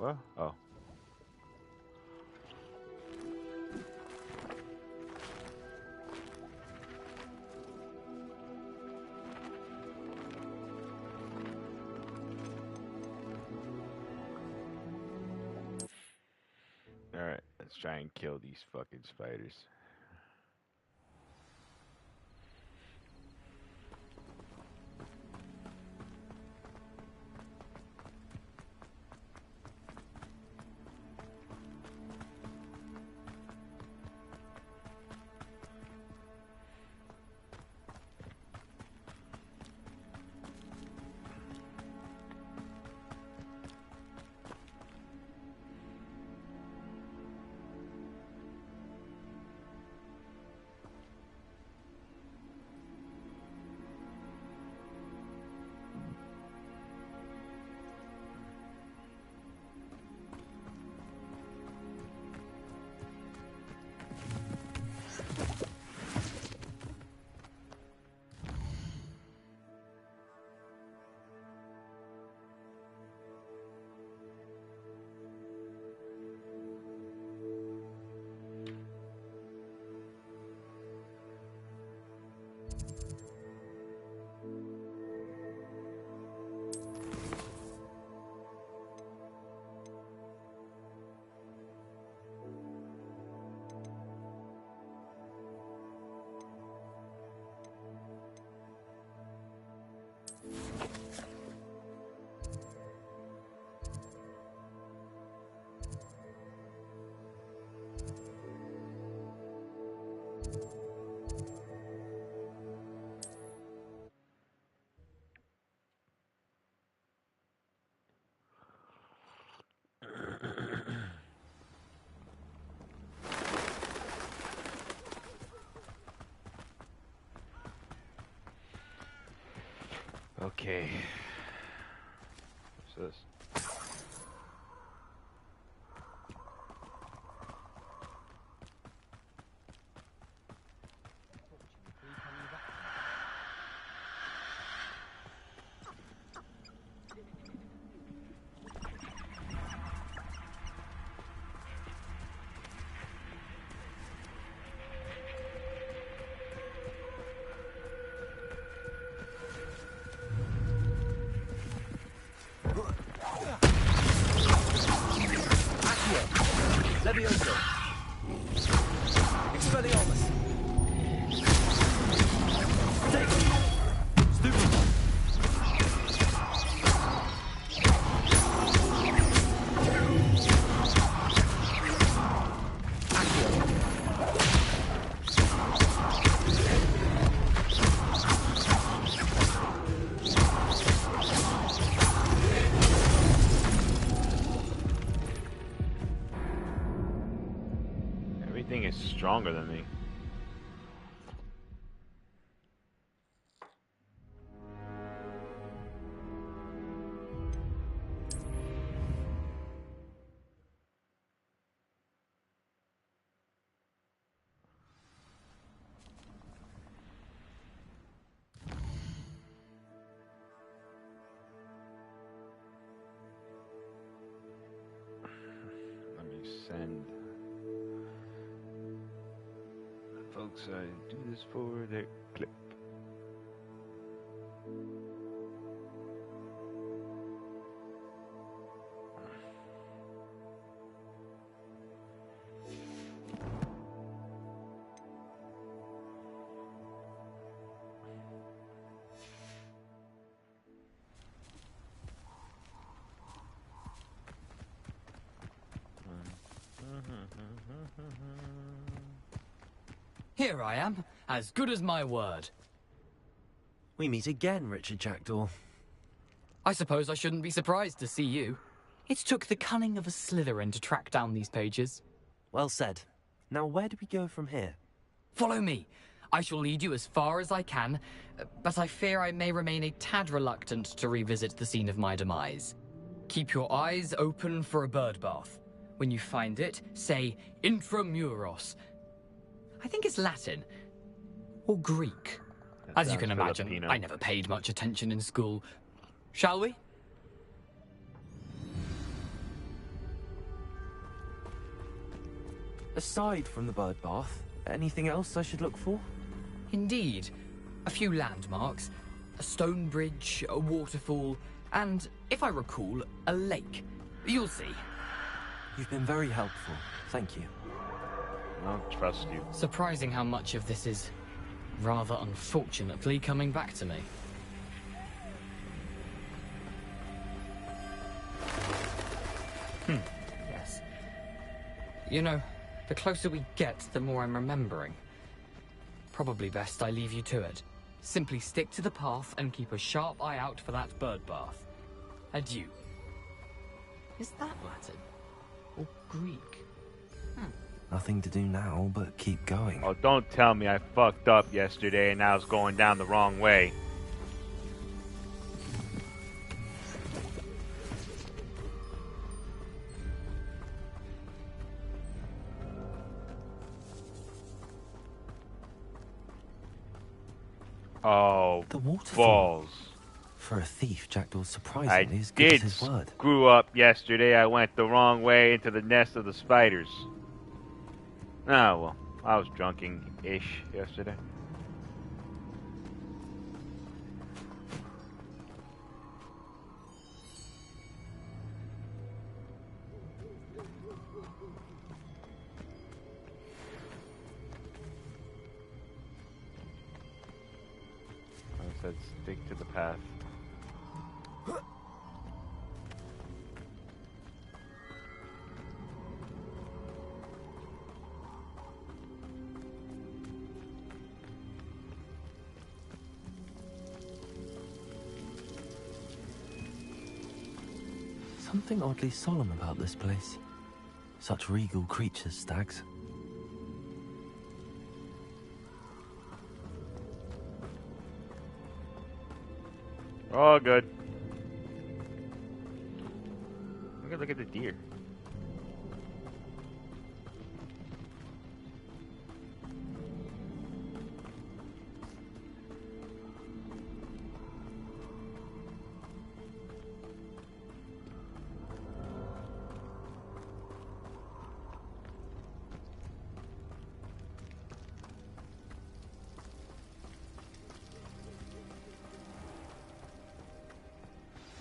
What? Oh. Alright, let's try and kill these fucking spiders. Okay. What's this? Levioso. Expelliarmus. Take it. Stupid. Everything is stronger than me. Let me send folks I do this for their clip. Here I am, as good as my word. We meet again, Richard Jackdaw. I suppose I shouldn't be surprised to see you. It took the cunning of a Slytherin to track down these pages. Well said. Now where do we go from here? Follow me. I shall lead you as far as I can, but I fear I may remain a tad reluctant to revisit the scene of my demise. Keep your eyes open for a bird bath. When you find it, say intramuros. I think it's Latin. Or Greek. As you can imagine, Filipino. I never paid much attention in school. Shall we? Aside from the bird bath, anything else I should look for? Indeed. A few landmarks, a stone bridge, a waterfall, and, if I recall, a lake. You'll see. You've been very helpful. Thank you. I don't trust you. Surprising how much of this is, rather unfortunately, coming back to me. Yes. You know, the closer we get, the more I'm remembering. Probably best I leave you to it. Simply stick to the path and keep a sharp eye out for that bird bath. Adieu. Is that Latin? Or Greek? Nothing to do now but keep going. Oh, don't tell me I fucked up yesterday and I was going down the wrong way. Oh, The waterfall. balls. For a thief, Jackdaw's I surprisingly as good as did his word. screw up yesterday. I went the wrong way into the nest of the spiders. Oh, well, I was drunking-ish yesterday. I said stick to the path. Something oddly solemn about this place. Such regal creatures, stags. Oh, good. Look at the deer.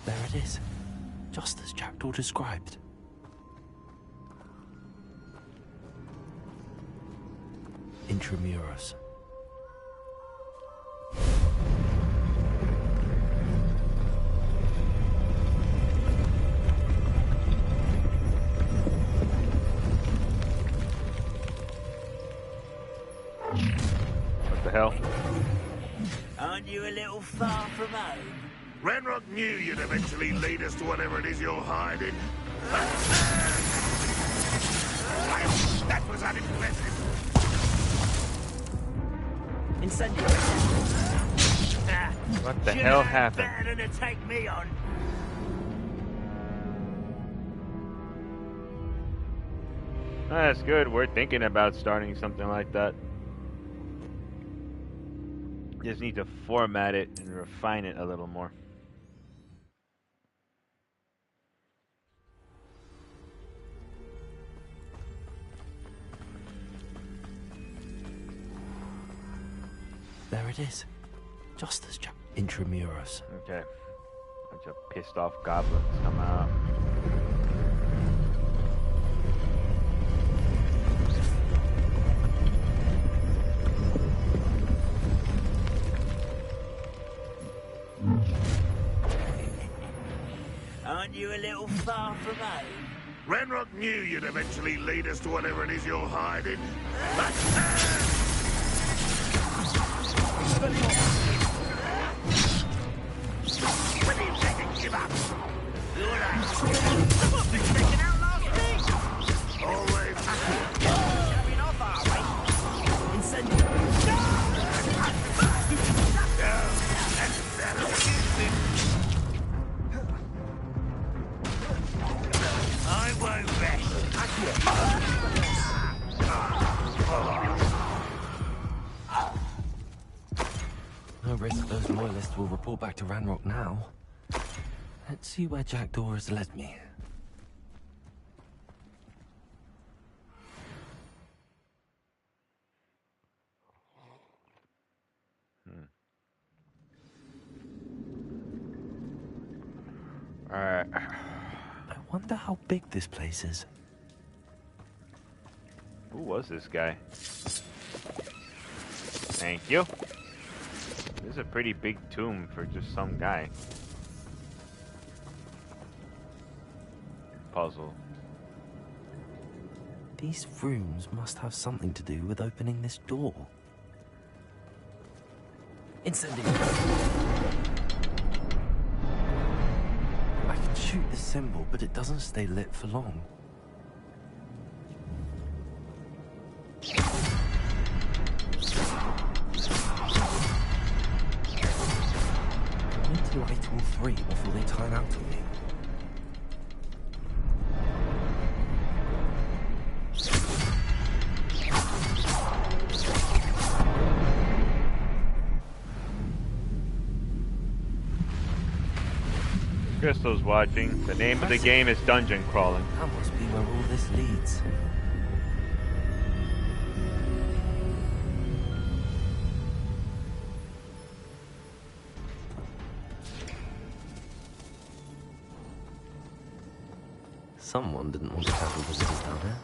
There it is. Just as Jackdaw described. Intramuros. What the hell? Aren't you a little far from home? Ranrock knew you'd eventually lead us to whatever it is you're hiding. That was unimpressive. Incendiary. What the hell happened? Better than to take me on. That's good. We're thinking about starting something like that. Just need to format it and refine it a little more. There it is. Just as Intramuros. Okay. Bunch of pissed off goblins come out. Aren't you a little far from home? Ranrock knew you'd eventually lead us to whatever it is you're hiding. When do you take to give up? I've been taken out last week. Always. Showing off, are we? Incendiary. I won't rest. No risk those loyalists will report back to Ranrock now. Let's see where Jackdaw has led me. I wonder how big this place is. Who was this guy? Thank you. This is a pretty big tomb for just some guy. Puzzle. These rooms must have something to do with opening this door. Incendiary! I can shoot the symbol, but it doesn't stay lit for long. I need to light all three before they time out on me. Crystal's watching. The name of the game is Dungeon Crawling. That must be where all this leads. Someone didn't want to have visitors down here.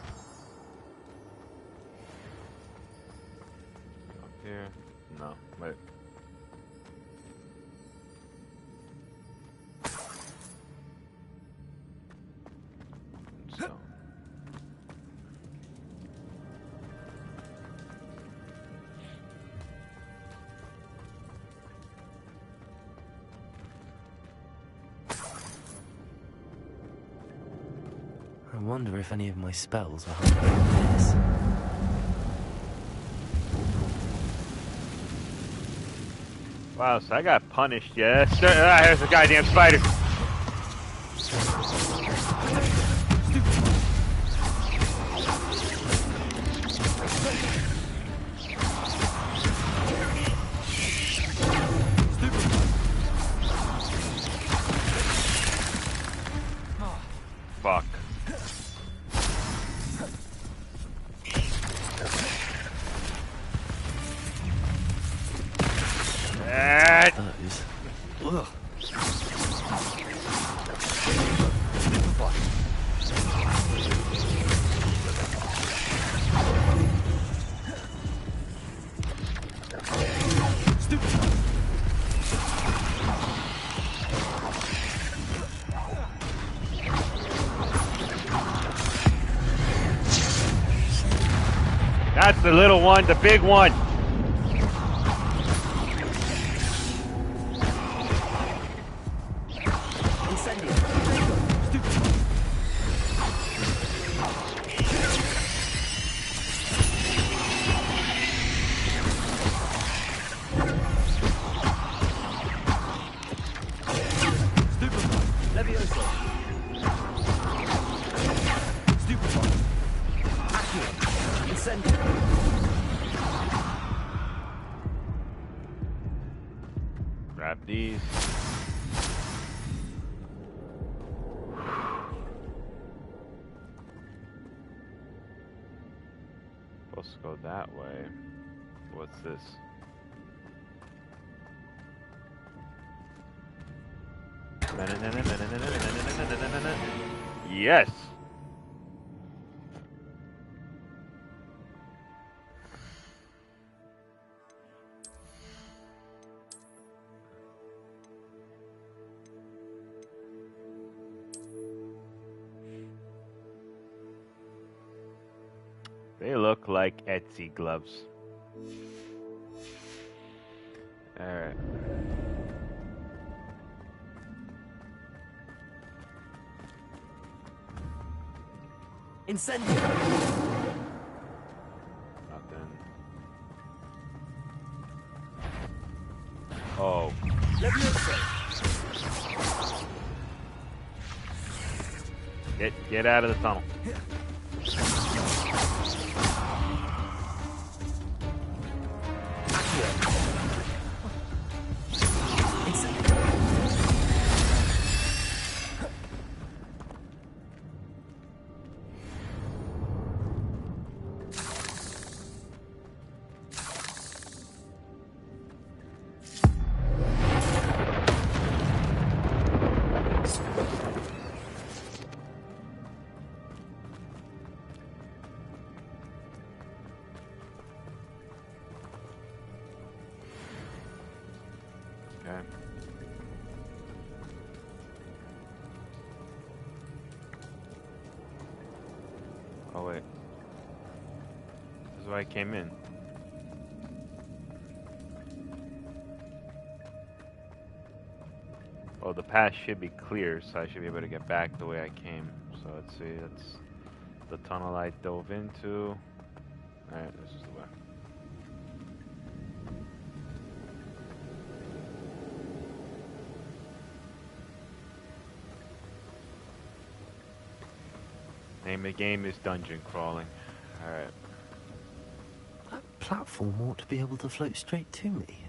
Up here? No. Wait. So. I wonder if any of my spells are helping with this. Wow, so I got punished, yes. There's a goddamn spider. Fuck. Those. Ugh. That's the little one, the big one. Grab these. Supposed to go that way. What's this? Yes! They look like Etsy gloves. Alright. Incendio! Nothing. Oh. Get out of the tunnel. Okay. Oh wait. This is why I came in. Oh, the path should be clear, so I should be able to get back the way I came. So let's see, that's the tunnel I dove into. Alright, this is the way. Name of the game is dungeon crawling. Alright. That platform ought to be able to float straight to me.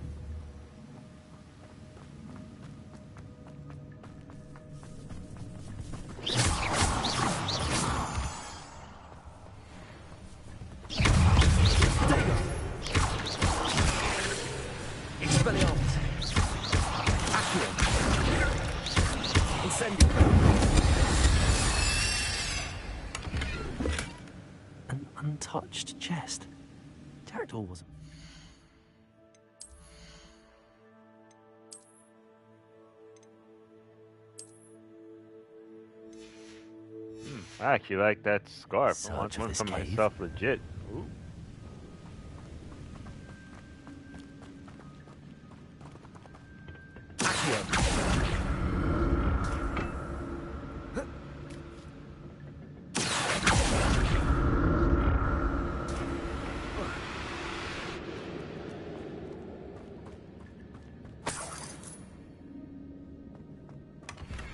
An untouched chest. Jackdaw wasn't. I actually like that scarf. I Search want of one this for cave. myself legit. Ooh.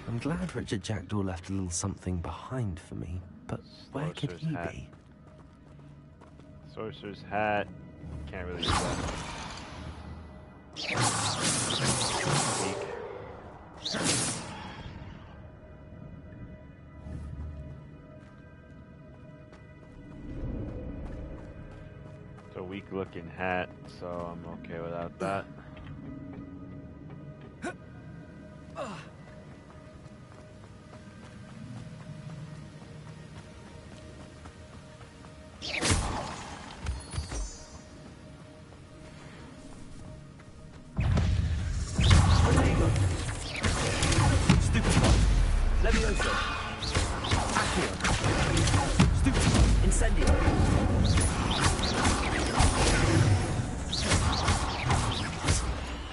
I'm glad Richard Jackdaw left a little something behind for me, but where could Sorcerer's he hat. be? Sorcerer's hat. Can't really do that. Peek. It's a weak looking hat, so I'm okay without that.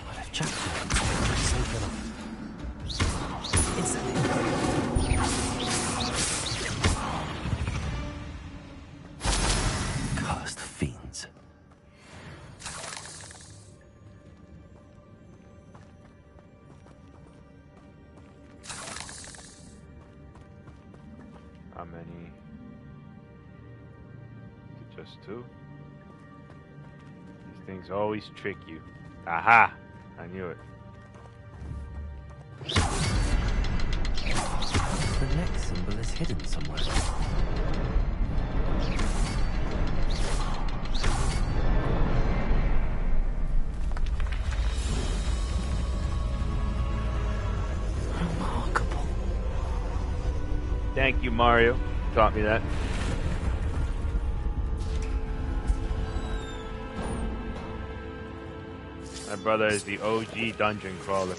What if Jackdaw had saved it up? Cursed fiends. How many? Is it just two? These things always trick you. Aha! I knew it. The next symbol is hidden somewhere. Remarkable. Thank you, Mario. Taught me that. My brother is the OG dungeon crawler.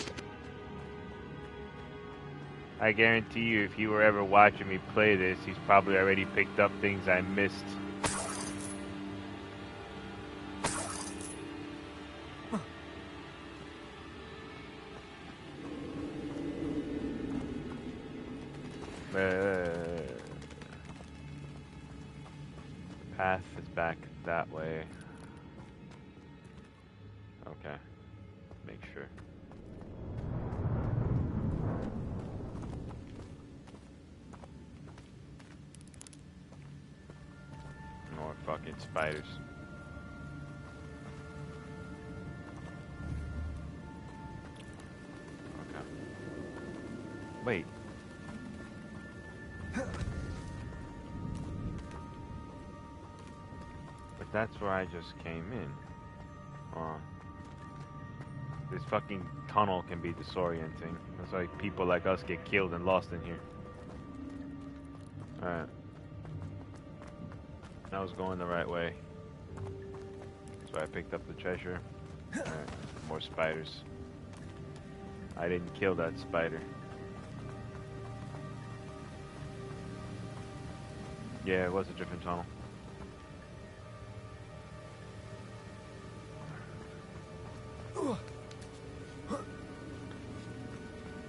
I guarantee you, if he were ever watching me play this, he's probably already picked up things I missed. Path is back that way. Okay. Make sure. More fucking spiders. Okay. Wait. But that's where I just came in. Hold on. This fucking tunnel can be disorienting. That's why people like us get killed and lost in here. Alright. I was going the right way. That's why I picked up the treasure. Alright, more spiders. I didn't kill that spider. Yeah, it was a different tunnel.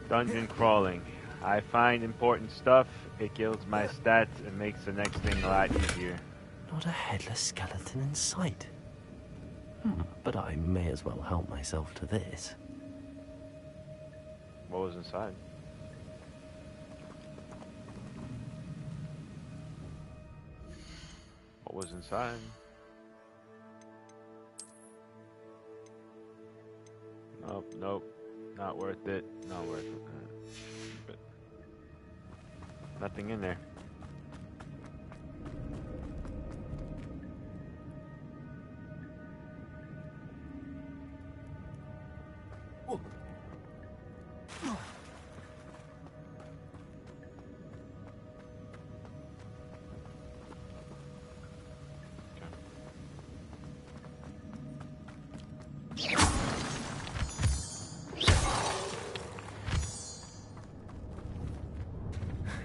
Dungeon crawling. I find important stuff, it kills my stats, and makes the next thing a lot easier. Not a headless skeleton in sight. But I may as well help myself to this. What was inside? What was inside? Nope, nope. Not worth it. Not worth it. But nothing in there.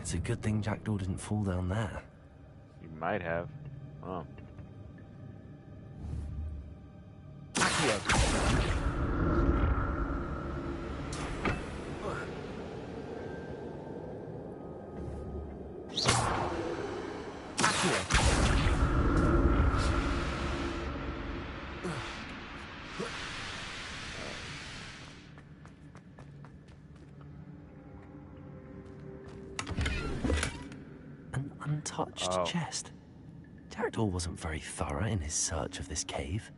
It's a good thing Jackdaw didn't fall down there. You might have. Oh. An untouched chest. Jackdaw wasn't very thorough in his search of this cave.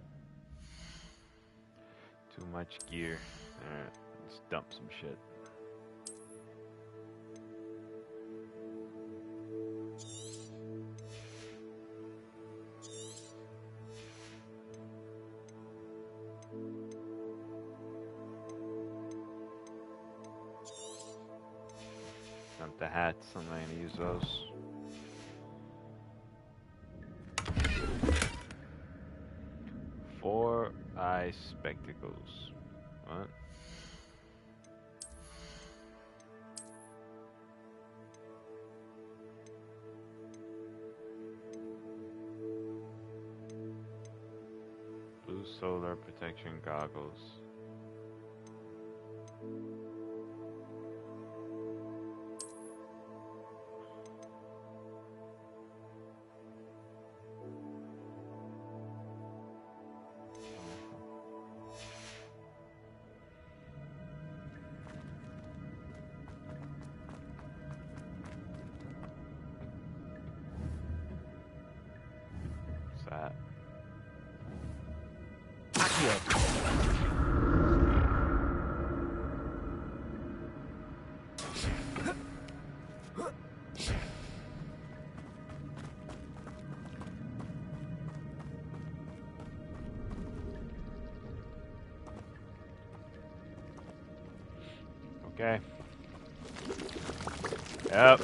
Too much gear. Alright, let's dump some shit. Dump the hats, I'm not gonna use those. Four eye spectacles. What? Blue solar protection goggles. That. Okay. Yep.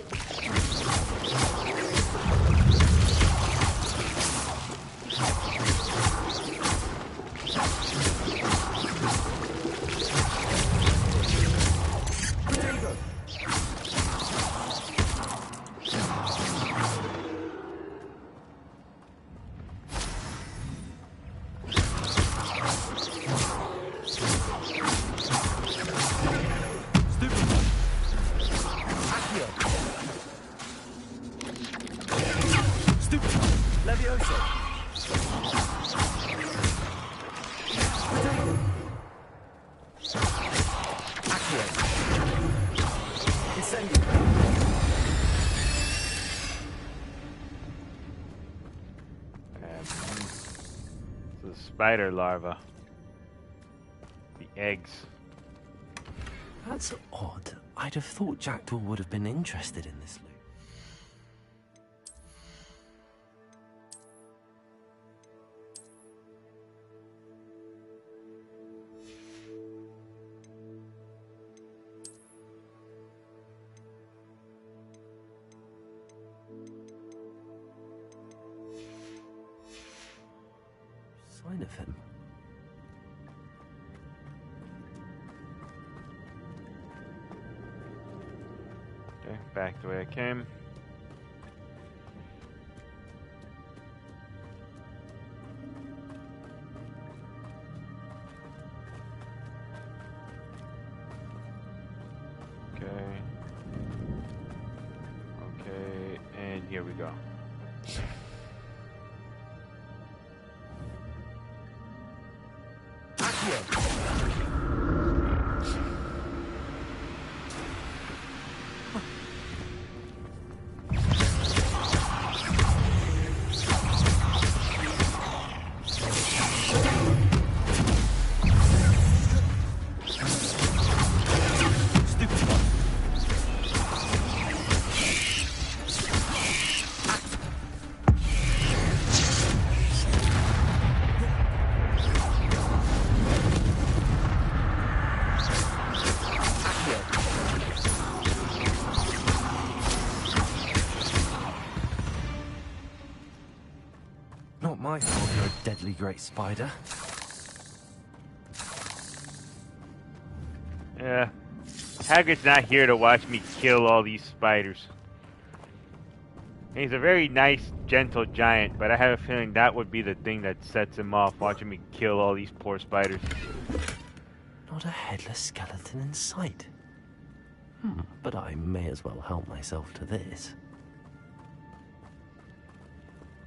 Spider larva. The eggs. That's odd. I'd have thought Jackdaw would have been interested in this loot. Sign of him. back the way I came. Okay. Okay, and here we go. Not my fault you're a deadly great spider. Yeah. Hagrid's not here to watch me kill all these spiders. He's a very nice, gentle giant, but I have a feeling that would be the thing that sets him off, watching me kill all these poor spiders. Not a headless skeleton in sight. But I may as well help myself to this.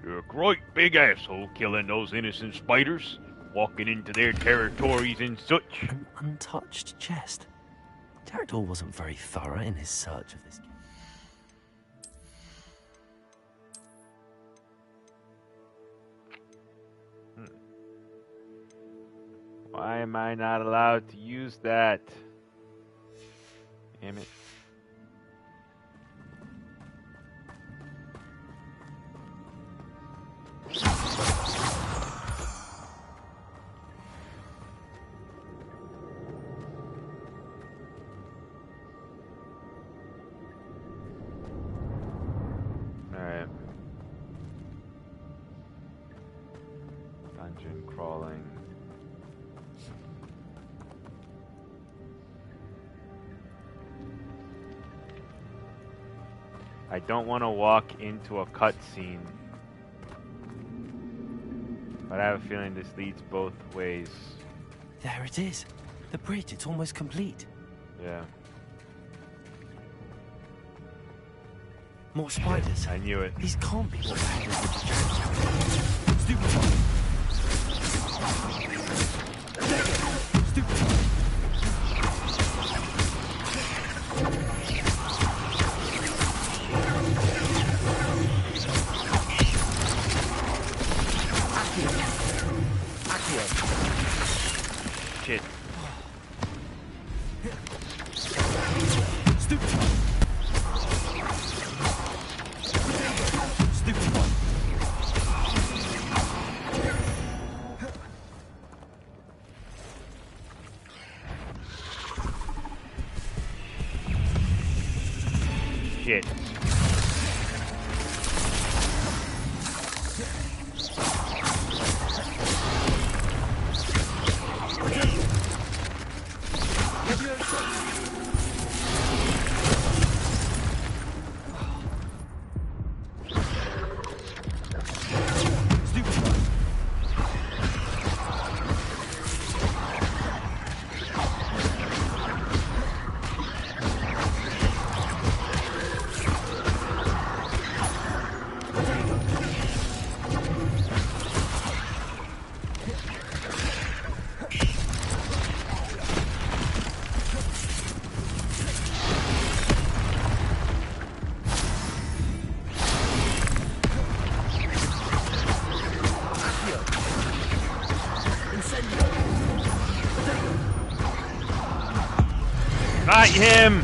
You're a great big asshole killing those innocent spiders, walking into their territories and such. An untouched chest. Jackdaw wasn't very thorough in his search of this. Why am I not allowed to use that? Damn it. Alright. Dungeon crawling. I don't want to walk into a cutscene, but I have a feeling this leads both ways. There it is. The bridge, it's almost complete. Yeah. More spiders. I knew it. These can't be what Hagrid did to Jackdaw. Stupid one. Stupid one. Shit. Stupid one. Stupid one. Shit. Not him!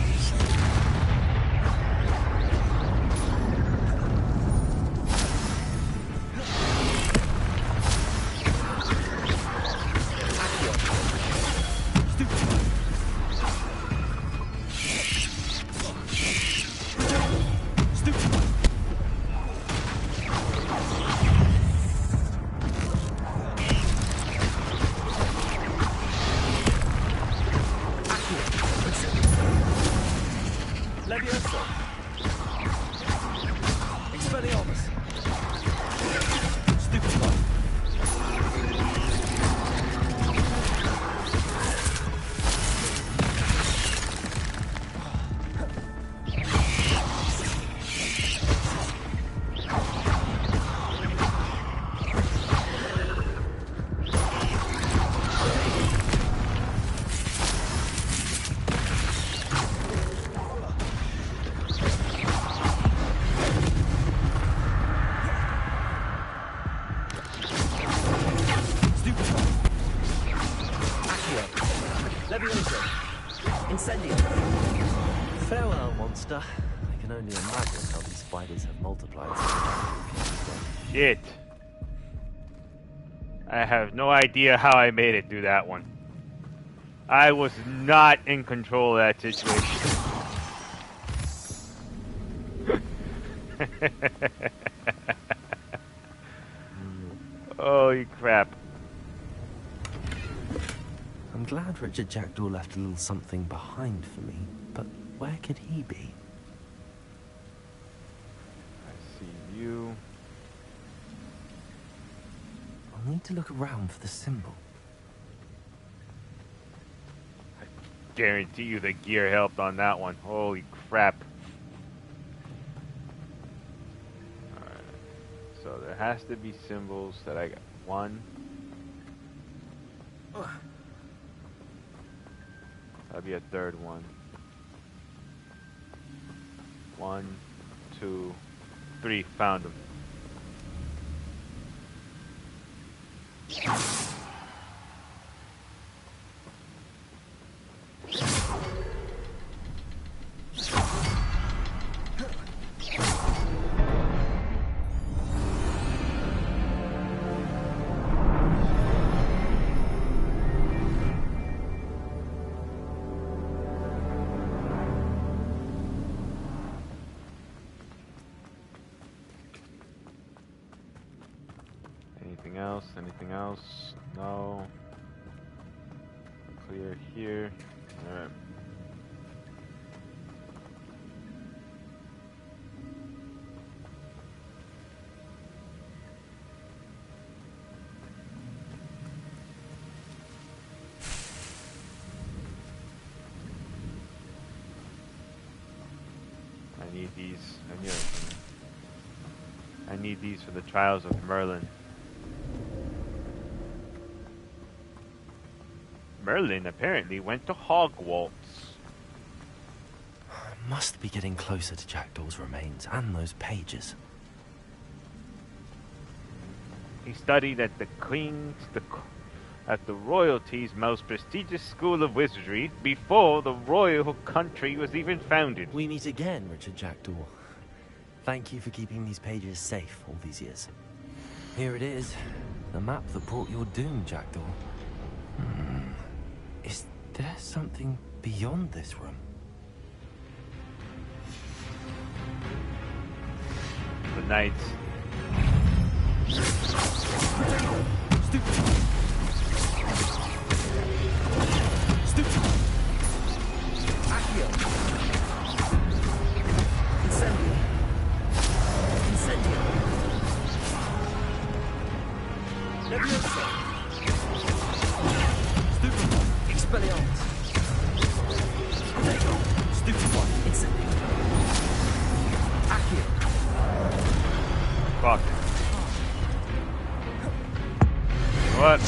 Levioso! Incendio! Farewell, monster. I can only imagine how these spiders have multiplied since Shit. I have no idea how I made it through that one. I was not in control of that situation. Holy crap. I'm glad Richard Jackdaw left a little something behind for me, but where could he be? I see you. I'll need to look around for the symbol. Guarantee you the gear helped on that one. Holy crap. Alright. So there has to be symbols that I got. One. That'll be a third one. 1, 2, 3. Found them. Anything else? No. Clear here. Alright. I need these. I need these for the Trials of Merlin. Merlin apparently went to Hogwarts. Must be getting closer to Jackdaw's remains and those pages. He studied at the royalty's most prestigious school of wizardry before the royal country was even founded. We meet again, Richard Jackdaw. Thank you for keeping these pages safe all these years. Here it is, the map that brought your doom, Jackdaw. Is there something beyond this room? The knights. Accio! Incendio! Incendio! Levioso! Expelliarmus! Stupefy! Incendio! Accio! Fuck. What?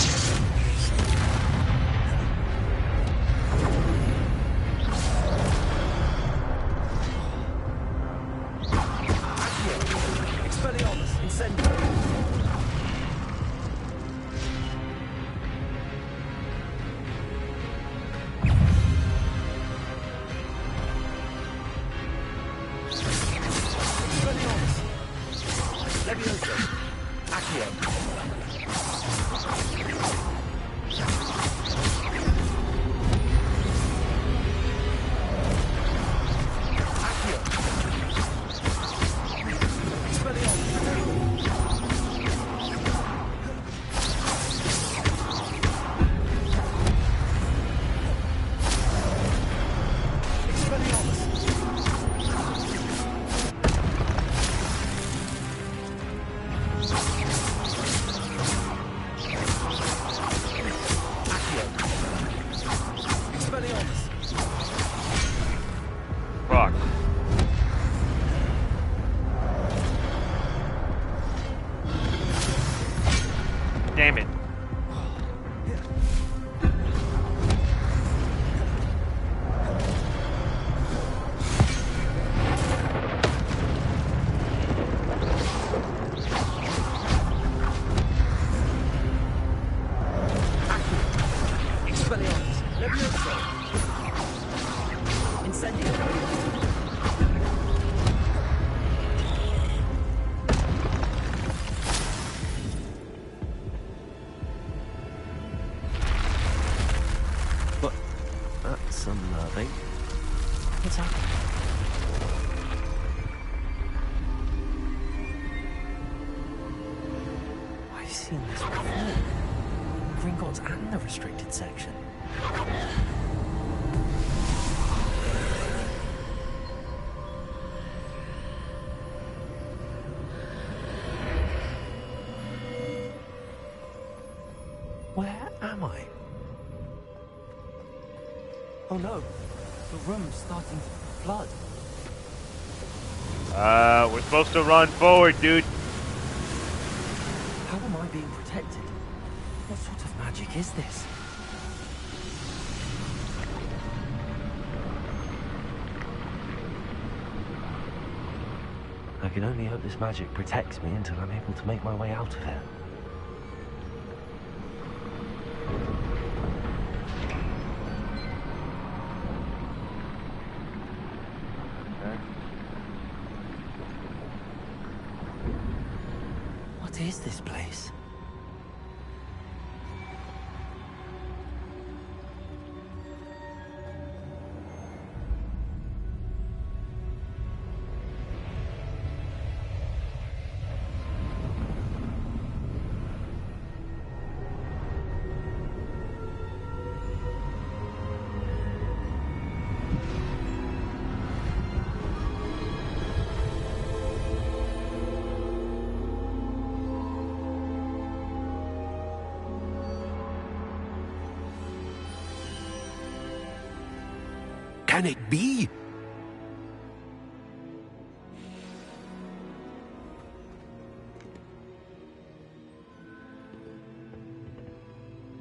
That's unnerving. What's happening? I've seen this before. Gringotts and the restricted section. Where am I? Oh no, the room's starting to flood. We're supposed to run forward, dude. How am I being protected? What sort of magic is this? I can only hope this magic protects me until I'm able to make my way out of here. What is this place? Can it be?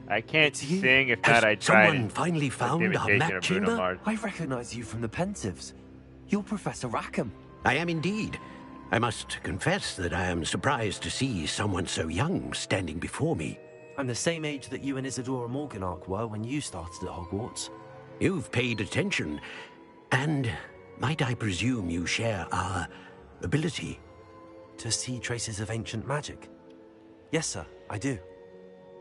I can't It's you? sing if Has not I tried. someone finally found our Imitation map of Bruno chamber? Mars. I recognize you from the Pensives. You're Professor Rackham. I am indeed. I must confess that I am surprised to see someone so young standing before me. I'm the same age that you and Isadora Morganach were when you started at Hogwarts. You've paid attention, and might I presume you share our ability? To see traces of ancient magic? Yes, sir, I do.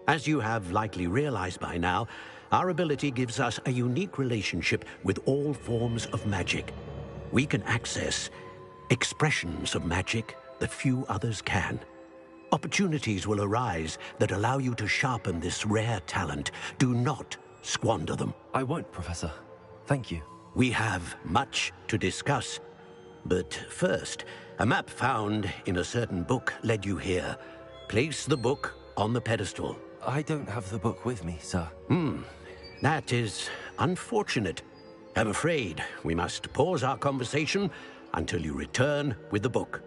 As you have likely realized by now, our ability gives us a unique relationship with all forms of magic. We can access expressions of magic that few others can. Opportunities will arise that allow you to sharpen this rare talent. Do not squander them. I won't, Professor. Thank you. We have much to discuss. But first, a map found in a certain book led you here. Place the book on the pedestal. I don't have the book with me, sir. That is unfortunate. I'm afraid we must pause our conversation until you return with the book.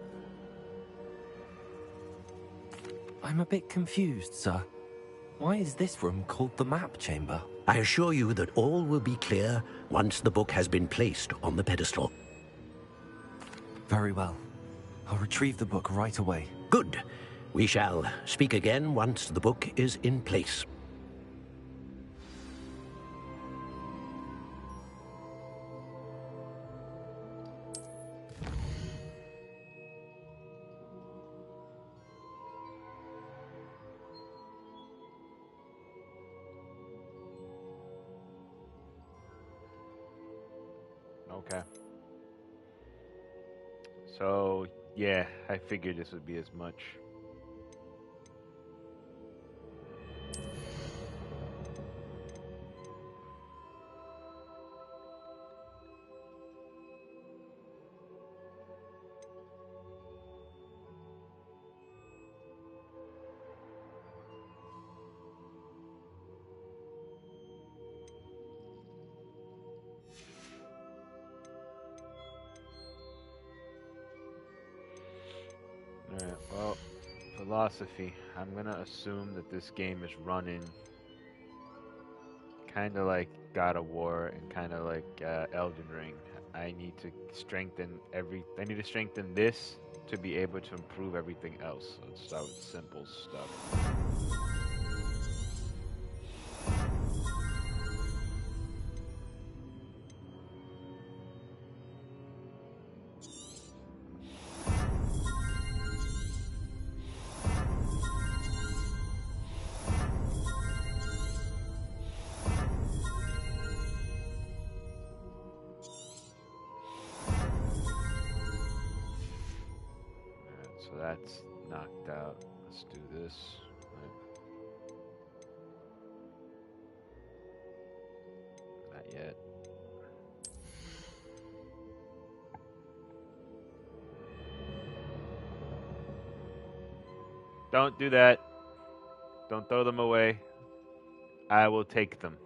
I'm a bit confused, sir. Why is this room called the map chamber? I assure you that all will be clear once the book has been placed on the pedestal. Very well. I'll retrieve the book right away. Good. We shall speak again once the book is in place. Okay. So, yeah, I figured this would be as much. Alright, well, philosophy. I'm gonna assume that this game is running kind of like God of War and kind of like Elden Ring. I need to strengthen I need to strengthen this to be able to improve everything else. Let's start with simple stuff. That's knocked out. Let's do this. Not yet. Don't do that. Don't throw them away. I will take them.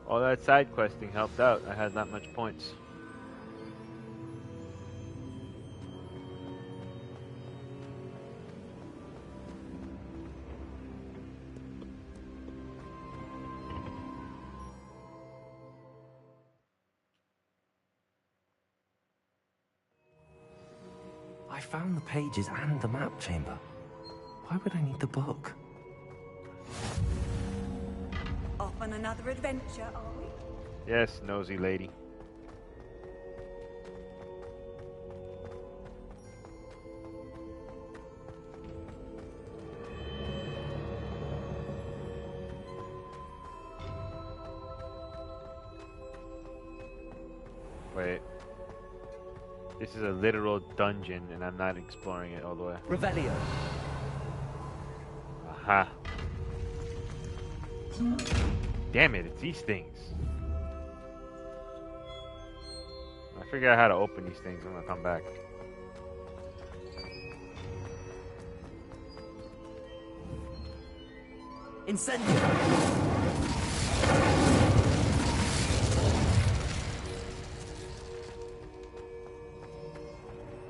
All that side questing helped out. I had not much points. I found the pages and the map chamber. Why would I need the book? Off on another adventure, are we? Yes, nosy lady. Wait. This is a literal dungeon, and I'm not exploring it all the way. Revelio. Aha. Damn it, it's these things. I figure out how to open these things. I'm gonna come back. Incendio.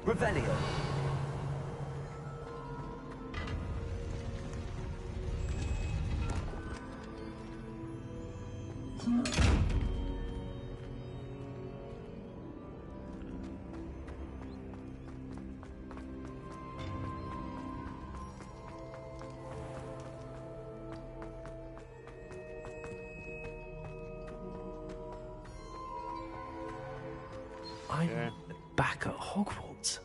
Revelio. I'm back at Hogwarts.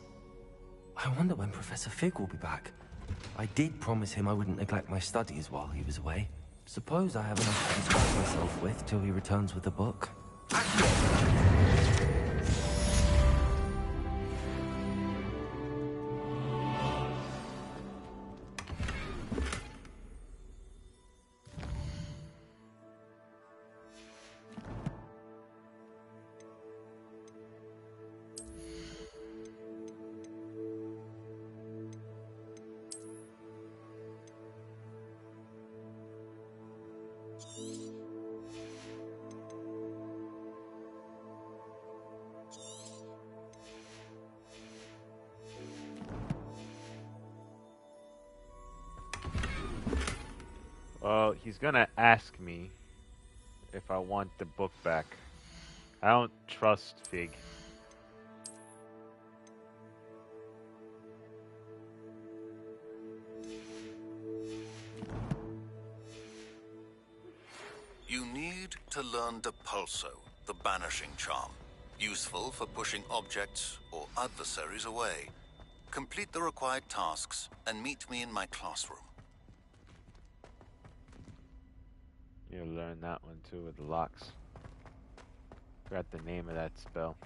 I wonder when Professor Fig will be back. I did promise him I wouldn't neglect my studies while he was away. Suppose I have enough to distract myself with till he returns with the book. Well, he's gonna ask me if I want the book back. I don't trust Fig. You need to learn Depulso, the banishing charm. Useful for pushing objects or adversaries away. Complete the required tasks and meet me in my classroom. You'll learn that one too with the locks. Forgot the name of that spell.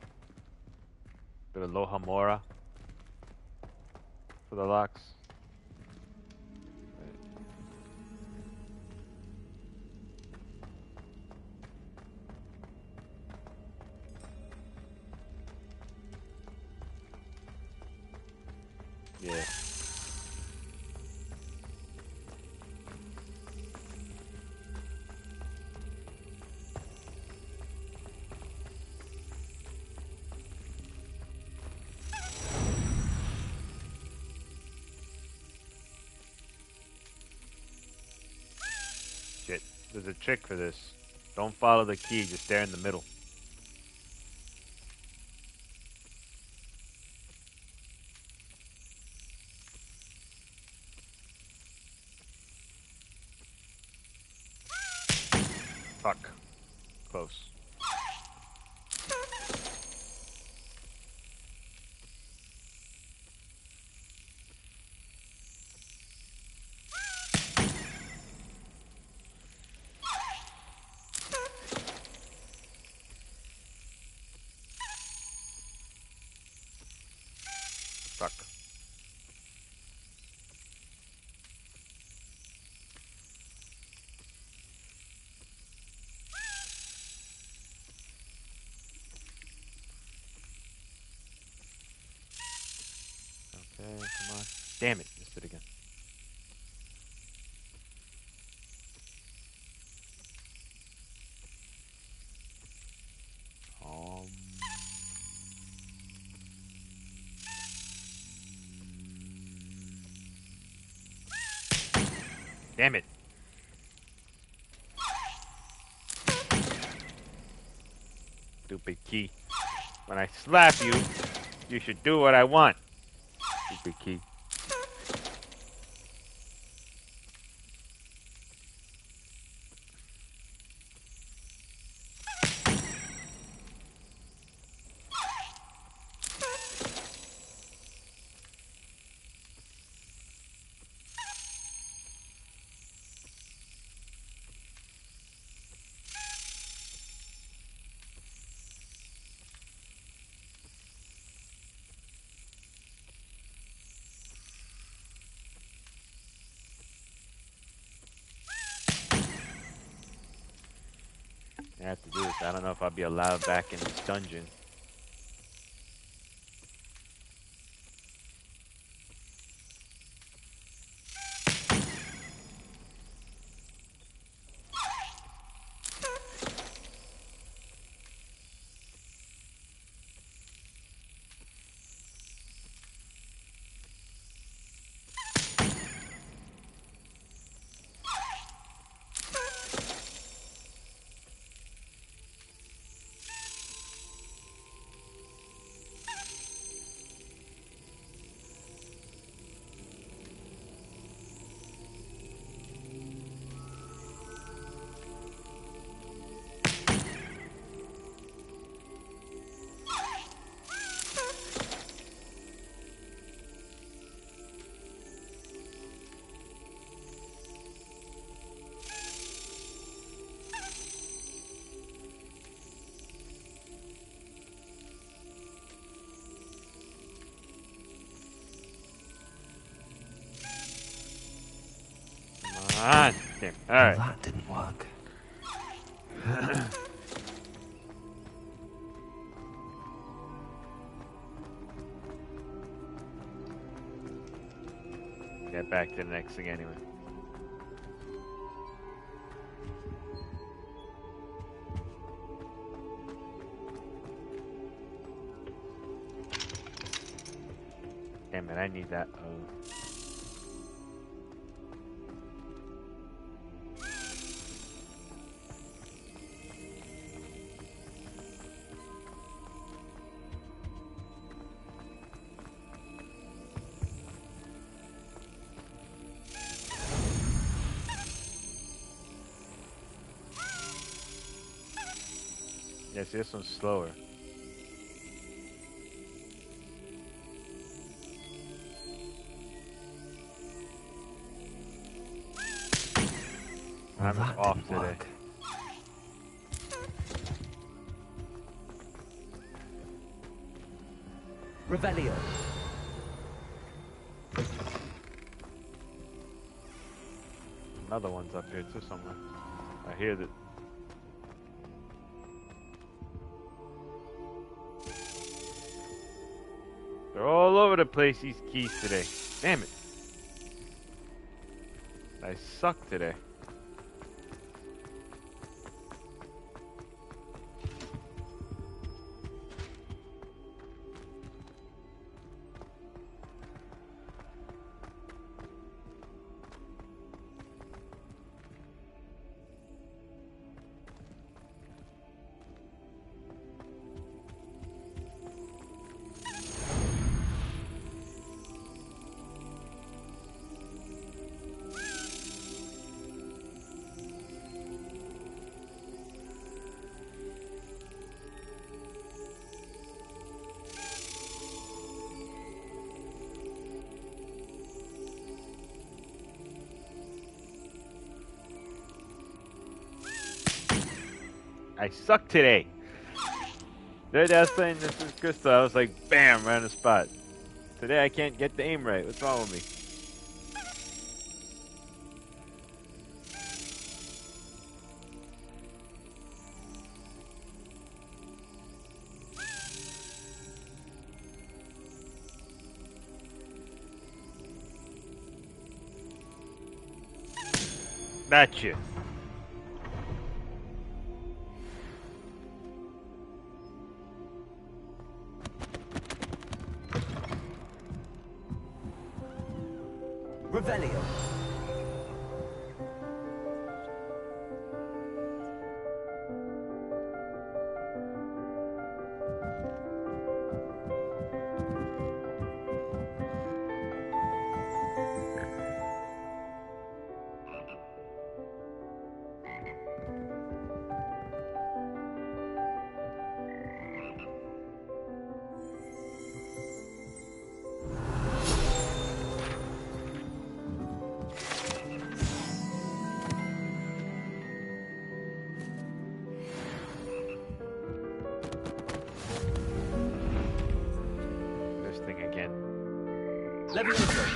The Lohamora for the locks. Yeah. Shit. There's a trick for this. Don't follow the key, just stare in the middle. Damn it, missed it again. Damn it. Stupid key. When I slap you, you should do what I want. Stupid key. I have to do this. I don't know if I'll be allowed back in this dungeon. Ah, damn. Alright. Well, that didn't work. Get back to the next thing anyway. Damn it, I need that. Oh. Yeah, see, this one's slower. Well, I'm that off didn't today. work. Revelio. Another one's up here too somewhere. I hear that. They're all over the place, these keys today. Damn it. I suck today. I suck today. The other day I was playing this with Crystal, I was like, bam, right on the spot. Today I can't get the aim right. What's wrong with me? That's you. Revelio. This thing again. Levioso.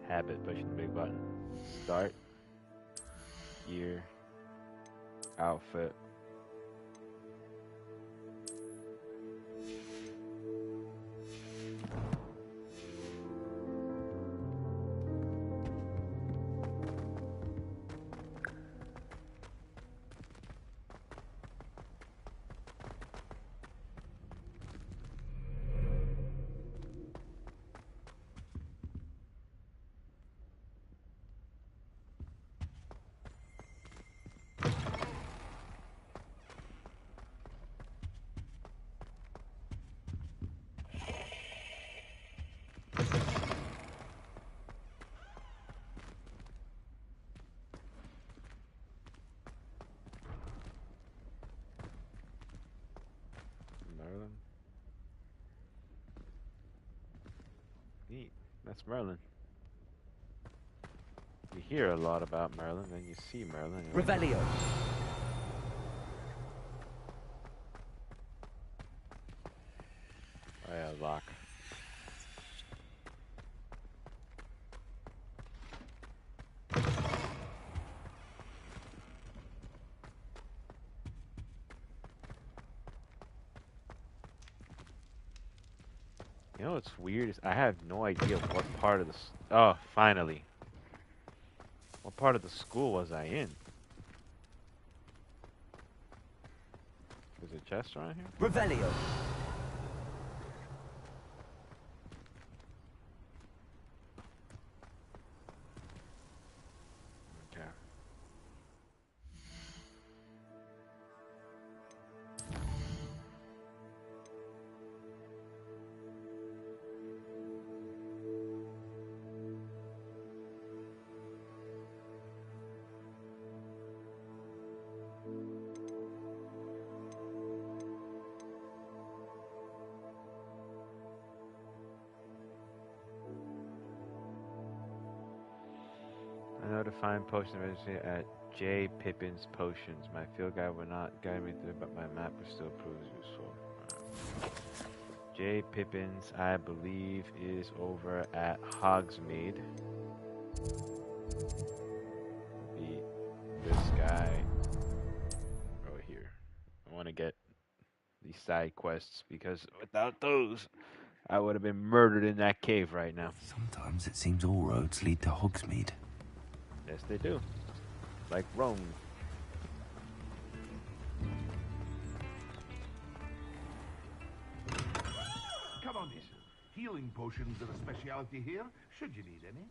Habit, pushing the big button. Start. Gear. Outfit. Merlin. Neat. That's Merlin. You hear a lot about Merlin, then you see Merlin. Revelio. Oh yeah, lock. You know what's weird is I have no idea what part of the oh, finally. What part of the school was I in? Is there a chest around here? Revelio. Okay. I know to find potion registry at J. Pippin's Potions. My field guide will not guide me through, but my map will still prove useful. J. Pippin's, I believe, is over at Hogsmeade. Be this guy right here. I want to get these side quests because without those, I would have been murdered in that cave right now. Sometimes it seems all roads lead to Hogsmeade. Yes, they do. Like Rome. Come on, miss. Healing potions are a speciality here, should you need any.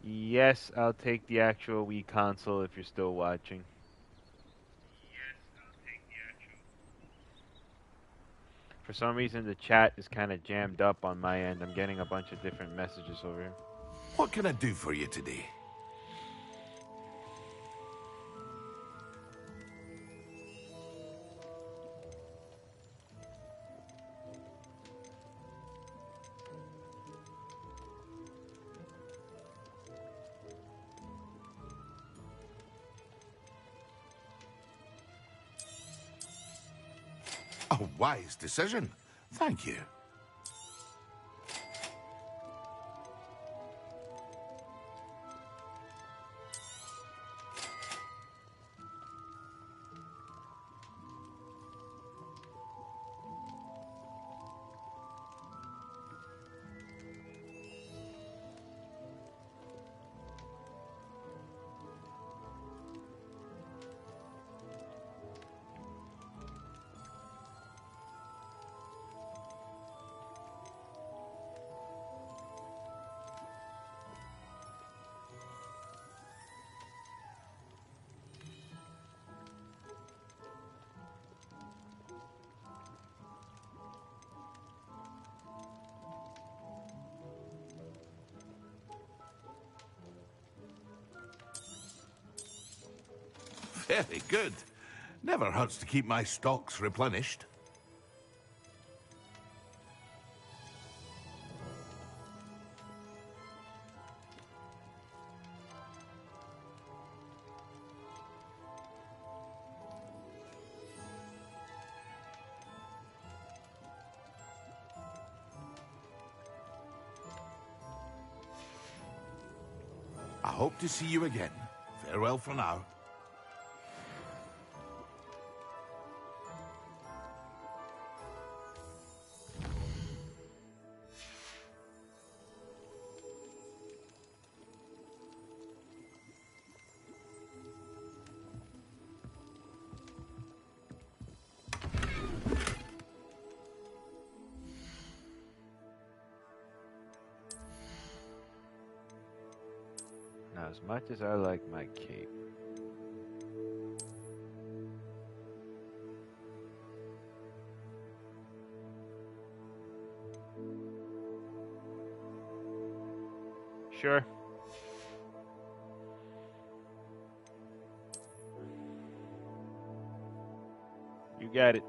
Yes, I'll take the actual Wii console if you're still watching. For some reason, the chat is kind of jammed up on my end. I'm getting a bunch of different messages over here. What can I do for you today? A wise decision. Thank you. Very good. Never hurts to keep my stocks replenished. I hope to see you again. Farewell for now. Now, as much as I like my cape, sure. You got it.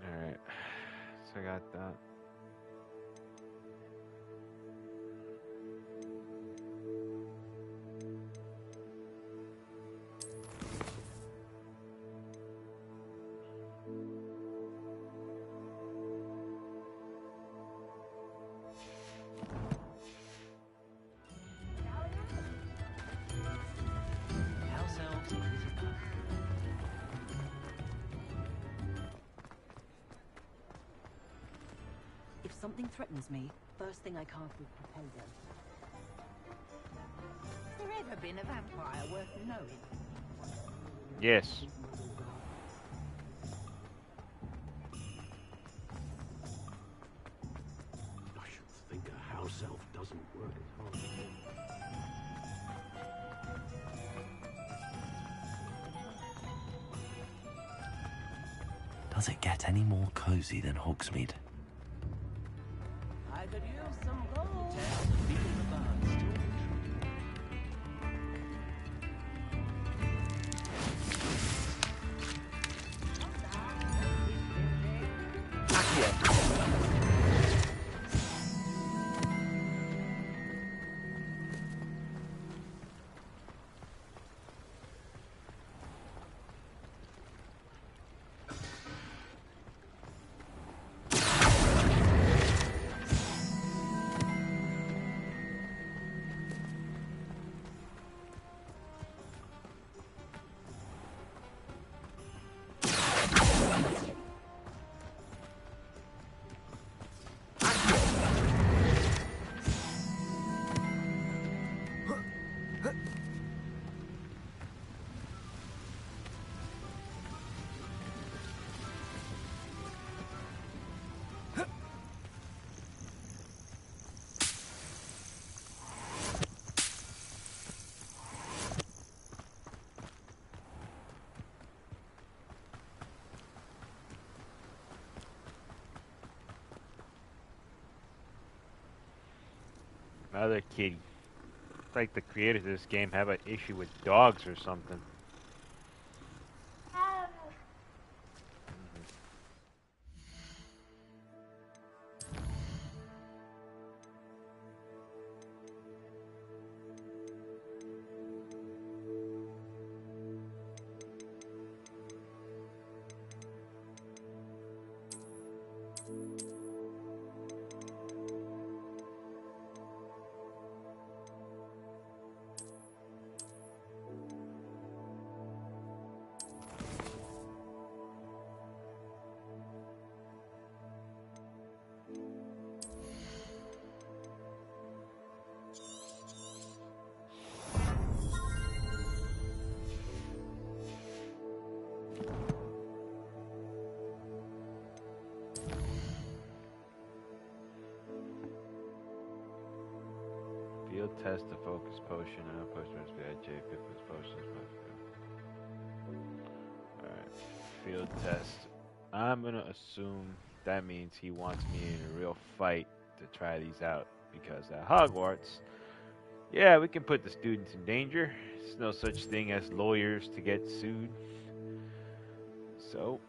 Alright. So I got that. If something threatens me, first thing I cast is Propelio. Has there ever been a vampire worth knowing? Yes. I should think a house elf doesn't work as hard. Does it get any more cozy than Hogsmeade? I could use some gold. Another kitty. It's like the creators of this game have an issue with dogs or something. Field test the focus potion and a potion must be at J. Focus potions must be. Alright. Field test. I'm gonna assume that means he wants me in a real fight to try these out. Because at Hogwarts, yeah, we can put the students in danger. There's no such thing as lawyers to get sued. So,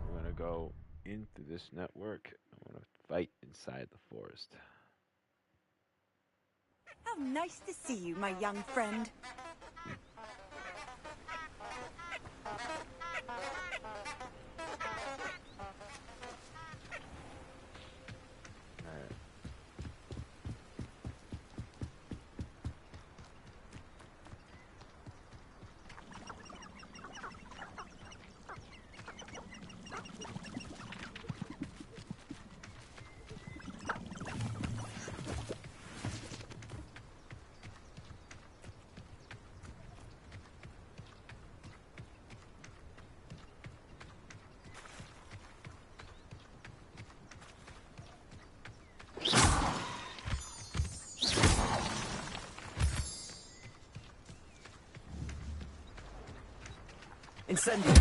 I'm gonna go into this network. I'm gonna fight inside the forest. How nice to see you, my young friend. Alright. Incendio.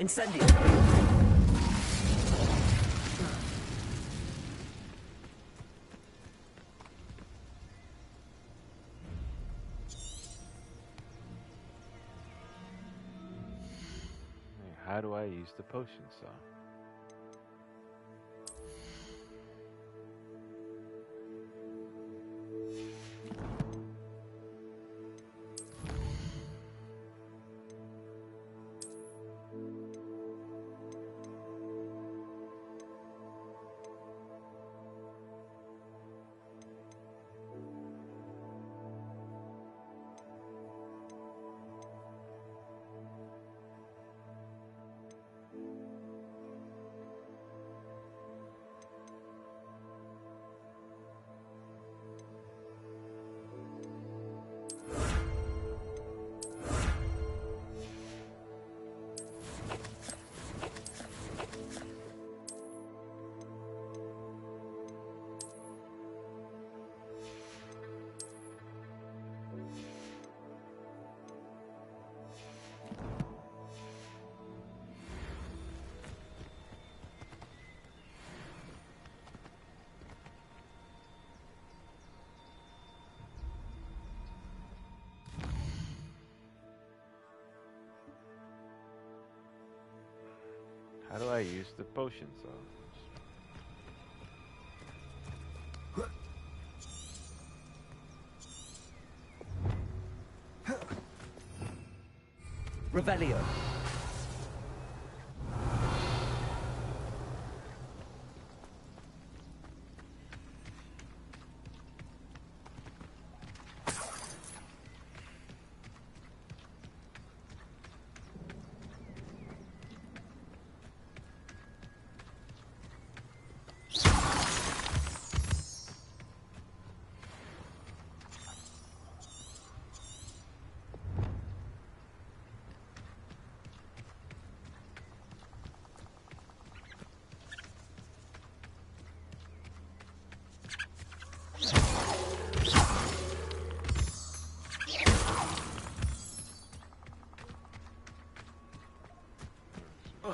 Incendio. How do I use the potion saw? How do I use the potion saw? Revelio.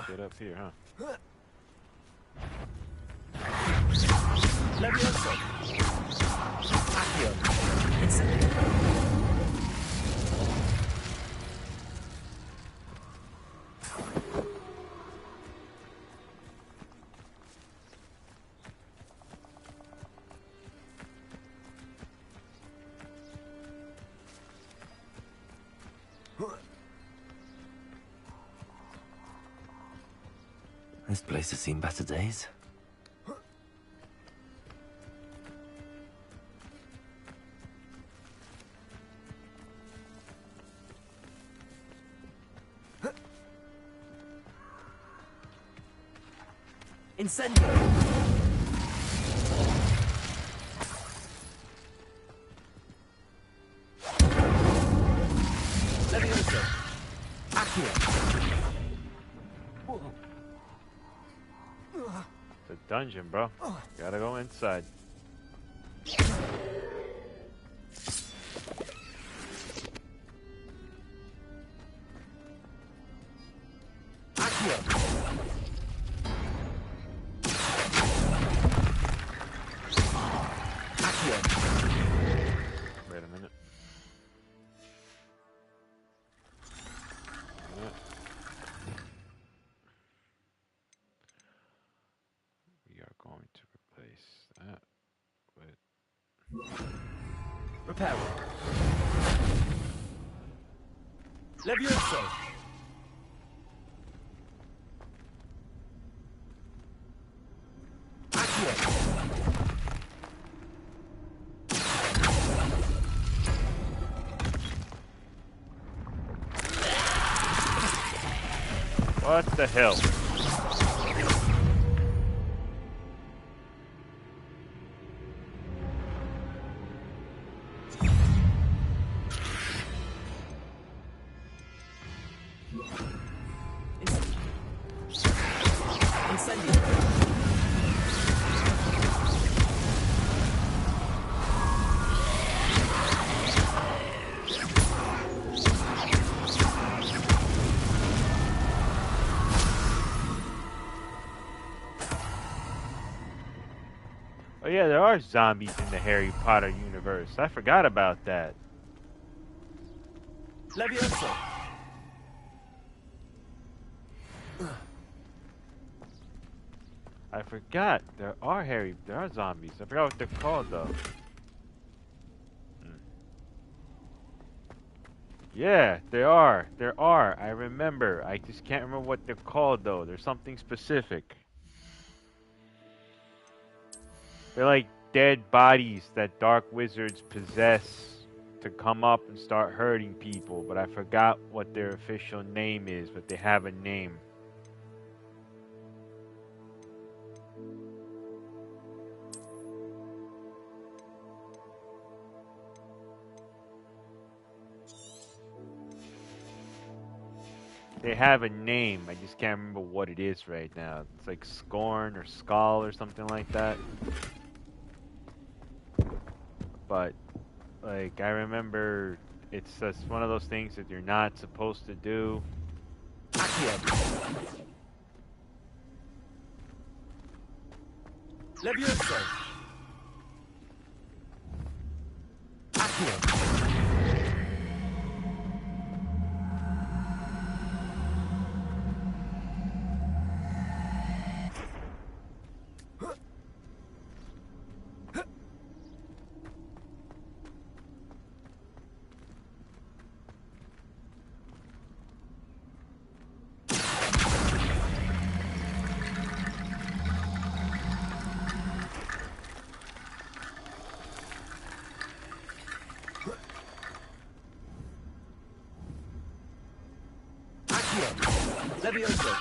Shit up here, huh? Levioso. Accio. Incendio. This place has seen better days. Incendio! Levioso! Accio! It's a dungeon, bro. Gotta go inside. Accio! Wait a minute. We are going to replace that with Repair. Levioso! Accio! what the hell? Incendio! Oh yeah, there are zombies in the Harry Potter universe. I forgot about that. Levioso! I forgot. There are zombies. I forgot what they're called though. Yeah, there are. There are. I remember. I just can't remember what they're called though. There's something specific. They're like dead bodies that dark wizards possess to come up and start hurting people, but I forgot what their official name is, but they have a name. They have a name, I just can't remember what it is right now. It's like Scorn or Skull or something like that. But, like, I remember it's just one of those things that you're not supposed to do. Accio! Levioso! Accio! Levioso!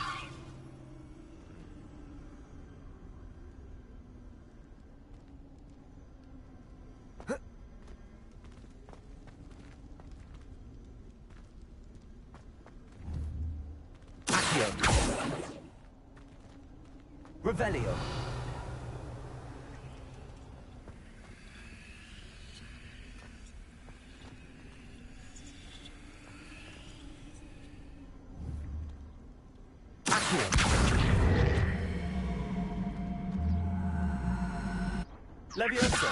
Accio! Revelio! Accio! Levioso.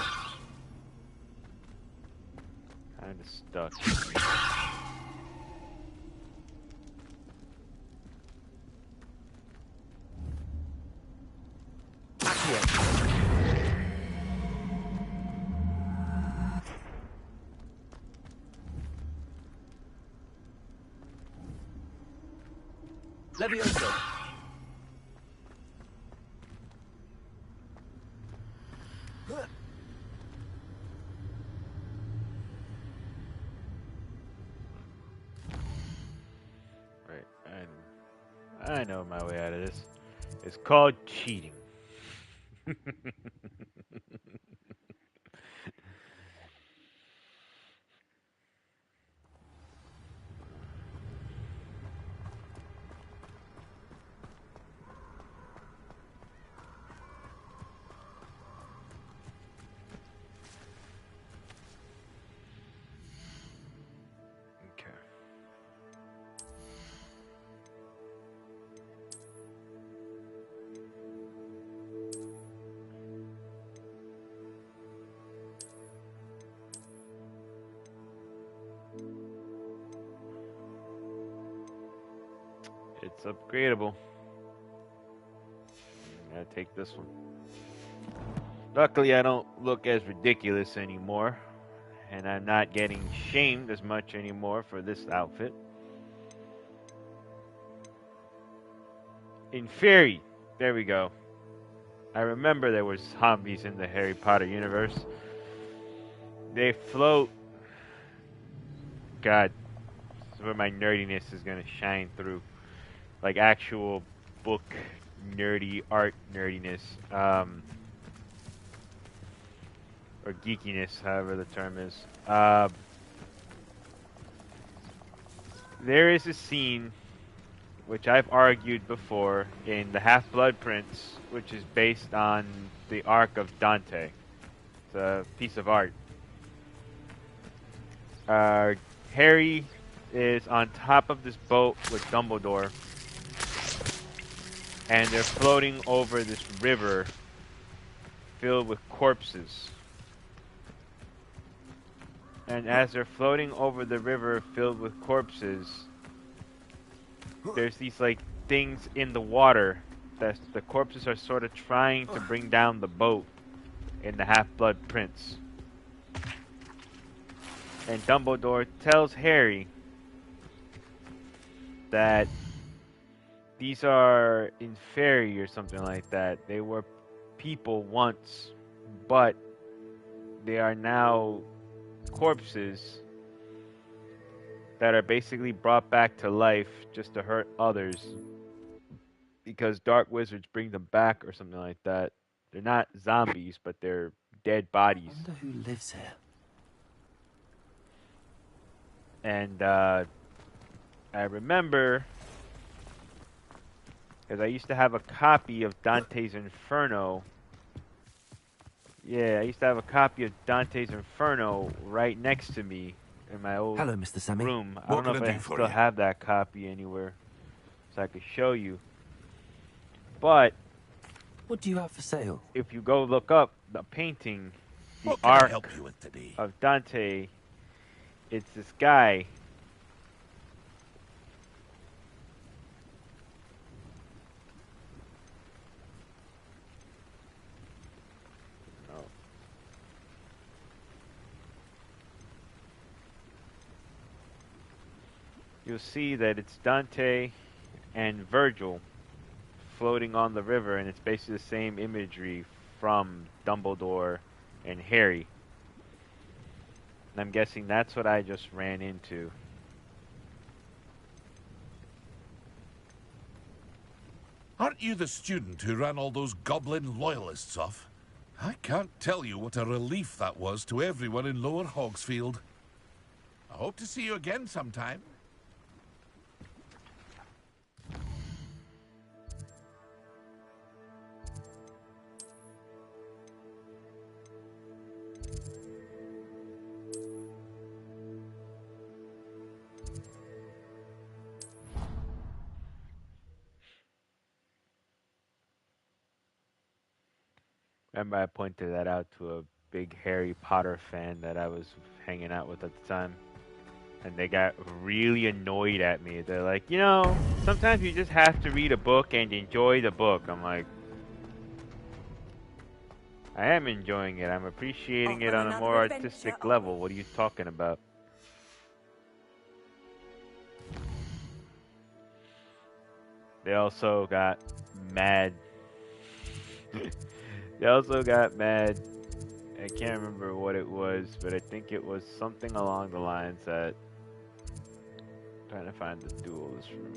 Kinda stuck. Levioso. Right, I know my way out of this. It's called cheating. Okay. It's upgradable. I'm gonna take this one. Luckily, I don't look as ridiculous anymore, and I'm not getting shamed as much anymore for this outfit. In Fairy, there we go. I remember there were zombies in the Harry Potter universe. They float. God, this is where my nerdiness is gonna shine through. Like actual book nerdy art nerdiness. Or geekiness, however the term is. There is a scene which I've argued before in the Half-Blood Prince, which is based on the arc of Dante. It's a piece of art. Harry is on top of this boat with Dumbledore, and they're floating over this river filled with corpses. And as they're floating over the river filled with corpses, there's these like things in the water that the corpses are sort of trying to bring down the boat in the Half-Blood Prince. And Dumbledore tells Harry that these are inferi or something like that. They were people once, but they are now corpses that are basically brought back to life just to hurt others because dark wizards bring them back or something like that. They're not zombies, but they're dead bodies. I wonder who lives here. And I remember, because I used to have a copy of Dante's Inferno. Yeah, I used to have a copy of Dante's Inferno right next to me in my old Hello, Mr. Sammy. room. I don't know if I still have that copy anywhere, so I could show you. But what do you have for sale? If you go look up the painting, the What can I arc help you with today? of Dante, it's this guy. You'll see that it's Dante and Virgil floating on the river, and it's basically the same imagery from Dumbledore and Harry. And I'm guessing that's what I just ran into. Aren't you the student who ran all those goblin loyalists off? I can't tell you what a relief that was to everyone in Lower Hogsfield. I hope to see you again sometime. Remember, I pointed that out to a big Harry Potter fan that I was hanging out with at the time. And they got really annoyed at me. They're like, you know, sometimes you just have to read a book and enjoy the book. I'm like, I am enjoying it. I'm appreciating it on a more artistic level. What are you talking about? They also got mad. They also got mad. I can't remember what it was, but I think it was something along the lines that... trying to find the duelist room.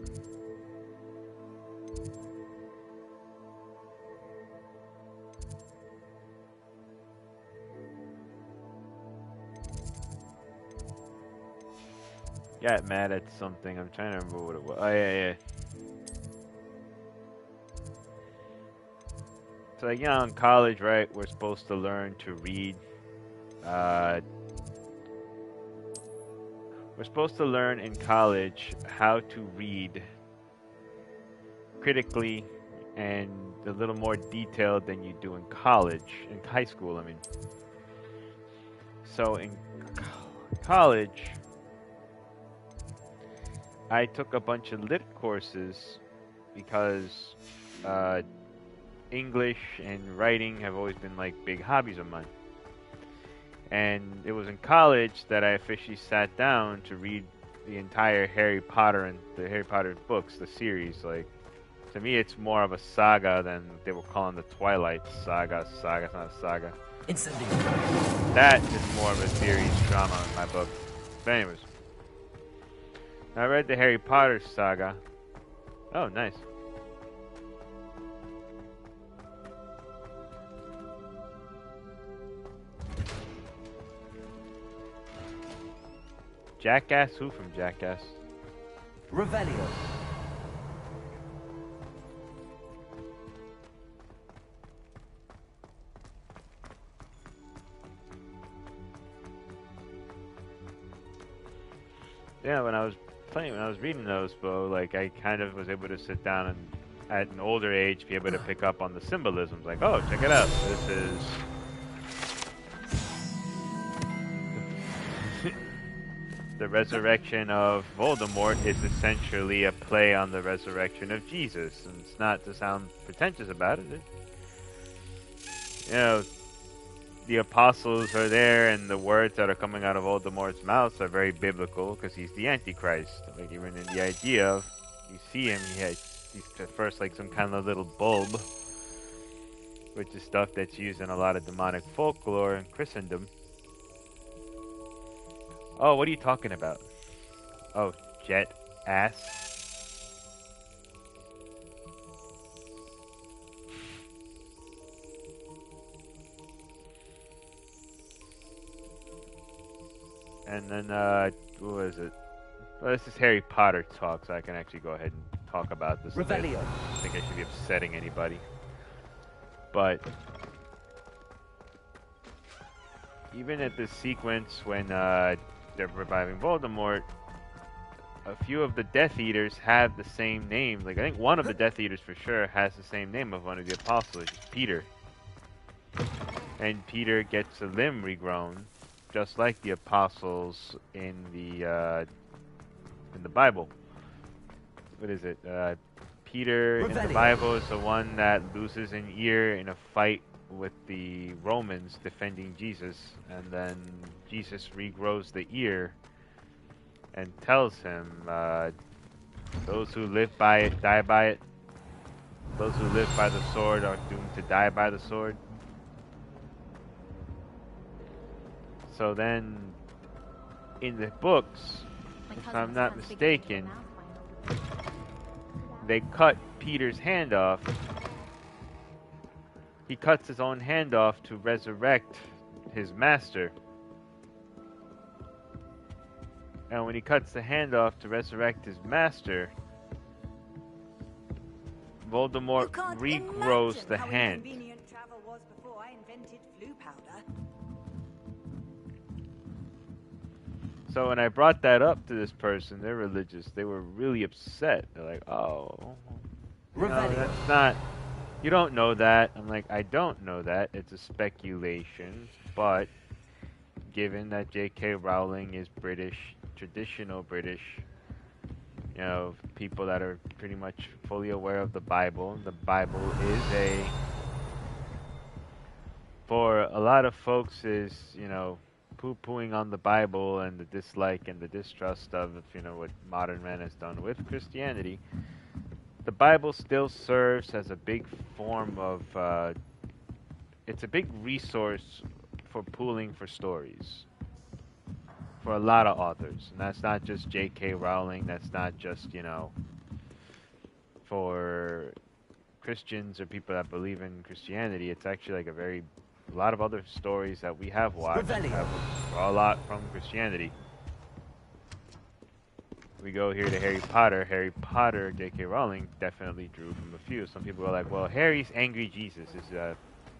Got mad at something. I'm trying to remember what it was. Oh, yeah. So, like, you know, in college, right, we're supposed to learn to read. We're supposed to learn in college how to read critically and a little more detailed than you do in high school, I mean. So, in college, I took a bunch of lit courses because English and writing have always been like big hobbies of mine. And it was in college that I officially sat down to read the entire Harry Potter and the Harry Potter books, the series. Like, to me, it's more of a saga than they were calling the Twilight Saga. Saga's not a saga. Instantly. That is more of a series drama in my book. But anyways. I read the Harry Potter saga. Oh, nice. Jackass? Who from Jackass? Revelio. Yeah, when I was reading those, Bo, like, I kind of was able to sit down and, at an older age, be able to pick up on the symbolisms. Like, oh, check it out. This is... the resurrection of Voldemort is essentially a play on the resurrection of Jesus. And it's not to sound pretentious about it. You know, the apostles are there, and the words that are coming out of Voldemort's mouth are very biblical because he's the Antichrist. Like, even in the idea of, you see him, he's at first like some kind of little bulb, which is stuff that's used in a lot of demonic folklore in Christendom. Oh, what are you talking about? Oh, jet ass. And then, what was it? Well, this is Harry Potter talk, so I can actually go ahead and talk about this. Revelio. I don't think I should be upsetting anybody. But even at this sequence when they're reviving Voldemort, a few of the Death Eaters have the same name. Like, I think one of the Death Eaters for sure has the same name of one of the apostles, Peter. And Peter gets a limb regrown, just like the apostles in the Bible. What is it? Peter in the Bible is the one that loses an ear in a fight with the Romans defending Jesus, and then Jesus regrows the ear and tells him, those who live by it die by it. Those who live by the sword are doomed to die by the sword. So then, in the books, if I'm not mistaken, they cut Peter's hand off. He cuts his own hand off to resurrect his master. And when he cuts the hand off to resurrect his master, Voldemort regrows the hand. Travel was before I invented flu powder. So when I brought that up to this person, they're religious. They were really upset. They're like, "Oh, no, that's not You don't know that. I'm like, I don't know that. It's a speculation, but given that J.K. Rowling is British, traditional British, you know, people that are pretty much fully aware of the Bible is for a lot of folks is, you know, poo-pooing on the Bible and the dislike and the distrust of, you know, what modern man has done with Christianity. The Bible still serves as a big form of, it's a big resource for pooling for stories for a lot of authors. And that's not just J.K. Rowling, that's not just, you know, for Christians or people that believe in Christianity. It's actually like a lot of other stories that we have watched have a lot from Christianity. We go here to Harry Potter. Harry Potter, J.K. Rowling definitely drew from a few. Some people are like, well, Harry's angry Jesus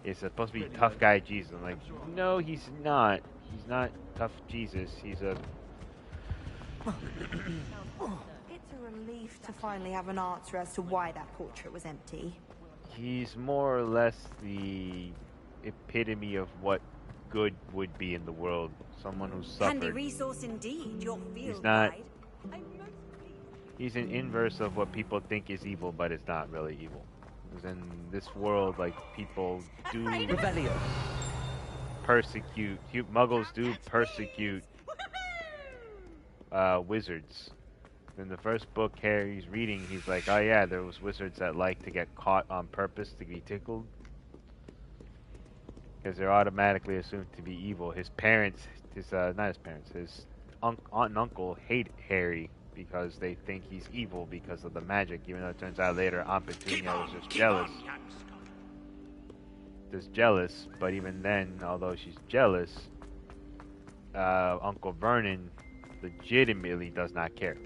is supposed to be tough guy Jesus. I'm like, no, he's not. He's not tough Jesus. He's a... It's a relief to finally have an answer as to why that portrait was empty. He's more or less the epitome of what good would be in the world. Someone who suffered. Handy resource indeed, your field He's not... guide. He's an inverse of what people think is evil, but it's not really evil. Because in this world, like, people do persecute... Muggles do persecute wizards. In the first book Harry's reading, he's like, oh yeah, there was wizards that like to get caught on purpose to be tickled. Because they're automatically assumed to be evil. His parents, not his parents, his aunt and uncle hate Harry because they think he's evil because of the magic, even though it turns out later Aunt Petunia was just jealous. Just jealous, but even then, although she's jealous, Uncle Vernon legitimately does not care.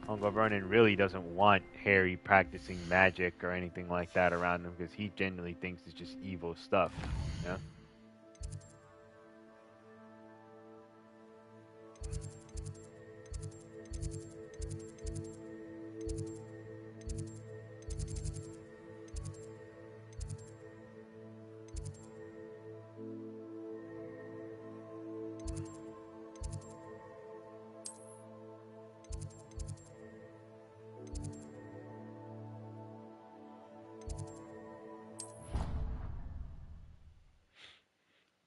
Uncle Vernon really doesn't want Harry practicing magic or anything like that around him because he genuinely thinks it's just evil stuff, you know?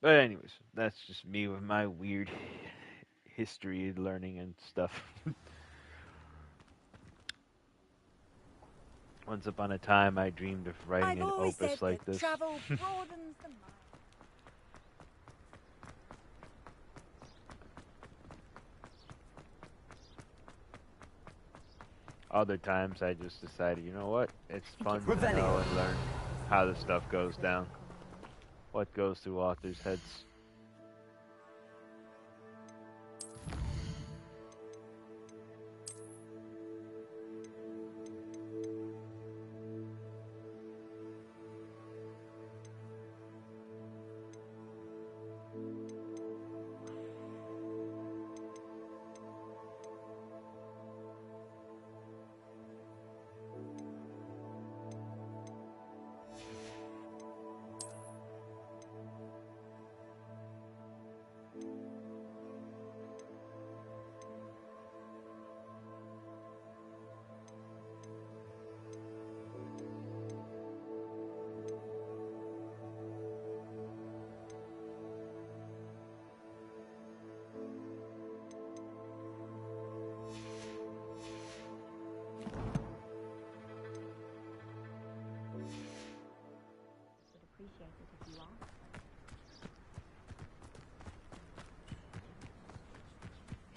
But anyways, that's just me with my weird history learning and stuff. Once upon a time, I dreamed of writing an opus like this. Travel broadens the mind. Other times, I just decided, you know what? It's fun to know and learn how this stuff goes down. What goes through authors' heads.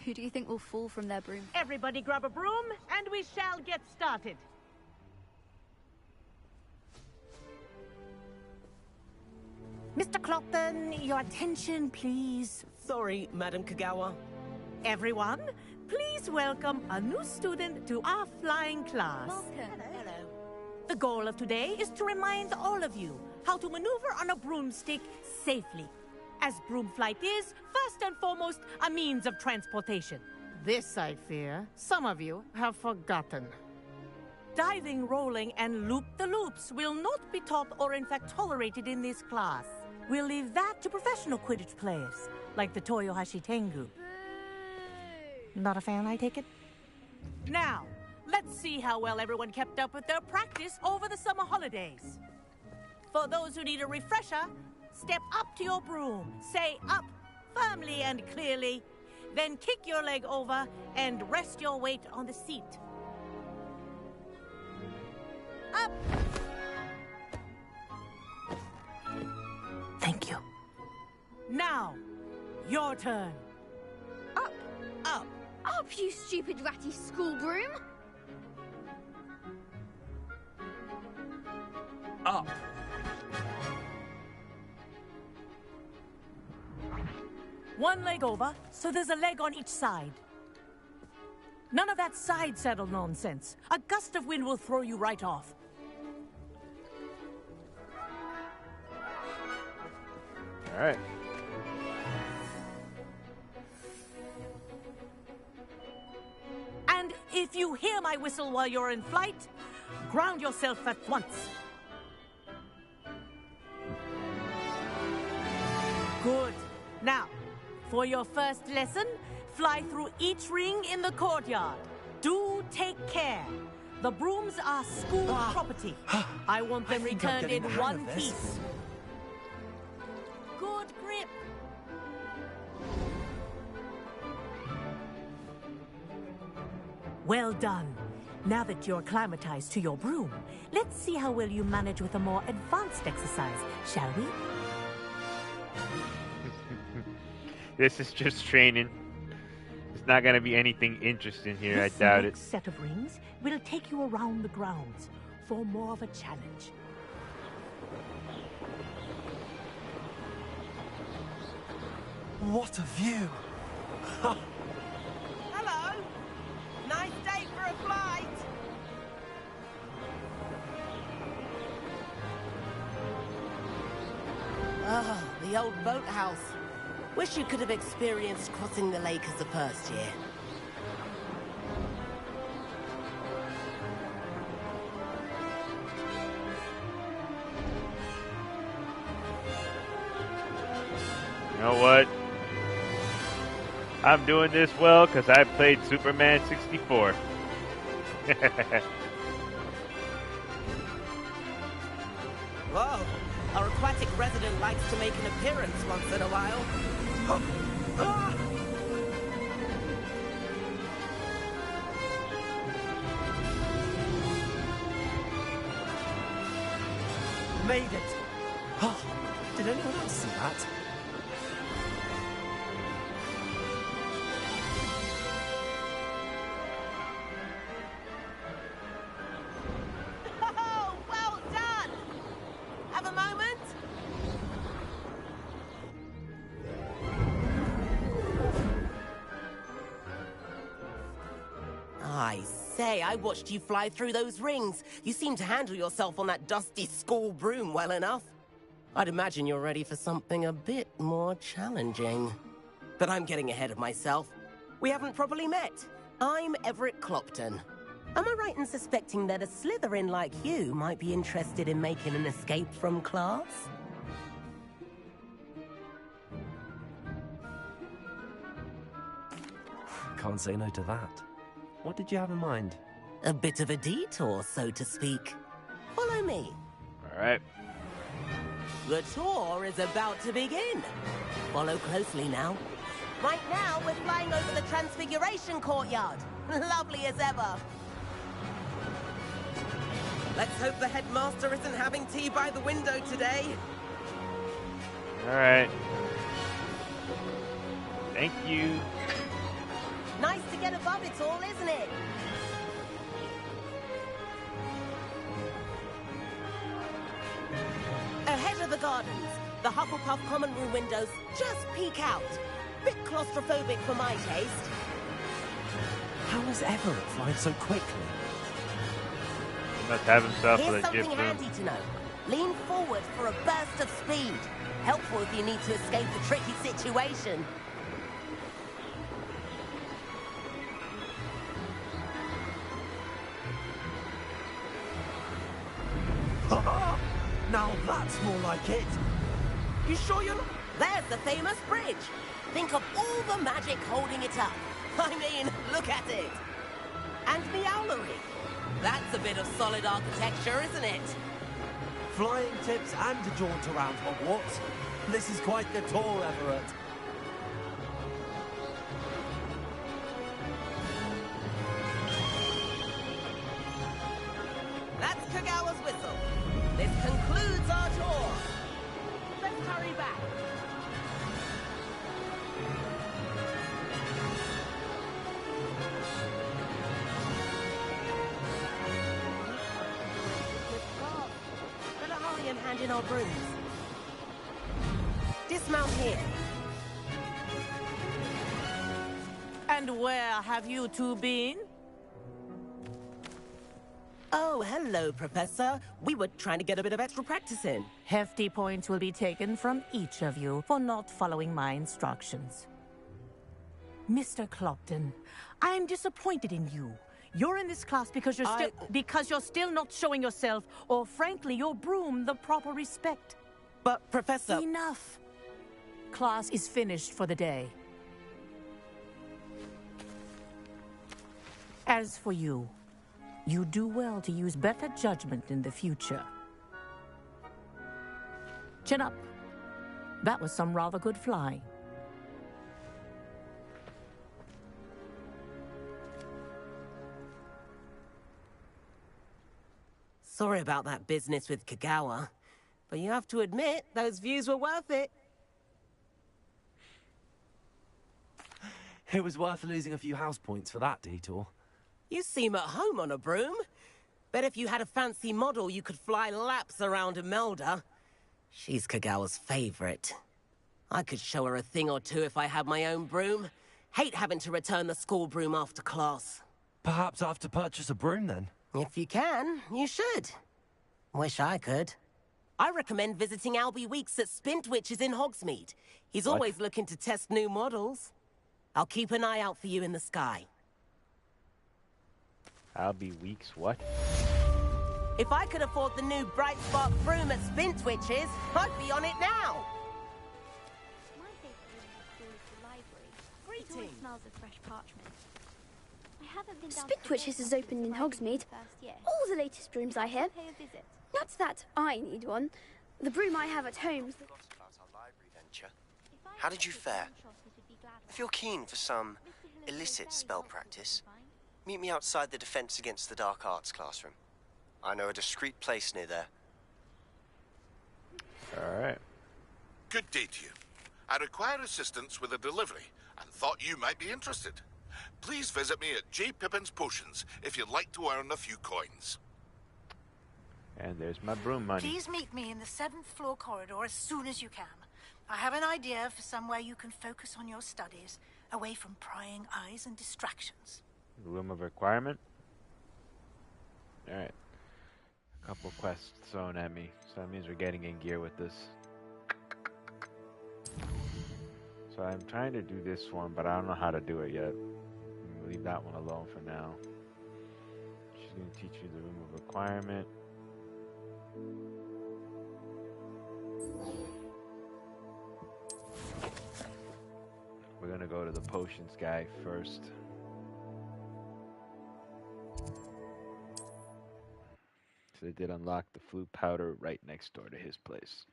Who do you think will fall from their broom? Everybody grab a broom, and we shall get started. Mr. Clopton, your attention, please. Sorry, Madam Kagawa. Everyone, please welcome a new student to our flying class. Hello. The goal of today is to remind all of you how to maneuver on a broomstick safely. As broom flight is, first and foremost, a means of transportation. This, I fear, some of you have forgotten. diving, rolling, and loop-the-loops will not be taught or in fact tolerated in this class. We'll leave that to professional Quidditch players, like the Toyohashi Tengu. Not a fan, I take it? Now, let's see how well everyone kept up with their practice over the summer holidays. For those who need a refresher, step up to your broom, say up firmly and clearly, then kick your leg over and rest your weight on the seat. Up! Thank you. Now, your turn. Up! Up! Up, you stupid ratty school broom! Up! One leg over, so there's a leg on each side. None of that side saddle nonsense. A gust of wind will throw you right off. All right. And if you hear my whistle while you're in flight, ground yourself at once. Good. Now, for your first lesson, fly through each ring in the courtyard. Do take care. The brooms are school property. I want them returned in one piece. Good grip. Well done. Now that you're acclimatized to your broom, let's see how well you manage with a more advanced exercise, shall we? This is just training. It's not gonna be anything interesting here, I doubt it. This next set of rings will take you around the grounds for more of a challenge. What a view! Hello! Nice day for a flight! Ah, the old boathouse. Wish you could have experienced crossing the lake as a first year. You know what? I'm doing this well because I played Superman 64. Whoa! Our aquatic resident likes to make an appearance once in a while. Made it! Oh, did anyone else see that? Oh, well done! Have a moment? I say, I watched you fly through those rings. You seem to handle yourself on that dusty school broom well enough. I'd imagine you're ready for something a bit more challenging. But I'm getting ahead of myself. We haven't properly met. I'm Everett Clopton. Am I right in suspecting that a Slytherin like you might be interested in making an escape from class? Can't say no to that. What did you have in mind? A bit of a detour, so to speak. Follow me. All right. The tour is about to begin. Follow closely now. Right now, we're flying over the Transfiguration Courtyard. Lovely as ever. Let's hope the headmaster isn't having tea by the window today. All right. Thank you. Nice to get above it all, isn't it? Ahead of the gardens, the Hufflepuff common room windows just peek out. Bit claustrophobic for my taste. How is Everett flying so quickly? He must have himself Here's a something gift room. handy to know. Lean forward for a burst of speed. Helpful if you need to escape a tricky situation. Now that's more like it. You sure you're not? There's the famous bridge. Think of all the magic holding it up. I mean, look at it. And the owlery. That's a bit of solid architecture, isn't it? Flying tips and a jaunt around Hogwarts. This is quite the tour, Everett. That's Kagawa's whistle. This concludes our tour. Let's hurry back. Better hurry and hand in our brooms. Dismount here. And where have you two been? Oh, hello, Professor. We were trying to get a bit of extra practice in. Hefty points will be taken from each of you for not following my instructions. Mr. Clopton, I'm disappointed in you. You're in this class because you're still not showing yourself, or frankly, your broom, the proper respect. But, Professor... Enough. Class is finished for the day. As for you, you do well to use better judgment in the future. Chin up. That was some rather good flying. Sorry about that business with Kagawa, but you have to admit, those views were worth it. It was worth losing a few house points for that detour. You seem at home on a broom. Bet if you had a fancy model, you could fly laps around Imelda. She's Kagawa's favorite. I could show her a thing or two if I had my own broom. Hate having to return the school broom after class. Perhaps I have to purchase a broom then? If you can, you should. Wish I could. I recommend visiting Albie Weeks at Spintwitches in Hogsmeade. He's always looking to test new models. I'll keep an eye out for you in the sky. Albie Weeks, what? If I could afford the new Bright Spark broom at Spintwitches, I'd be on it now. My favourite room is the library. It always smells of fresh parchment. I haven't been down Spintwitches is open in Hogsmeade. All the latest brooms, I hear. Not that I need one. The broom I have at home. How did you fare? If you're keen for some illicit spell practice, meet me outside the Defense Against the Dark Arts classroom. I know a discreet place near there. Alright. Good day to you. I require assistance with a delivery and thought you might be interested. Please visit me at J. Pippin's Potions if you'd like to earn a few coins. And there's my broom money. Please meet me in the 7th floor corridor as soon as you can. I have an idea for somewhere you can focus on your studies, away from prying eyes and distractions. Room of requirement. Alright. A couple quests thrown at me. So that means we're getting in gear with this. So I'm trying to do this one, but I don't know how to do it yet. I'm gonna leave that one alone for now. She's going to teach you the room of requirement. We're going to go to the potions guy first. So they did unlock the flute powder right next door to his place.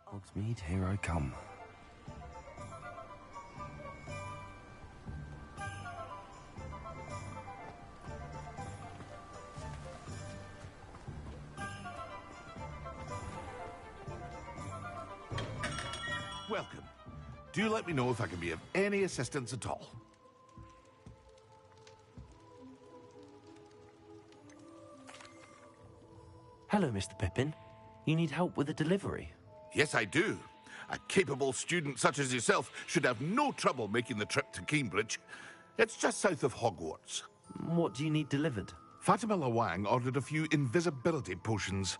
Hogsmeade, here I come. Welcome. Do let me know if I can be of any assistance at all. Hello, Mr. Pippin. You need help with a delivery? Yes, I do. A capable student such as yourself should have no trouble making the trip to Cambridge. It's just south of Hogwarts. What do you need delivered? Fatima Lawang ordered a few invisibility potions.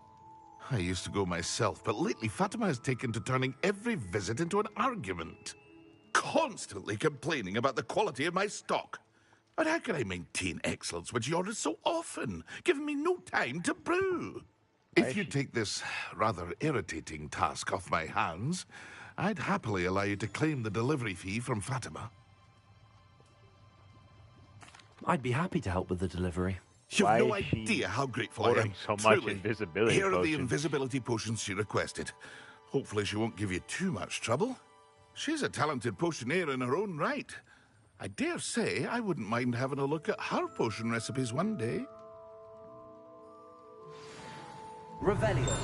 I used to go myself, but lately Fatima has taken to turning every visit into an argument. Constantly complaining about the quality of my stock. But how can I maintain excellence when she orders so often, giving me no time to brew? If you take this rather irritating task off my hands, I'd happily allow you to claim the delivery fee from Fatima. I'd be happy to help with the delivery. You've no idea how grateful I am. So much Truly. invisibility Here are the potions. invisibility potions she requested. Hopefully she won't give you too much trouble. She's a talented potioneer in her own right. I dare say I wouldn't mind having a look at her potion recipes one day. Revelio.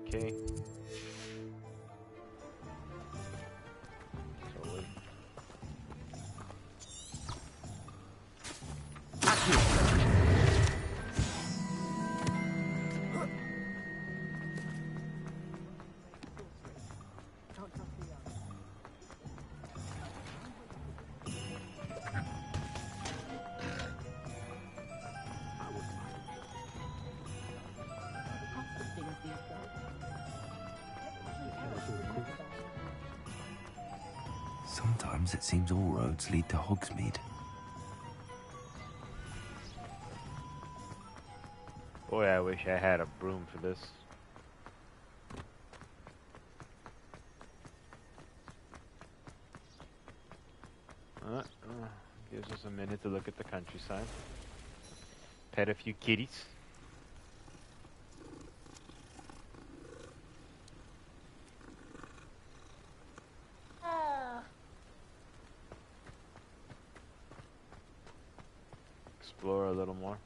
Okay. Sometimes it seems all roads lead to Hogsmeade. Boy, I wish I had a broom for this. Gives us a minute to look at the countryside. Pet a few kitties. Explore a little more.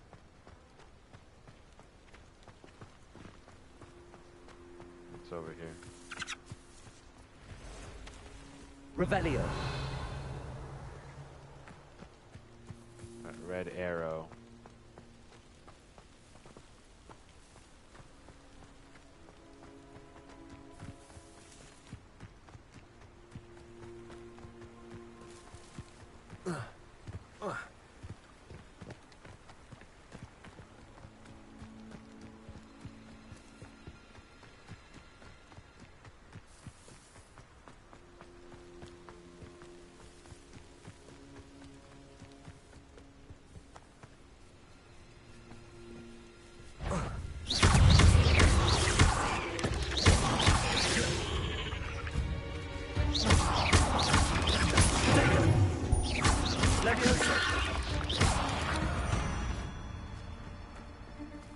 What's over here? Revelio. A red arrow.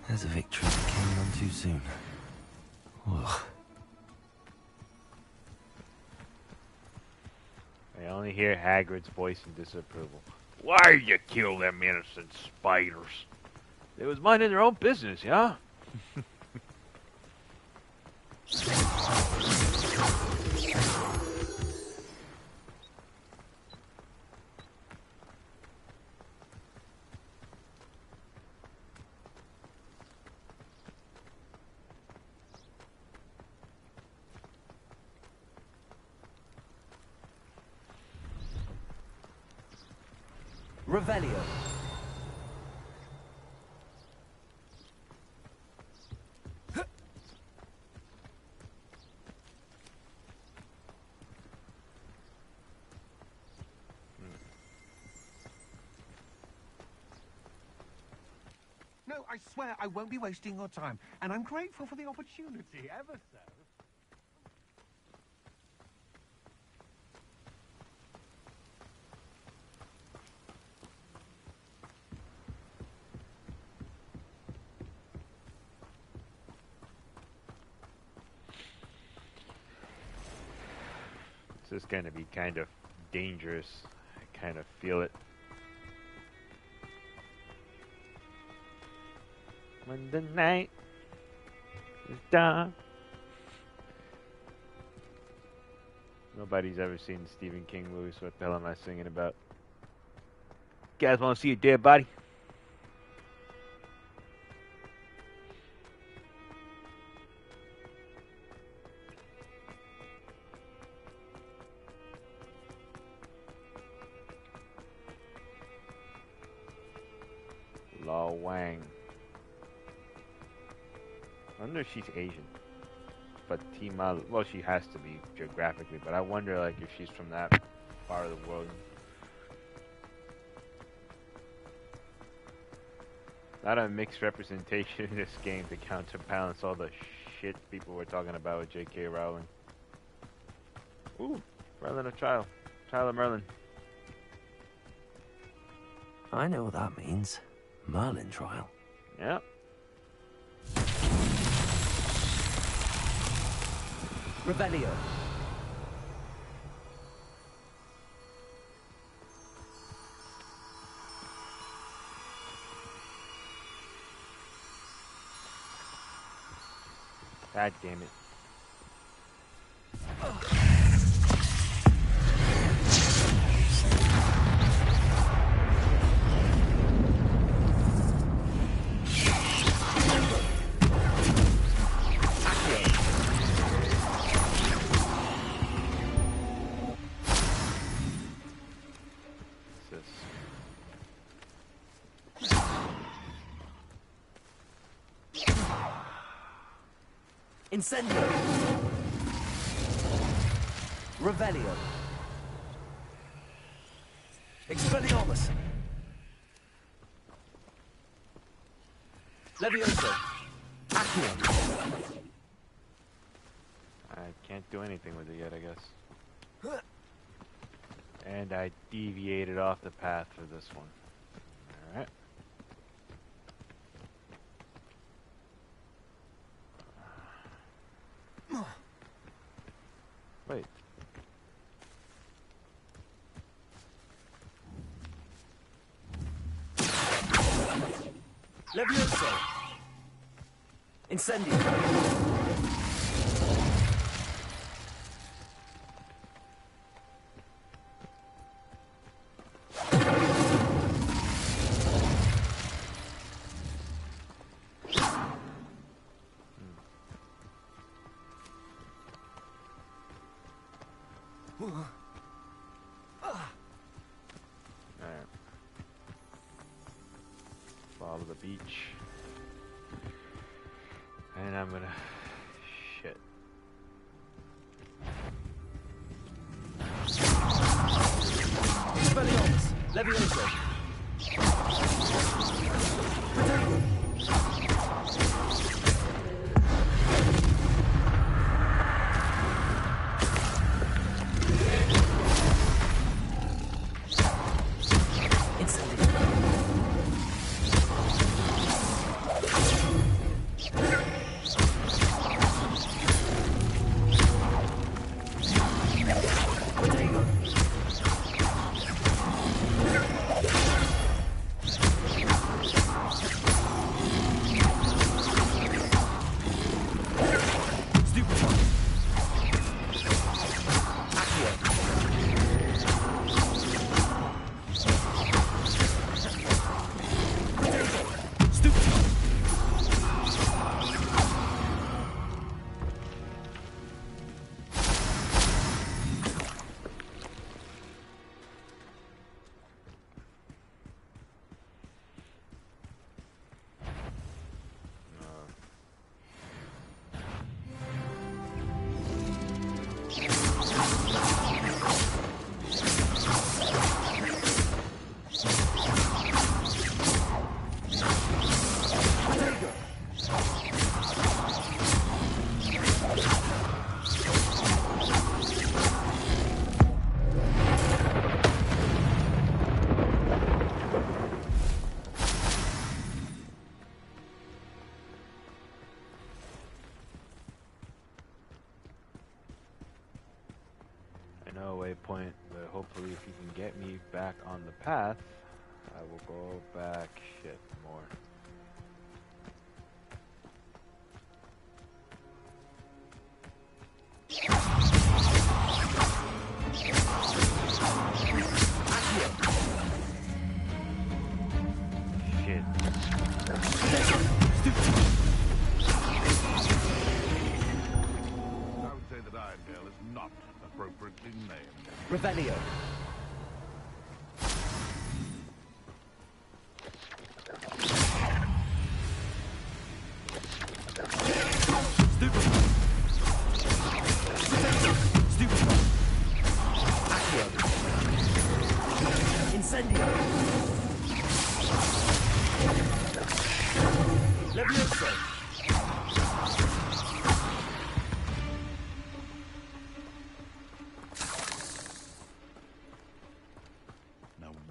There's a victory that came on too soon. Ugh. I only hear Hagrid's voice in disapproval. Why'd you kill them innocent spiders? They was minding their own business, yeah? Revelio. No, I swear I won't be wasting your time, and I'm grateful for the opportunity, ever so. This is going to be kind of dangerous. I kind of feel it. When the night is dark. Nobody's ever seen the Stephen King movie, so what the hell am I singing about? You guys want to see a dead body? Law Wang. I wonder if she's Asian. Fatima, well, she has to be geographically, but I wonder like if she's from that part of the world. Not a mixed representation in this game to counterbalance all the shit people were talking about with J.K. Rowling. Ooh, Merlin of Trial. Trial of Merlin. I know what that means. Merlin trial. Yeah. Revelio. God damn it. Incendio. Revelio. Expelliarmus. Levioso. Accio. I can't do anything with it yet, I guess. And I deviated off the path for this one. Alright. Wait. Levioso. Incendio. Alright. Follow the beach. And I'm gonna... Shit. Expelliarmus. Levioso. Waypoint, but hopefully if you can get me back on the path, I will go back shit more. Shit. I would say that Irondale is not appropriately named. Revelio.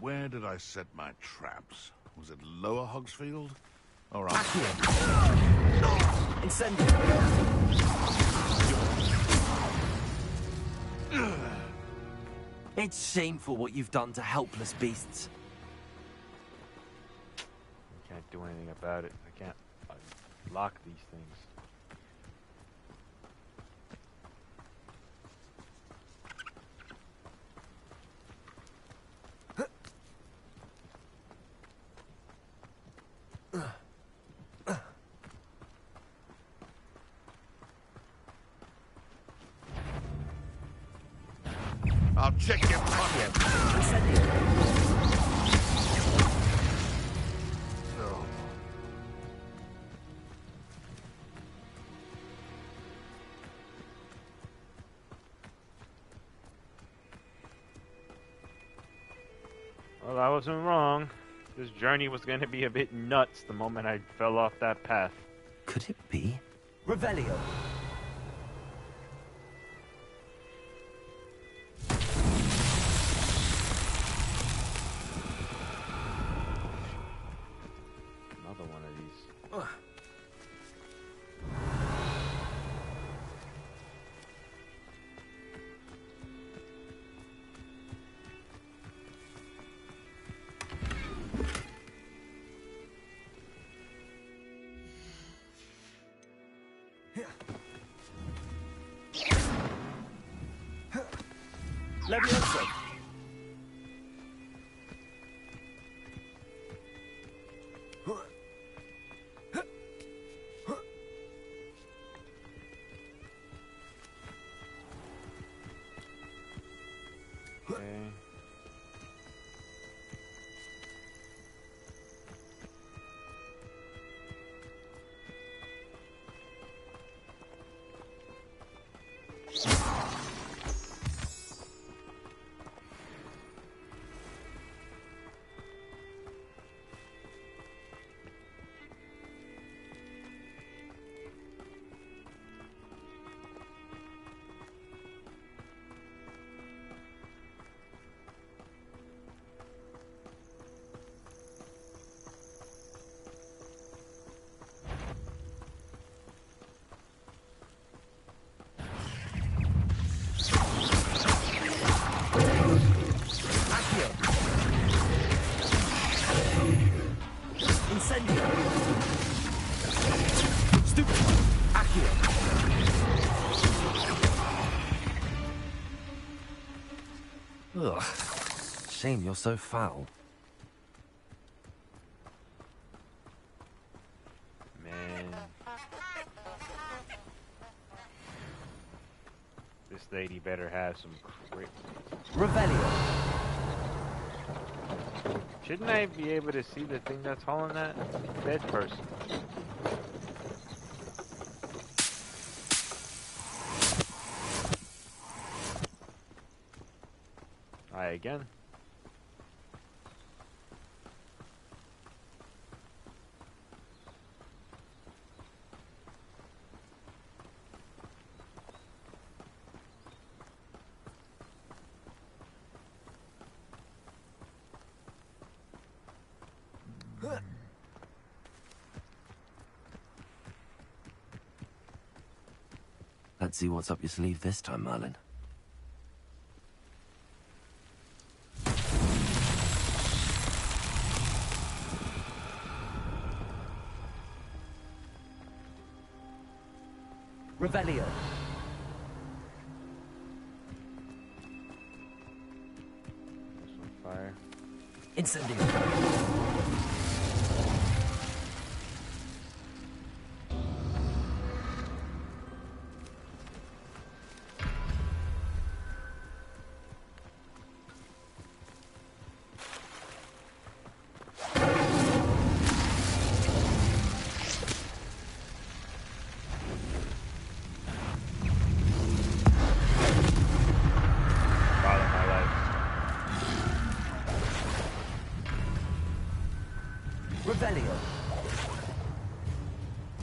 where did I set my traps? Was it Lower Hogsfield? All right. Incendio. It's shameful what you've done to helpless beasts. I can't do anything about it. I can't lock these things. I'll check your pocket. No. Well, I wasn't wrong. This journey was going to be a bit nuts the moment I fell off that path. Could it be? Revelio. Another one of these. Levioso. Okay. Incendio. Stupid. Accio. Ugh. Shame you're so foul. Man. This lady better have some crit. Revelio. Shouldn't I be able to see the thing that's hauling that dead person? Try again. Let's see what's up your sleeve this time, Merlin. Revelio. This one fire. Incendio. Revelio.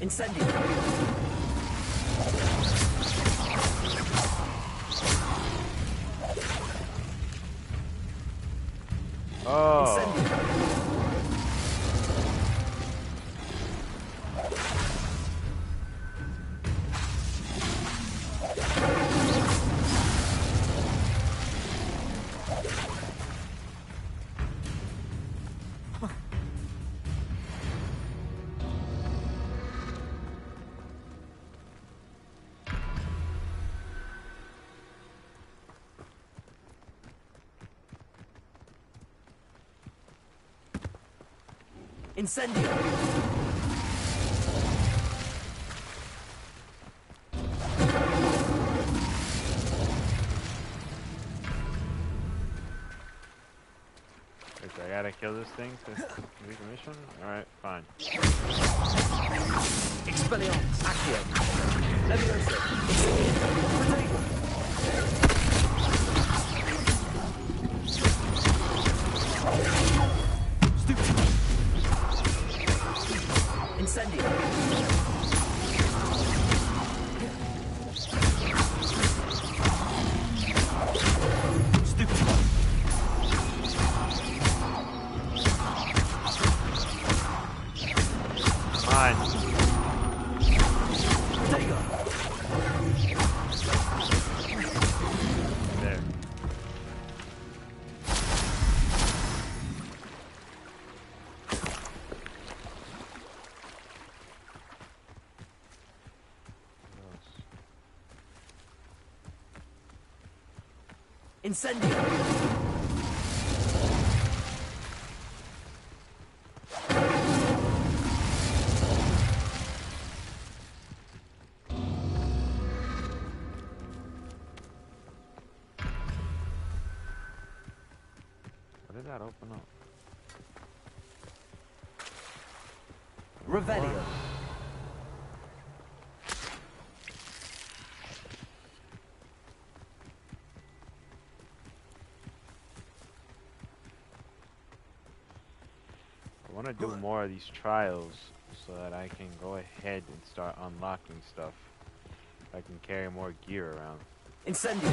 Incendio. Oh. Incendio! Wait, so I gotta kill this thing to complete the mission? Alright, fine. Expelliarmus, Accio. Levioso. Potato. Stupid. Incendio. Stupid. Come on. There. Incendio! What did that open up? Revelio. I want to do more of these trials so that I can go ahead and start unlocking stuff. I can carry more gear around. Incendio!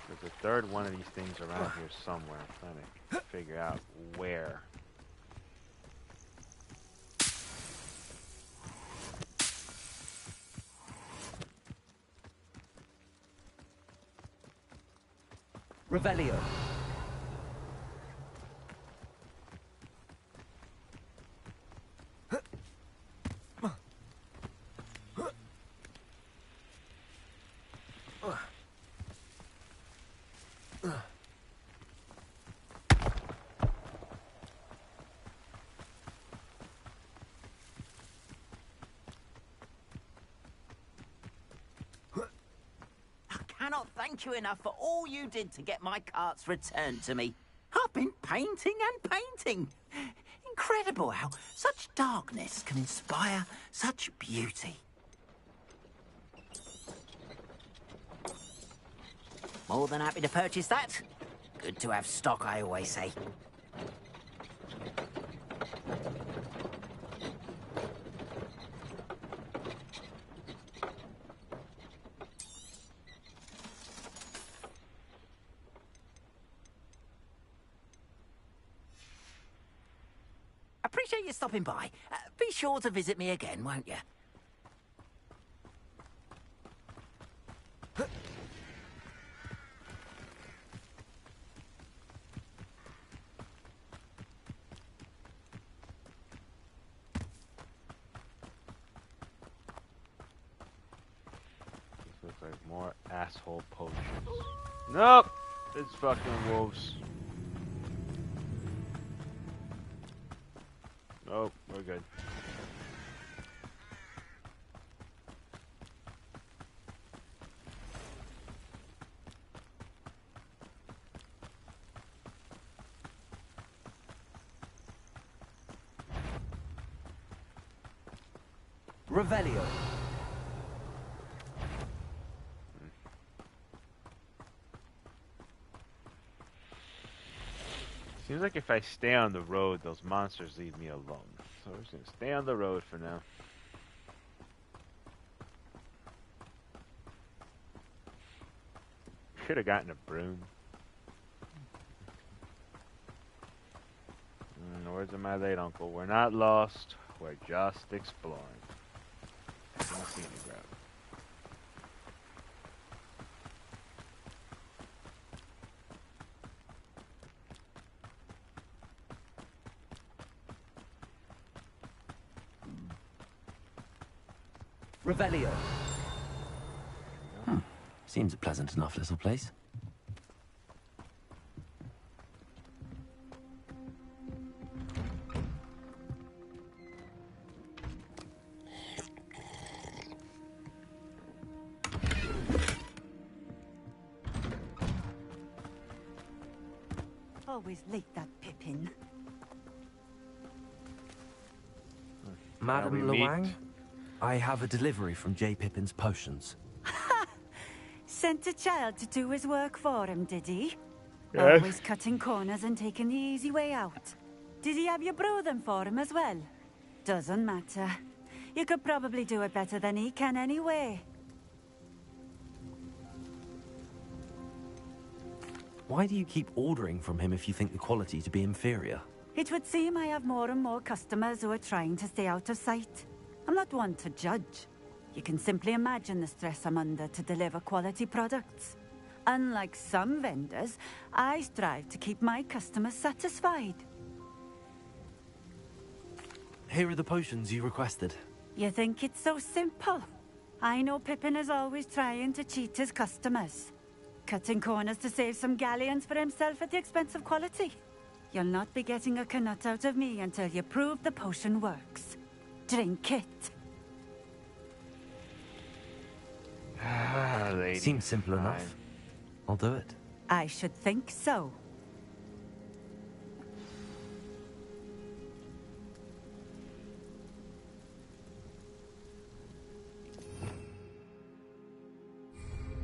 There's a third one of these things around here somewhere. I'm trying to figure out where. Revelio. I cannot thank you enough for all you did to get my carts returned to me. I've been painting and painting. Incredible how such darkness can inspire such beauty. More than happy to purchase that. Good to have stock, I always say. Appreciate you stopping by. Be sure to visit me again, won't you? This looks like more asshole potions. Nope! It's fucking wolves. Nope, we're good. Revelio. Seems like if I stay on the road, those monsters leave me alone. So we're just gonna stay on the road for now. Should have gotten a broom. In the words of my late uncle, we're not lost, we're just exploring. Revelio. Seems a pleasant enough little place. Always late, that Pippin. Madam Luang, I have a delivery from J. Pippin's potions. Sent a child to do his work for him, did he? Yes. Always cutting corners and taking the easy way out. Did he have you brew them for him as well? Doesn't matter. You could probably do it better than he can anyway. Why do you keep ordering from him if you think the quality to be inferior? It would seem I have more and more customers who are trying to stay out of sight. I'm not one to judge. You can simply imagine the stress I'm under to deliver quality products. Unlike some vendors, I strive to keep my customers satisfied. Here are the potions you requested. You think it's so simple? I know Pippin is always trying to cheat his customers. Cutting corners to save some galleons for himself at the expense of quality. You'll not be getting a canut out of me until you prove the potion works. Drink it. Seems simple enough. I'll do it. I should think so.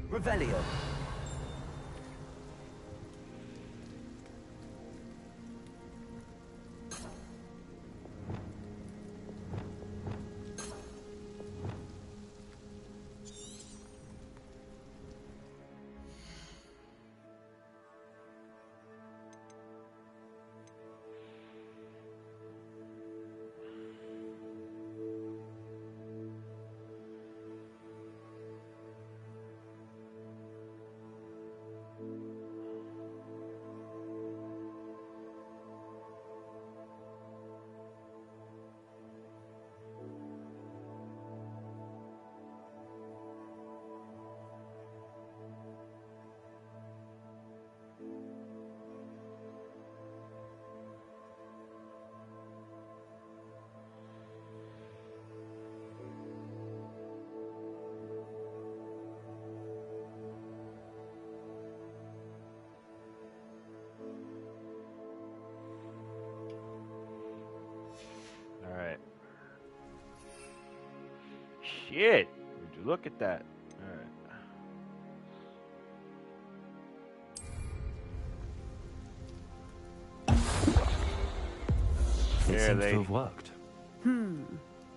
Revelio. Alright. Shit! Would you look at that? Alright. It seems to have worked.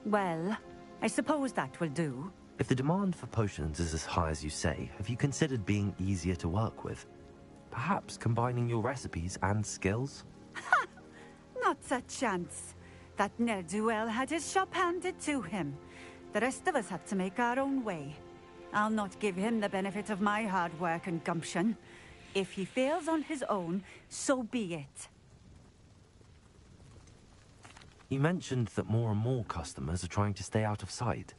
Well, I suppose that will do. If the demand for potions is as high as you say, have you considered being easier to work with? Perhaps combining your recipes and skills? Not a chance. That ne'er-do-well had his shop handed to him. The rest of us had to make our own way. I'll not give him the benefit of my hard work and gumption. If he fails on his own, so be it. You mentioned that more and more customers are trying to stay out of sight.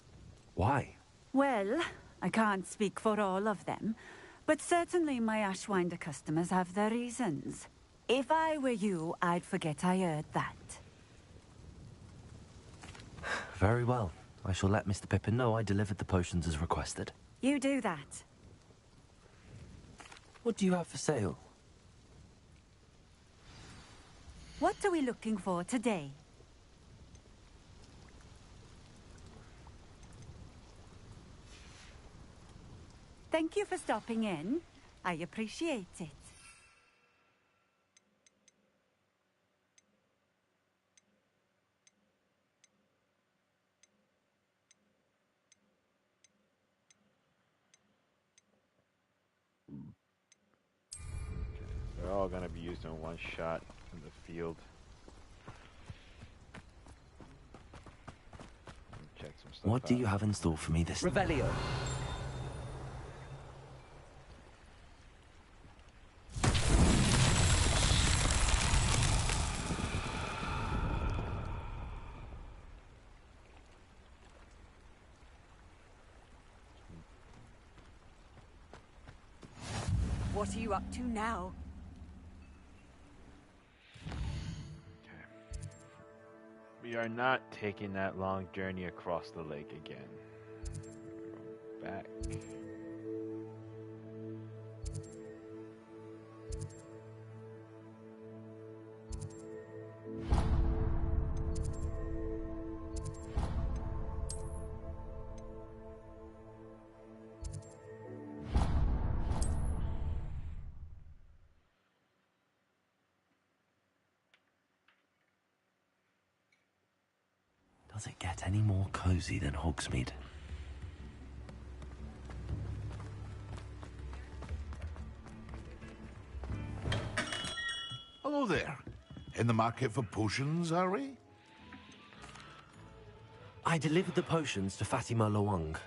Why? Well, I can't speak for all of them, but certainly my Ashwinder customers have their reasons. If I were you, I'd forget I heard that. Very well. I shall let Mr. Pippin know I delivered the potions as requested. You do that. What do you have for sale? What are we looking for today? Thank you for stopping in. I appreciate it. all gonna be used in one shot in the field. Check some stuff What do you have in store for me this Revelio. What are you up to now? We are not taking that long journey across the lake again. Go back. Does it get any more cozy than Hogsmeade? Hello there. In the market for potions, are we? I delivered the potions to Fatima Lawang.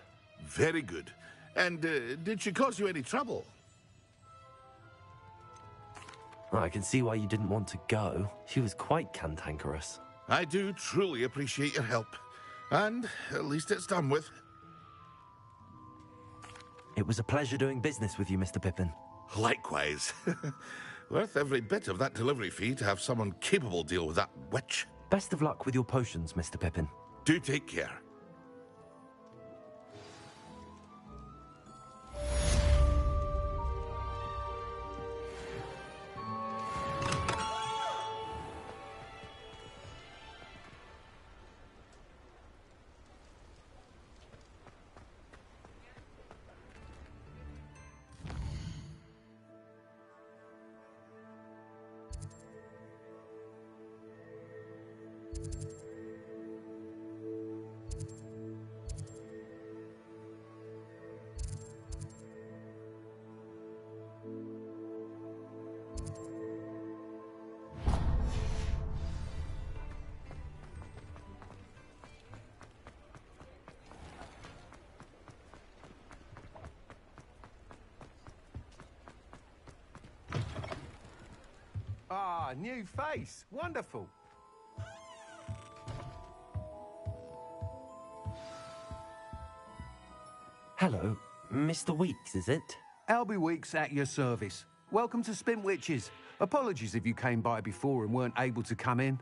Very good. And did she cause you any trouble? Well, I can see why you didn't want to go. She was quite cantankerous. I do truly appreciate your help. And at least it's done with. It was a pleasure doing business with you, Mr. Pippin. Likewise. Worth every bit of that delivery fee to have someone capable deal with that witch. Best of luck with your potions, Mr. Pippin. Do take care. Ah, new face. Wonderful. Hello, Mr. Weeks, is it? Albie Weeks at your service. Welcome to Spin Witches. Apologies if you came by before and weren't able to come in.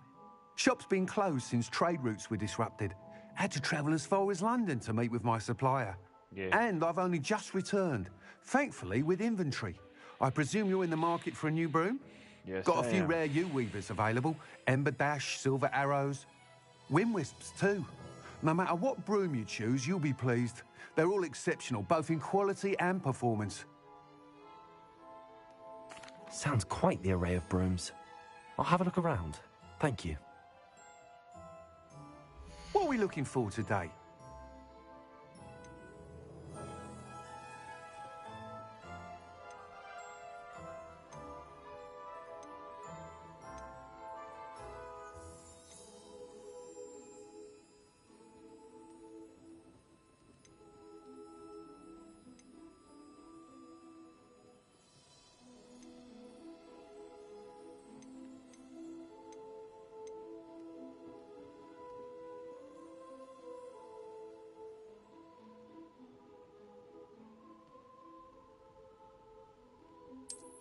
Shop's been closed since trade routes were disrupted. Had to travel as far as London to meet with my supplier. Yeah. And I've only just returned, thankfully with inventory. I presume you're in the market for a new broom? Yes, Got a few am. rare U-weavers available. Ember Dash, Silver Arrows. Wind Wisps too. No matter what broom you choose, you'll be pleased. They're all exceptional, both in quality and performance. Sounds quite the array of brooms. I'll have a look around. Thank you. What are we looking for today?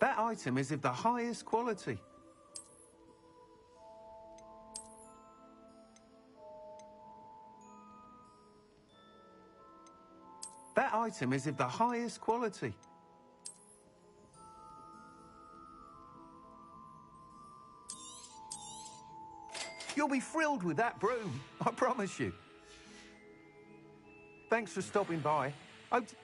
That item is of the highest quality. That item is of the highest quality. You'll be thrilled with that broom, I promise you. Thanks for stopping by.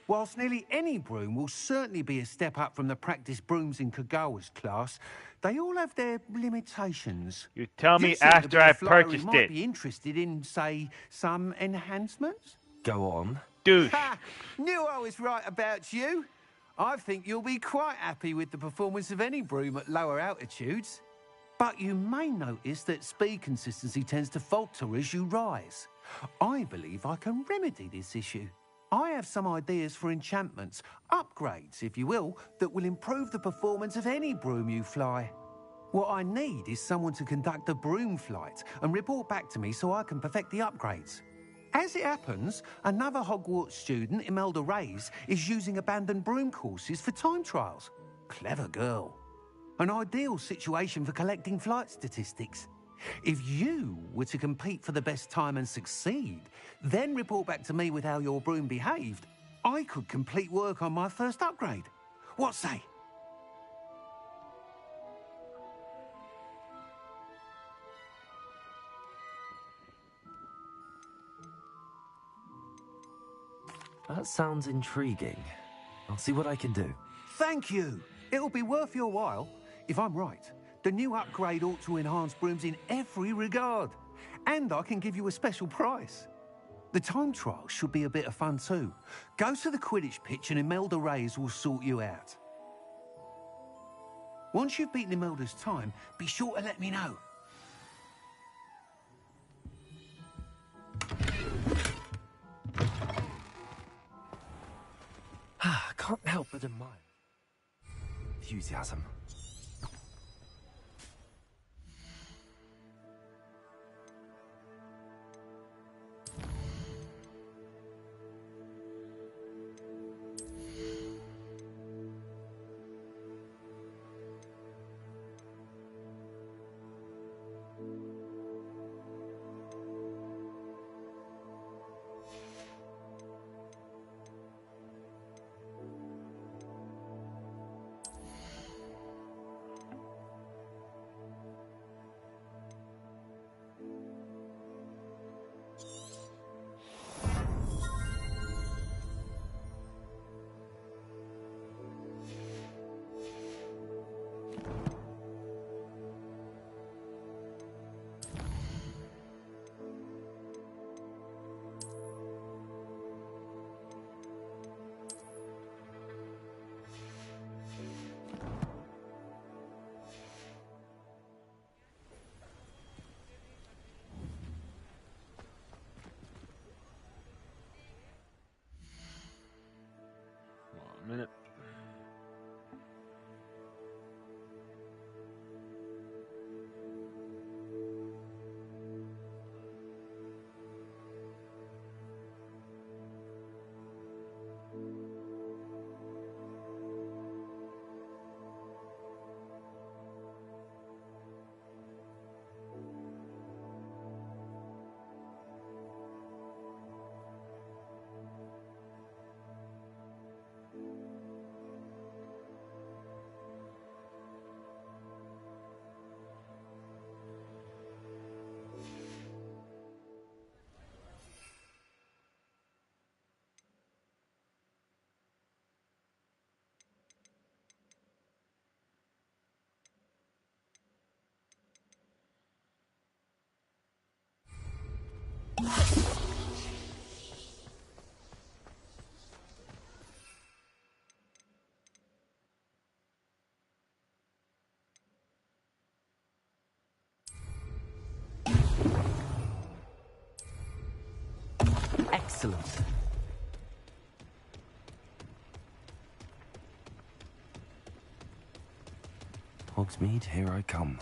Whilst nearly any broom will certainly be a step up from the practice brooms in Kagawa's class, they all have their limitations. You tell me You seem to after be a I flyer who purchased might it. be interested in, say, some enhancements? Go on. Douche. Ha! Knew I was right about you. I think you'll be quite happy with the performance of any broom at lower altitudes. But you may notice that speed consistency tends to falter as you rise. I believe I can remedy this issue. I have some ideas for enchantments, upgrades, if you will, that will improve the performance of any broom you fly. What I need is someone to conduct a broom flight and report back to me so I can perfect the upgrades. As it happens, another Hogwarts student, Imelda Reyes, is using abandoned broom courses for time trials. Clever girl. An ideal situation for collecting flight statistics. If you were to compete for the best time and succeed, then report back to me with how your broom behaved, I could complete work on my first upgrade. What say? That sounds intriguing. I'll see what I can do. Thank you. It'll be worth your while. If I'm right, the new upgrade ought to enhance brooms in every regard. And I can give you a special price. The time trial should be a bit of fun too. Go to the Quidditch pitch and Imelda Reyes will sort you out. Once you've beaten Imelda's time, be sure to let me know. Can't help but admire enthusiasm. Minute. Excellent. Hogsmeade, here I come.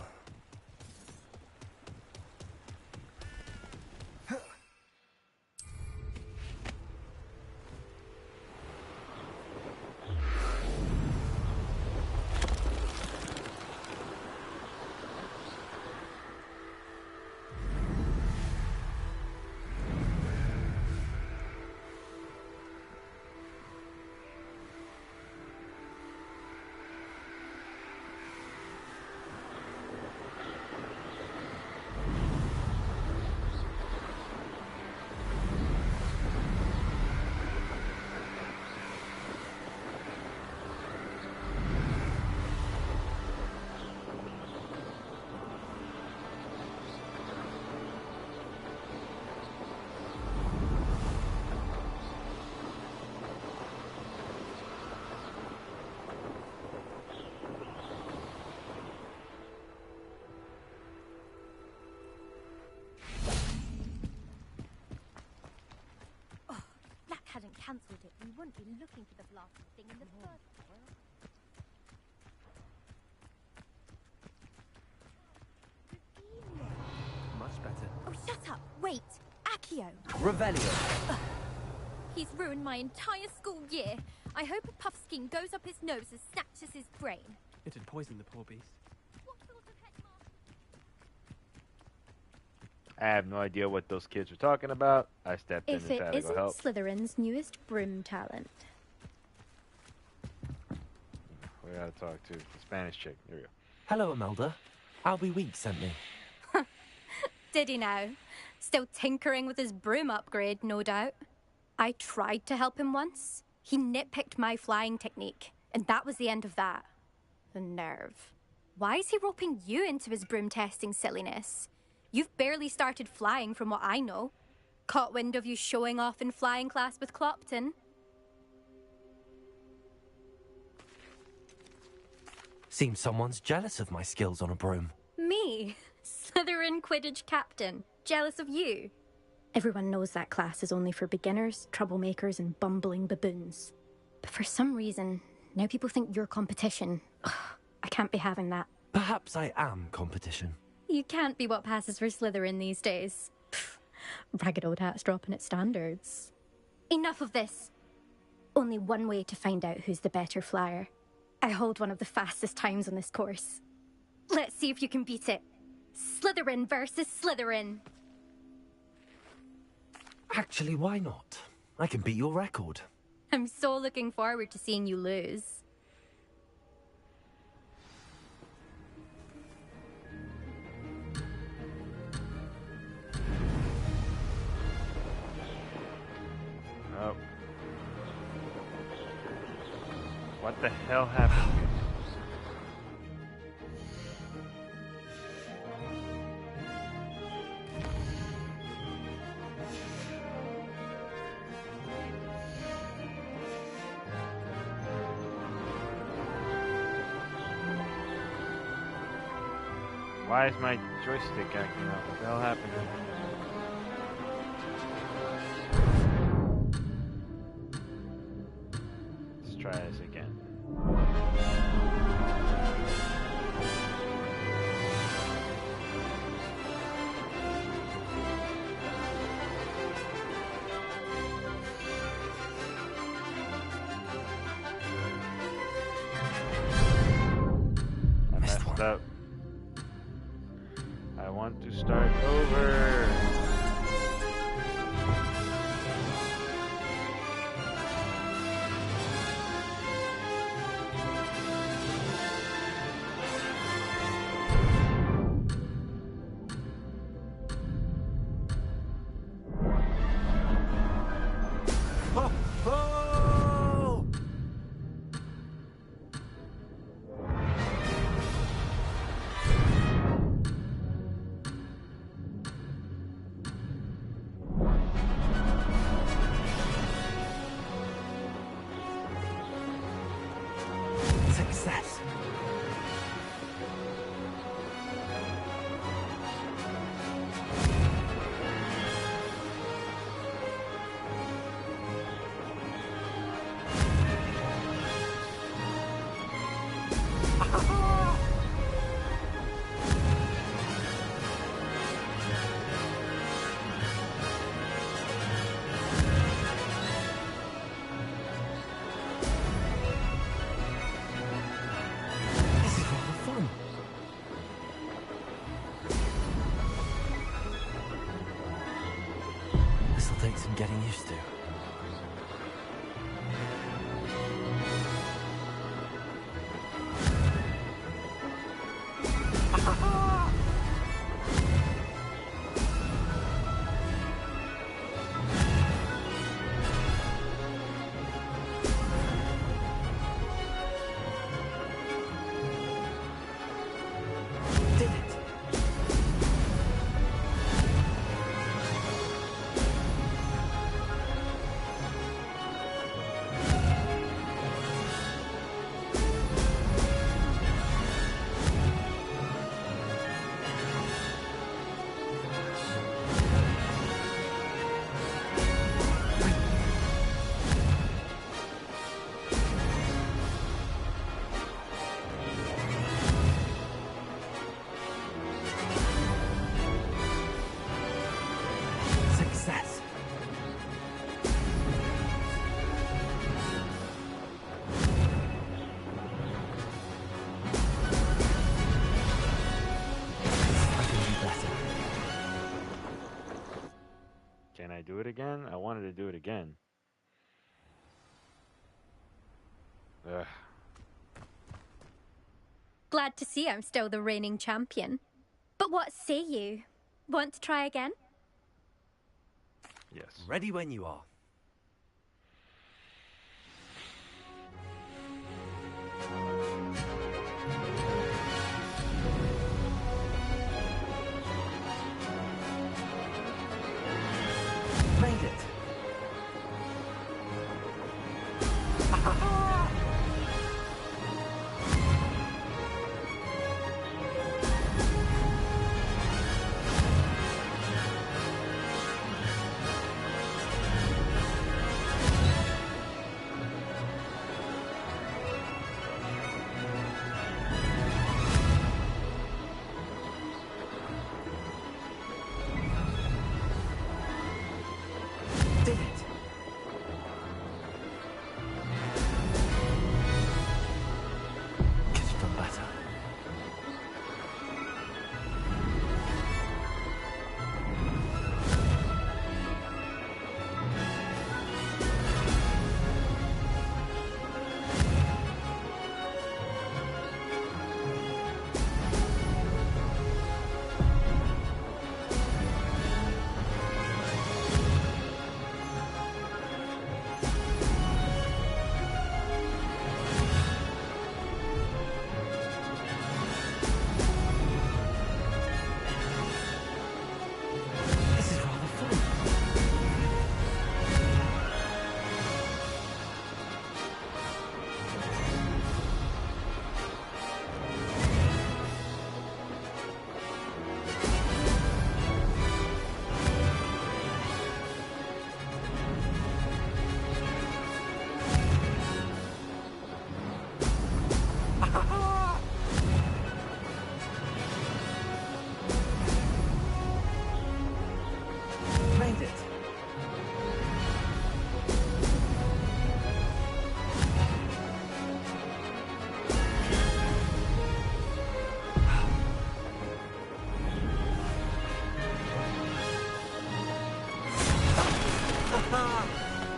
cancelled it, we wouldn't be looking for the blasted thing in the first place. Much better. Oh, shut up! Wait! Accio! Revelio. He's ruined my entire school year. I hope a puffskein goes up his nose and snatches his brain. It'd poison the poor beast. I have no idea what those kids were talking about. I stepped in If and it tried to go isn't help. Slytherin's newest broom talent. We gotta talk to the Spanish chick. There we go. Hello, Imelda. Albie Week sent me. Did he now? Still tinkering with his broom upgrade, no doubt. I tried to help him once. He nitpicked my flying technique, and that was the end of that. The nerve. Why is he roping you into his broom testing silliness? You've barely started flying from what I know. Caught wind of you showing off in flying class with Clopton. Seems someone's jealous of my skills on a broom. Me? Slytherin Quidditch captain. Jealous of you? Everyone knows that class is only for beginners, troublemakers, and bumbling baboons. But for some reason, now people think you're competition. Ugh, I can't be having that. Perhaps I am competition. You can't be what passes for Slytherin these days. Pfft, ragged old hat's dropping its standards. Enough of this. Only one way to find out who's the better flyer. I hold one of the fastest times on this course. Let's see if you can beat it. Slytherin versus Slytherin. Actually, why not? I can beat your record. I'm so looking forward to seeing you lose. Oh. What the hell happened here? Why is my joystick acting up? What the hell happened? Let's try this again. I messed up. I want to start over. Oh! Oh! Success. This is rather fun. This'll take some getting used to. Did it? again? I wanted to do it again. Ugh. Glad to see I'm still the reigning champion. But what say you? Want to try again? Yes. Ready when you are. Made it.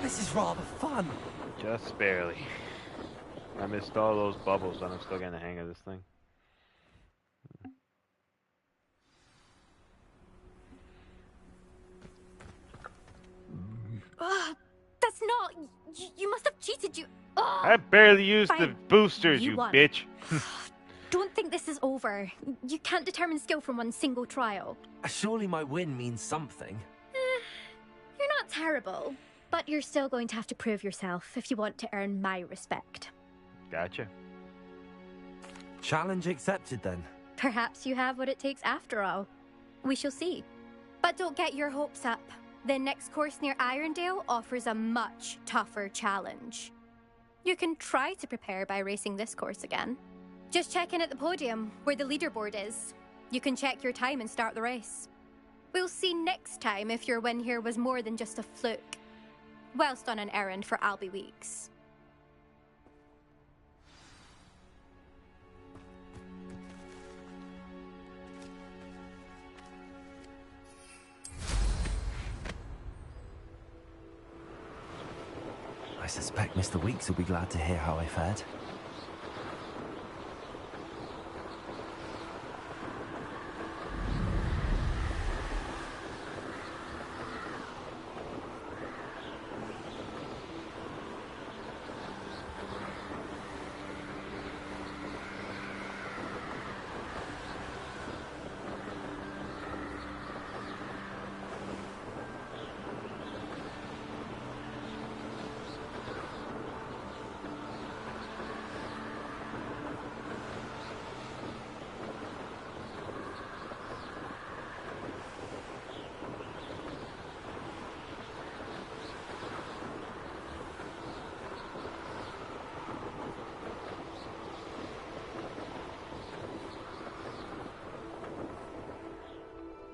This is rather fun. Just barely. I missed all those bubbles, but I'm still getting the hang of this thing. That's not... You must have cheated, you... I barely used the Fine. boosters, You you won. bitch. Don't think this is over. You can't determine skill from one single trial. Surely my win means something. You're not terrible, but you're still going to have to prove yourself if you want to earn my respect. Gotcha. Challenge accepted then. Perhaps you have what it takes after all. We shall see. But don't get your hopes up. The next course near Irondale offers a much tougher challenge. You can try to prepare by racing this course again. Just check in at the podium, where the leaderboard is. You can check your time and start the race. We'll see next time if your win here was more than just a fluke. Whilst on an errand for Albie Weeks. I suspect Mr. Weeks will be glad to hear how I fared.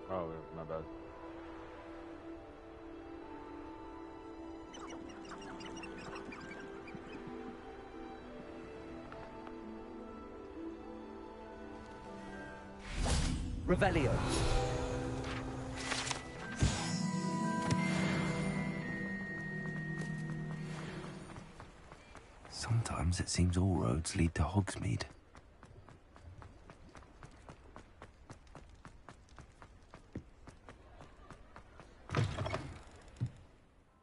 Oh, my bad. Revelio. Sometimes it seems all roads lead to Hogsmeade.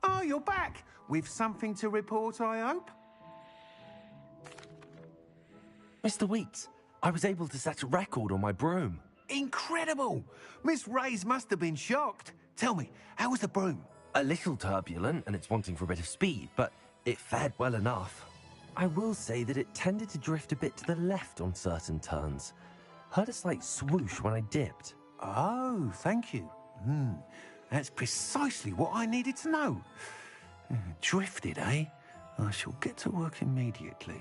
Oh, you're back! With something to report, I hope? Mr. Weeks, I was able to set a record on my broom. Incredible! Miss Reyes must have been shocked. Tell me, how was the broom? A little turbulent, and it's wanting for a bit of speed, but it fared well enough. I will say that it tended to drift a bit to the left on certain turns. Heard a slight swoosh when I dipped. Oh, thank you. That's precisely what I needed to know. Drifted, eh? I shall get to work immediately.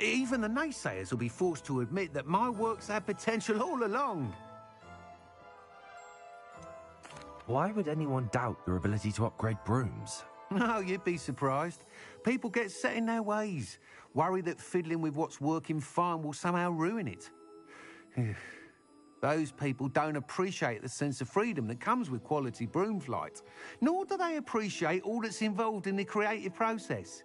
Even the naysayers will be forced to admit that my work's had potential all along. Why would anyone doubt your ability to upgrade brooms? No, you'd be surprised. People get set in their ways, worry that fiddling with what's working fine will somehow ruin it. Those people don't appreciate the sense of freedom that comes with quality broom flight, nor do they appreciate all that's involved in the creative process.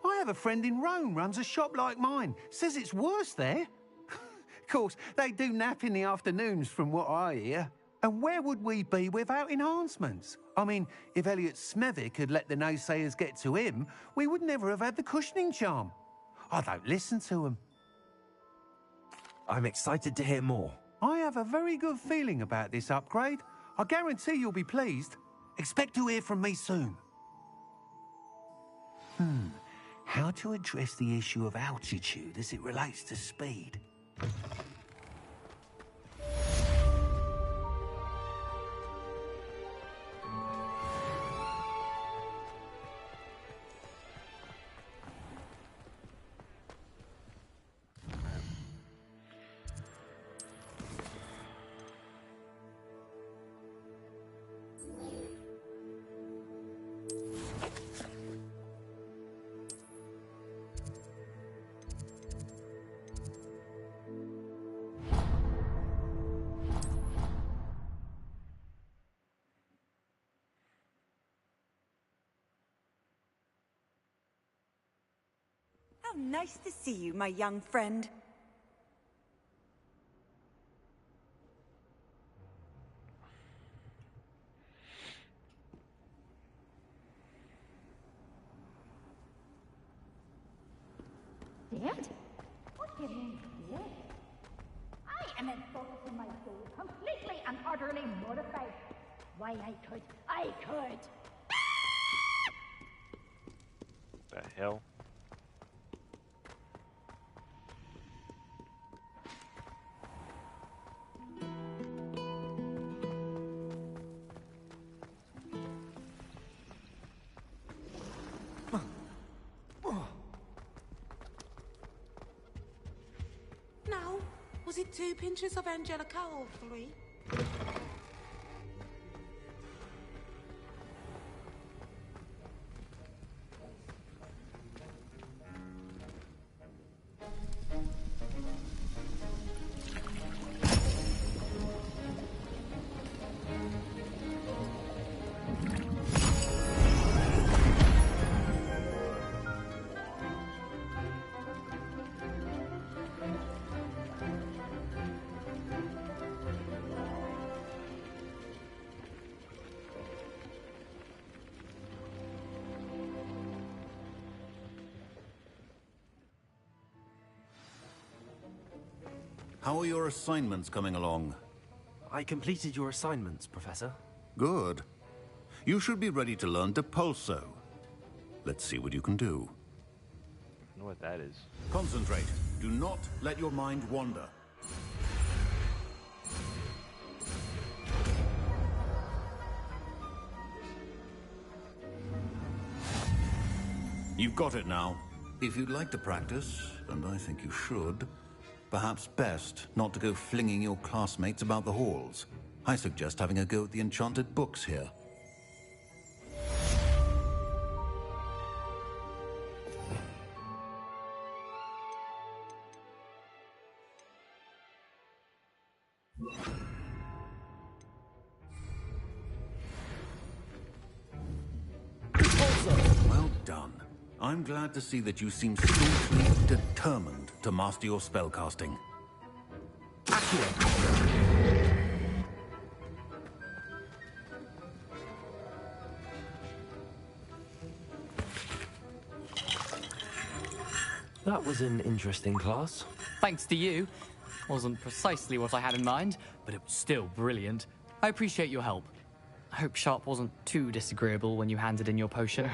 I have a friend in Rome runs a shop like mine, says it's worse there. Of course, they do nap in the afternoons from what I hear. And where would we be without enhancements? I mean, if Elliot Smethwick had let the naysayers get to him, we would never have had the cushioning charm. I don't listen to them. I'm excited to hear more. I have a very good feeling about this upgrade. I guarantee you'll be pleased. Expect to hear from me soon. How to address the issue of altitude as it relates to speed? How nice to see you, my young friend. Dad? What do you mean, Dad? I am in focus in my soul, completely and utterly mortified. Why, I could. The hell? Now, was it 2 pinches of Angelica or 3? How are your assignments coming along? I completed your assignments, Professor. Good. You should be ready to learn Depulso. Let's see what you can do. I know what that is. Concentrate. Do not let your mind wander. You've got it now. If you'd like to practice, and I think you should, perhaps best not to go flinging your classmates about the halls. I suggest having a go at the enchanted books here. Well done. I'm glad to see that you seem staunchly determined to master your spellcasting. That was an interesting class. Thanks to you. Wasn't precisely what I had in mind, but it was still brilliant. I appreciate your help. I hope Sharp wasn't too disagreeable when you handed in your potion.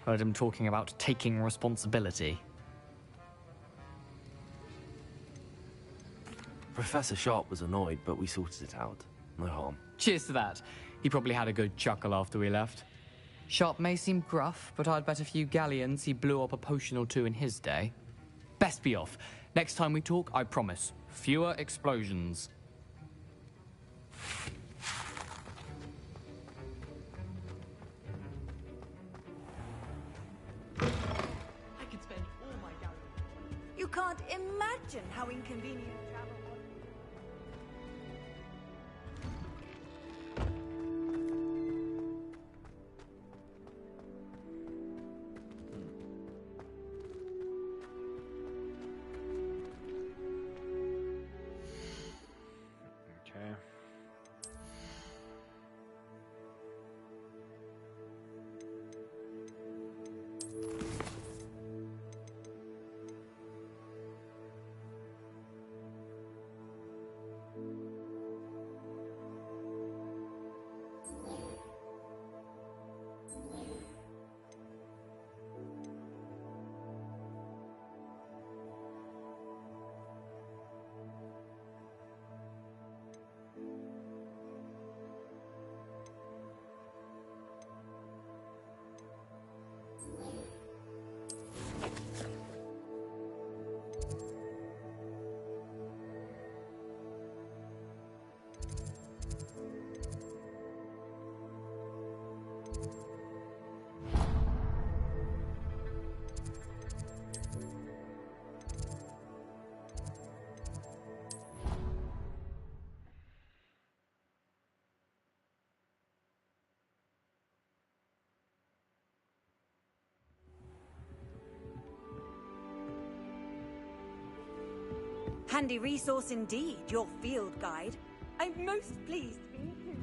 Heard him talking about taking responsibility. Professor Sharp was annoyed, but we sorted it out. No harm. Cheers to that. He probably had a good chuckle after we left. Sharp may seem gruff, but I'd bet a few galleons he blew up a potion or two in his day. Best be off. Next time we talk, I promise, fewer explosions. I could spend all my galleons. You can't imagine how inconvenient travel was. Okay. Handy resource indeed, your field guide. I'm most pleased to be included.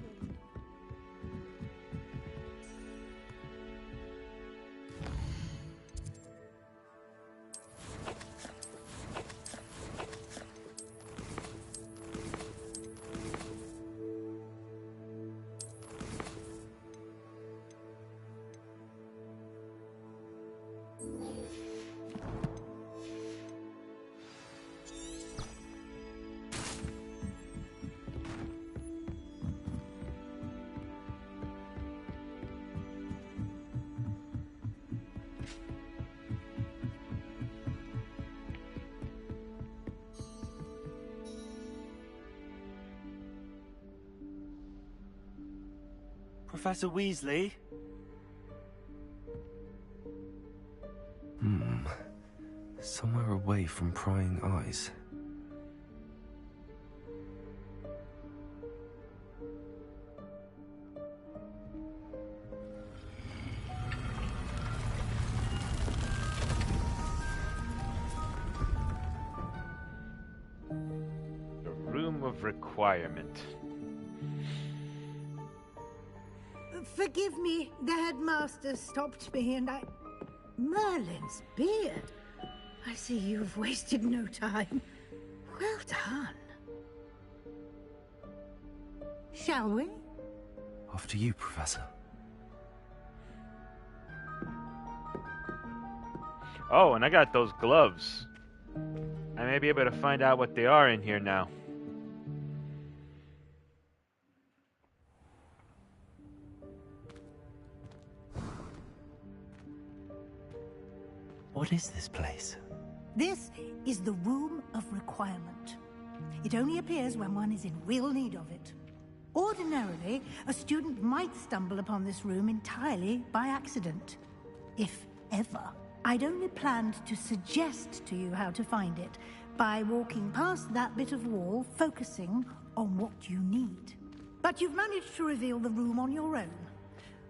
Professor Weasley? Somewhere away from prying eyes. The room of requirement. Forgive me, the headmaster stopped me and I... Merlin's beard. I see you've wasted no time. Well done. Shall we? After you, Professor. Oh, and I got those gloves. I may be able to find out what they are in here now. What is this place? This is the Room of Requirement. It only appears when one is in real need of it. Ordinarily, a student might stumble upon this room entirely by accident. If ever. I'd only planned to suggest to you how to find it by walking past that bit of wall, focusing on what you need. But you've managed to reveal the room on your own.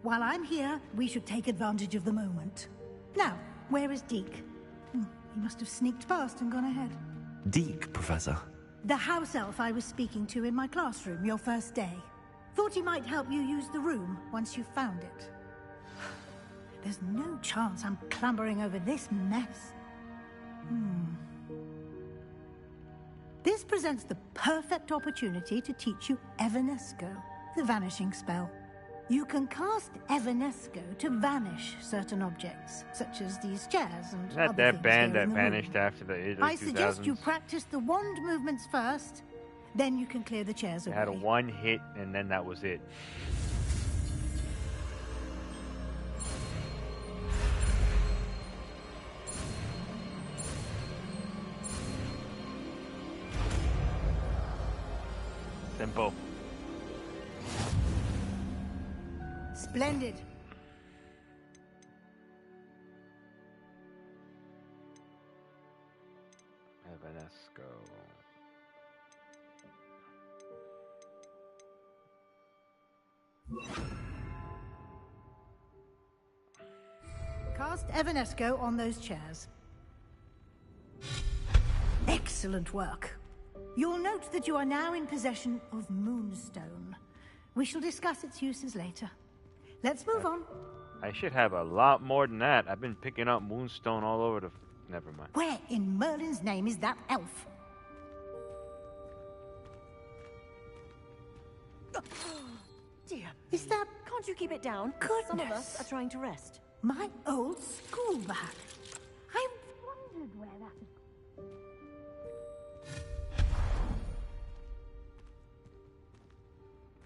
While I'm here, we should take advantage of the moment. Now, Where is Deke? He must have sneaked past and gone ahead. Deke, Professor. The house elf I was speaking to in my classroom your first day. Thought he might help you use the room once you found it. There's no chance I'm clambering over this mess. This presents the perfect opportunity to teach you Evanesco, the vanishing spell. You can cast Evanesco to vanish certain objects, such as these chairs and Not other that things band here in that the room. vanished after the early 2000s. I suggest you practice the wand movements first, then you can clear the chairs They away. had a one hit, and then that was it. Simple. Splendid. Evanesco. Cast Evanesco on those chairs. Excellent work. You'll note that you are now in possession of Moonstone. We shall discuss its uses later. Let's move on. I should have a lot more than that. I've been picking up Moonstone all over the... Never mind. Where in Merlin's name is that elf? Dear. Is that... Can't you keep it down? Goodness. Some of us are trying to rest. My old school bag. I wondered where that...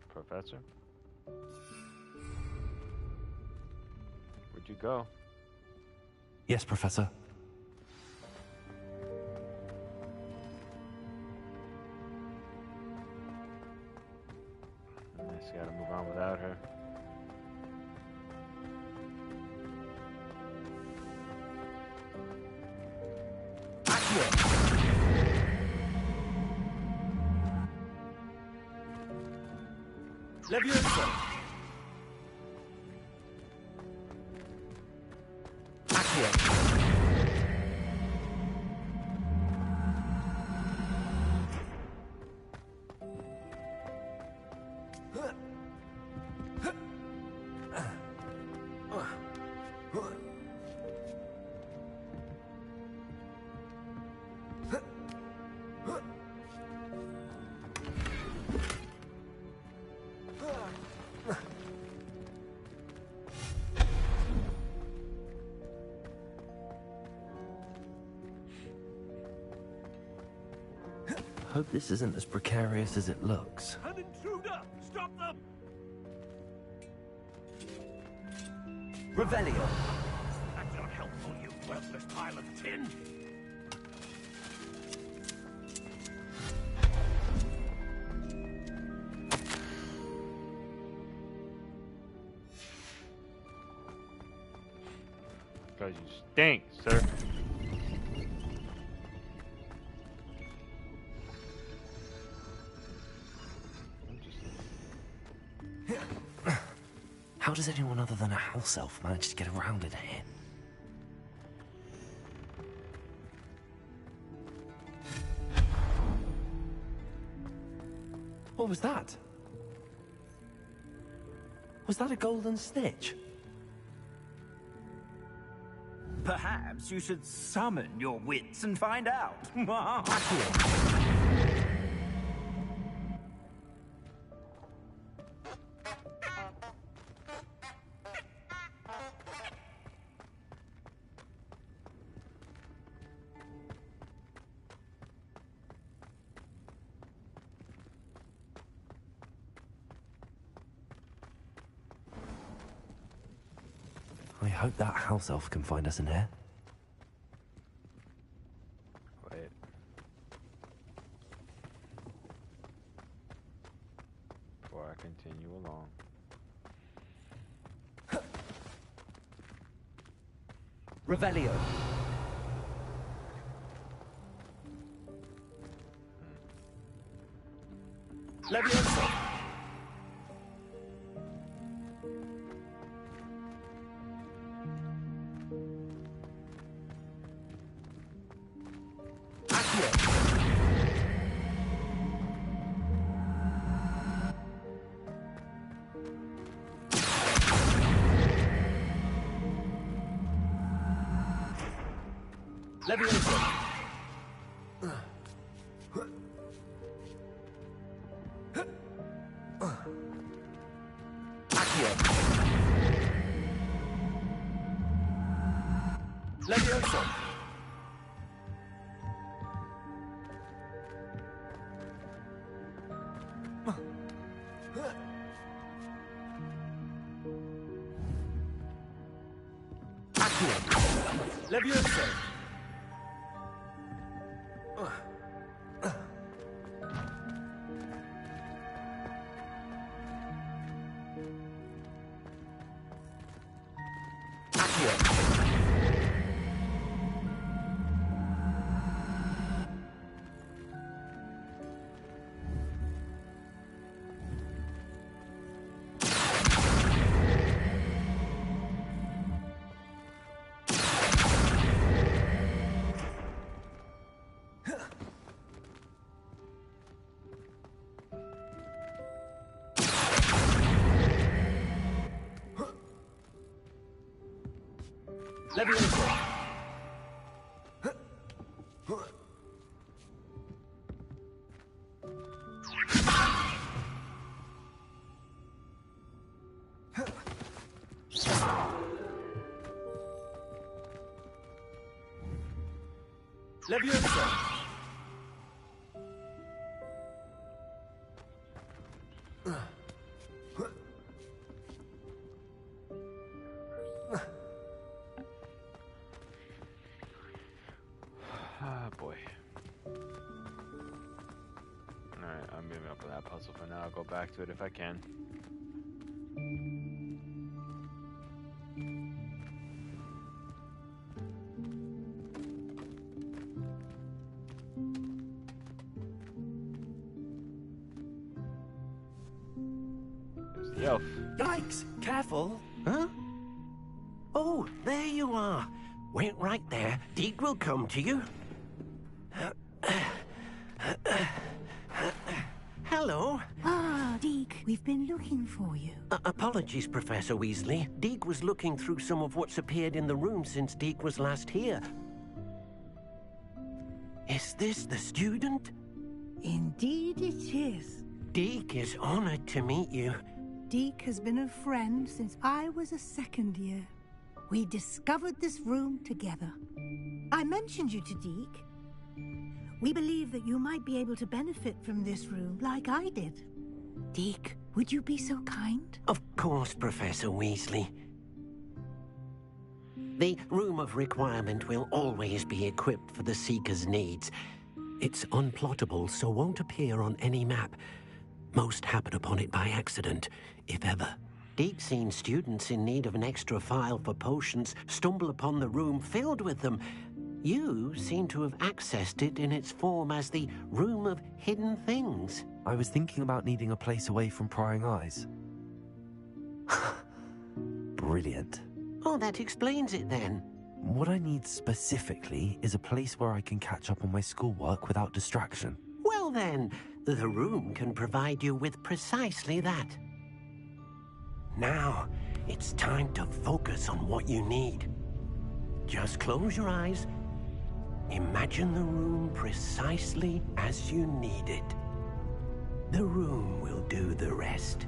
Professor? Where'd you go? Yes, Professor. I just gotta move on without her. Leviosa! Hope this isn't as precarious as it looks. An intruder! Stop them! Revelio. That's not helpful, you worthless pile of tin! Because you stink, sir. How does anyone other than a house elf manage to get around in here? What was that? Was that a golden snitch? Perhaps you should summon your wits and find out. I hope that house elf can find us in here. Wait. Before I continue along. Revelio. Leviosa! Leviosa! Accio! Leviosa! Leviosa! Leviosa! Leviosa! Ah, boy. Alright, I'm giving up on that puzzle for now. I'll go back to it if I can. There's the elf. Yikes! Careful! Huh? Oh, there you are. Wait right there. Deke will come to you. Hello. Ah, Deke, we've been looking for you. Apologies, Professor Weasley. Deke was looking through some of what's appeared in the room since Deke was last here. Is this the student? Indeed it is. Deke is honored to meet you. Deke has been a friend since I was a second year. We discovered this room together. I mentioned you to Deke. We believe that you might be able to benefit from this room like I did. Deke, would you be so kind? Of course, Professor Weasley. The Room of Requirement will always be equipped for the Seeker's needs. It's unplottable, so won't appear on any map. Most happen upon it by accident, if ever. Deke's seen students in need of an extra file for potions stumble upon the room filled with them. You seem to have accessed it in its form as the Room of Hidden Things. I was thinking about needing a place away from prying eyes. Brilliant. Oh, that explains it then. What I need specifically is a place where I can catch up on my schoolwork without distraction. Well then, the room can provide you with precisely that. Now, it's time to focus on what you need. Just close your eyes. Imagine the room precisely as you need it. The room will do the rest.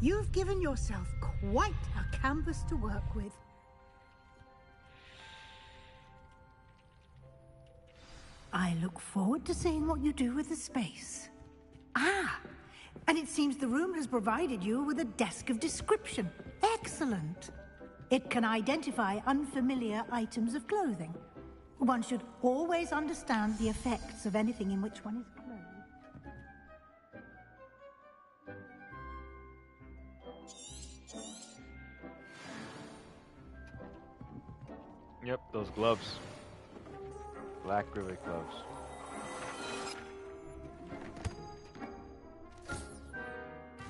You've given yourself quite a canvas to work with. I look forward to seeing what you do with the space. Ah, and it seems the room has provided you with a desk of description. Excellent. It can identify unfamiliar items of clothing. One should always understand the effects of anything in which one is clothed. Yep, those gloves. Black rivet gloves.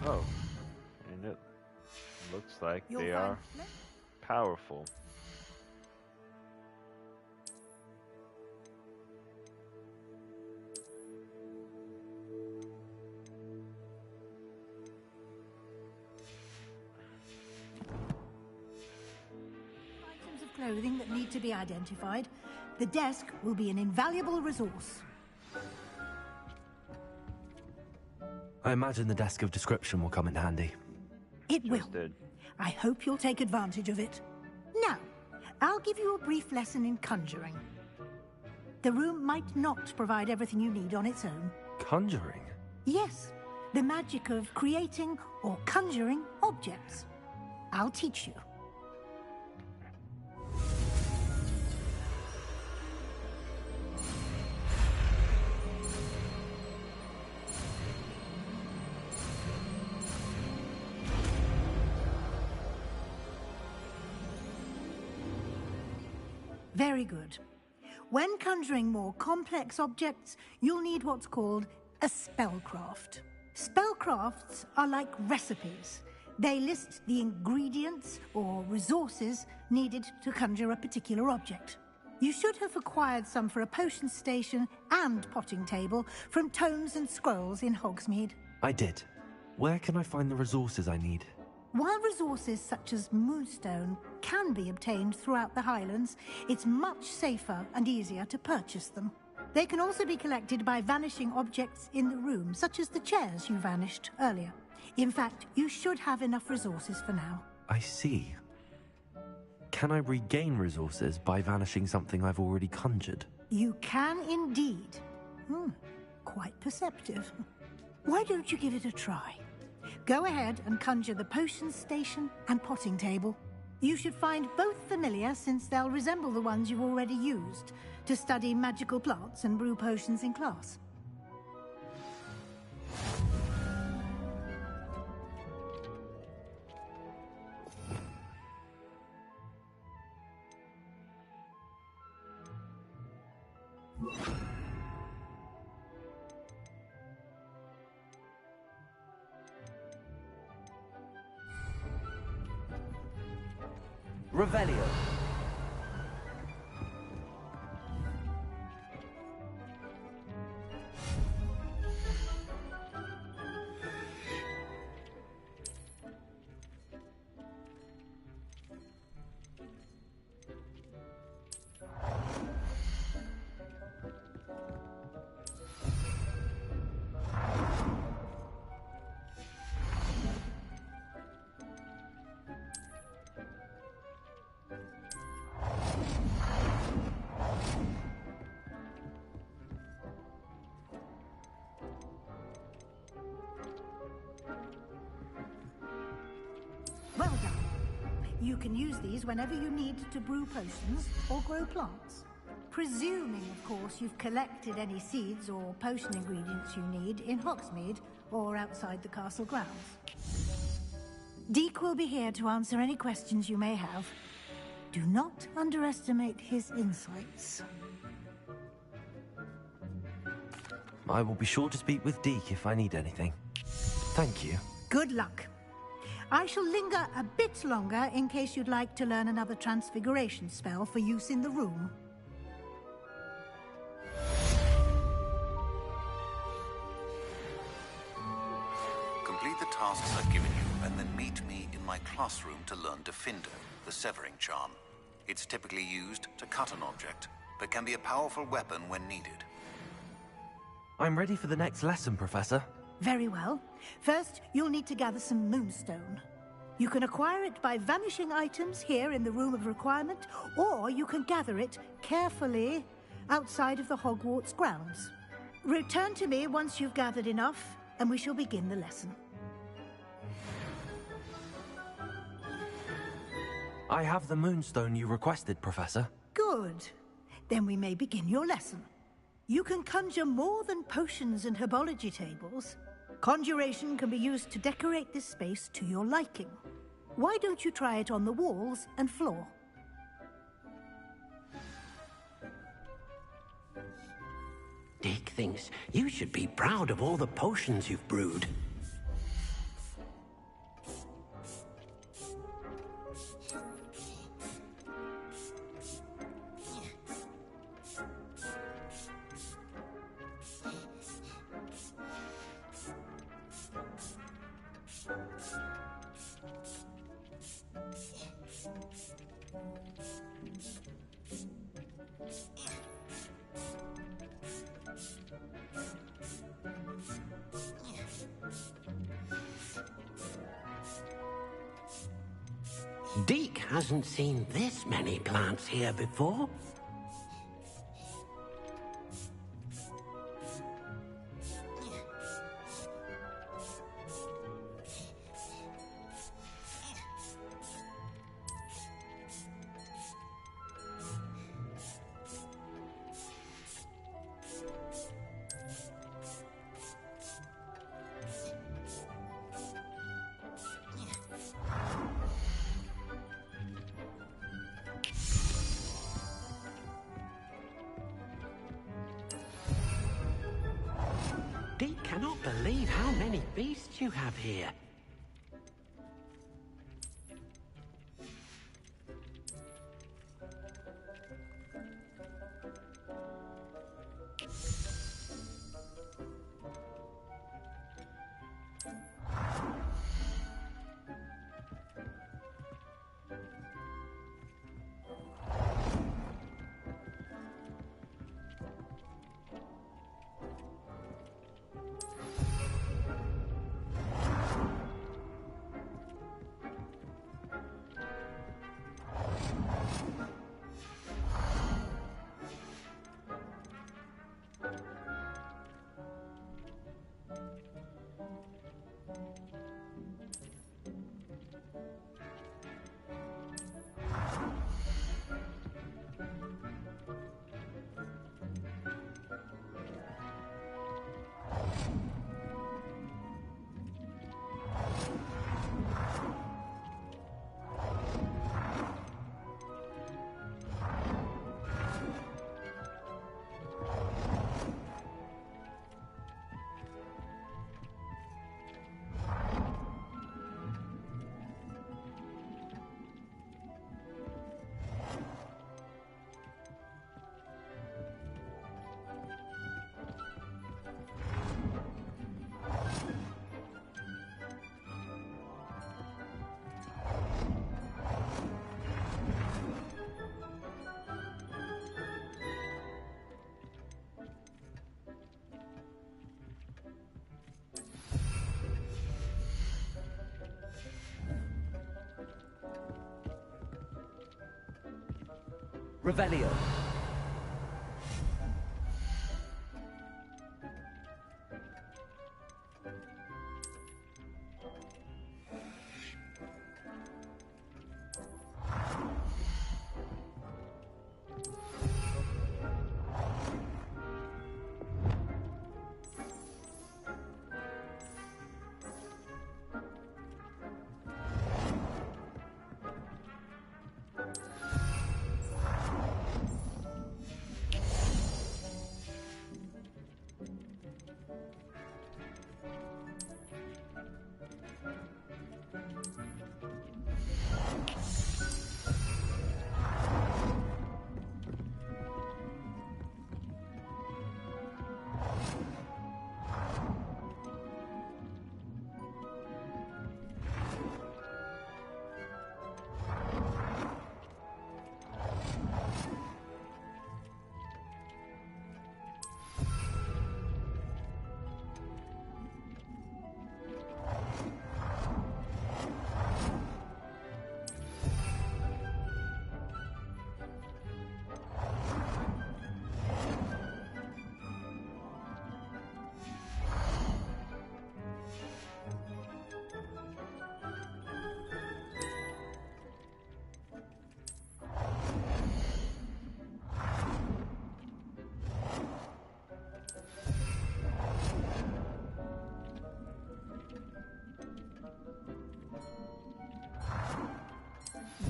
Oh, and it looks like they are powerful. Items of clothing that need to be identified. The desk will be an invaluable resource. I imagine the desk of description will come in handy. It will. I hope you'll take advantage of it. Now, I'll give you a brief lesson in conjuring. The room might not provide everything you need on its own. Conjuring? Yes, the magic of creating or conjuring objects. I'll teach you. Very good. When conjuring more complex objects, you'll need what's called a spellcraft. Spellcrafts are like recipes. They list the ingredients or resources needed to conjure a particular object. You should have acquired some for a potion station and potting table from tomes and scrolls in Hogsmeade. I did. Where can I find the resources I need? While resources such as Moonstone can be obtained throughout the Highlands, it's much safer and easier to purchase them. They can also be collected by vanishing objects in the room, such as the chairs you vanished earlier. In fact, you should have enough resources for now. I see. Can I regain resources by vanishing something I've already conjured? You can indeed. Quite perceptive. Why don't you give it a try? Go ahead and conjure the potion station and potting table. You should find both familiar, since they'll resemble the ones you've already used to study magical plants and brew potions in class. Revelio. Well done. You can use these whenever you need to brew potions or grow plants. Presuming, of course, you've collected any seeds or potion ingredients you need in Hogsmeade or outside the castle grounds. Deke will be here to answer any questions you may have. Do not underestimate his insights. I will be sure to speak with Deke if I need anything. Thank you. Good luck. I shall linger a bit longer in case you'd like to learn another transfiguration spell for use in the room. Complete the tasks I've given you, and then meet me in my classroom to learn Defindo, the severing charm. It's typically used to cut an object, but can be a powerful weapon when needed. I'm ready for the next lesson, Professor. Very well. First, you'll need to gather some Moonstone. You can acquire it by vanishing items here in the Room of Requirement, or you can gather it carefully outside of the Hogwarts grounds. Return to me once you've gathered enough, and we shall begin the lesson. I have the Moonstone you requested, Professor. Good. Then we may begin your lesson. You can conjure more than potions and herbology tables. Conjuration can be used to decorate this space to your liking. Why don't you try it on the walls and floor? things. You should be proud of all the potions you've brewed. Deke hasn't seen this many plants here before. Deke cannot believe how many beasts you have here. Revelio.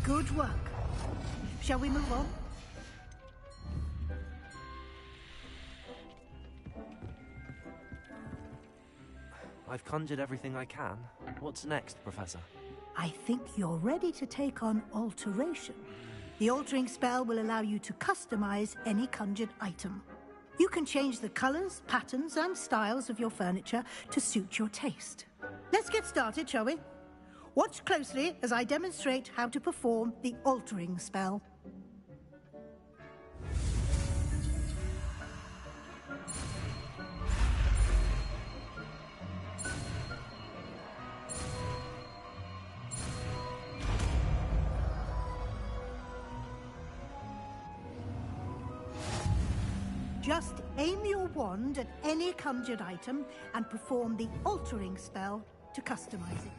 Good work. Shall we move on? I've conjured everything I can. What's next, Professor? I think you're ready to take on alteration. The altering spell will allow you to customize any conjured item. You can change the colors, patterns, and styles of your furniture to suit your taste. Let's get started, shall we? Watch closely as I demonstrate how to perform the altering spell. Just aim your wand at any conjured item and perform the altering spell to customize it.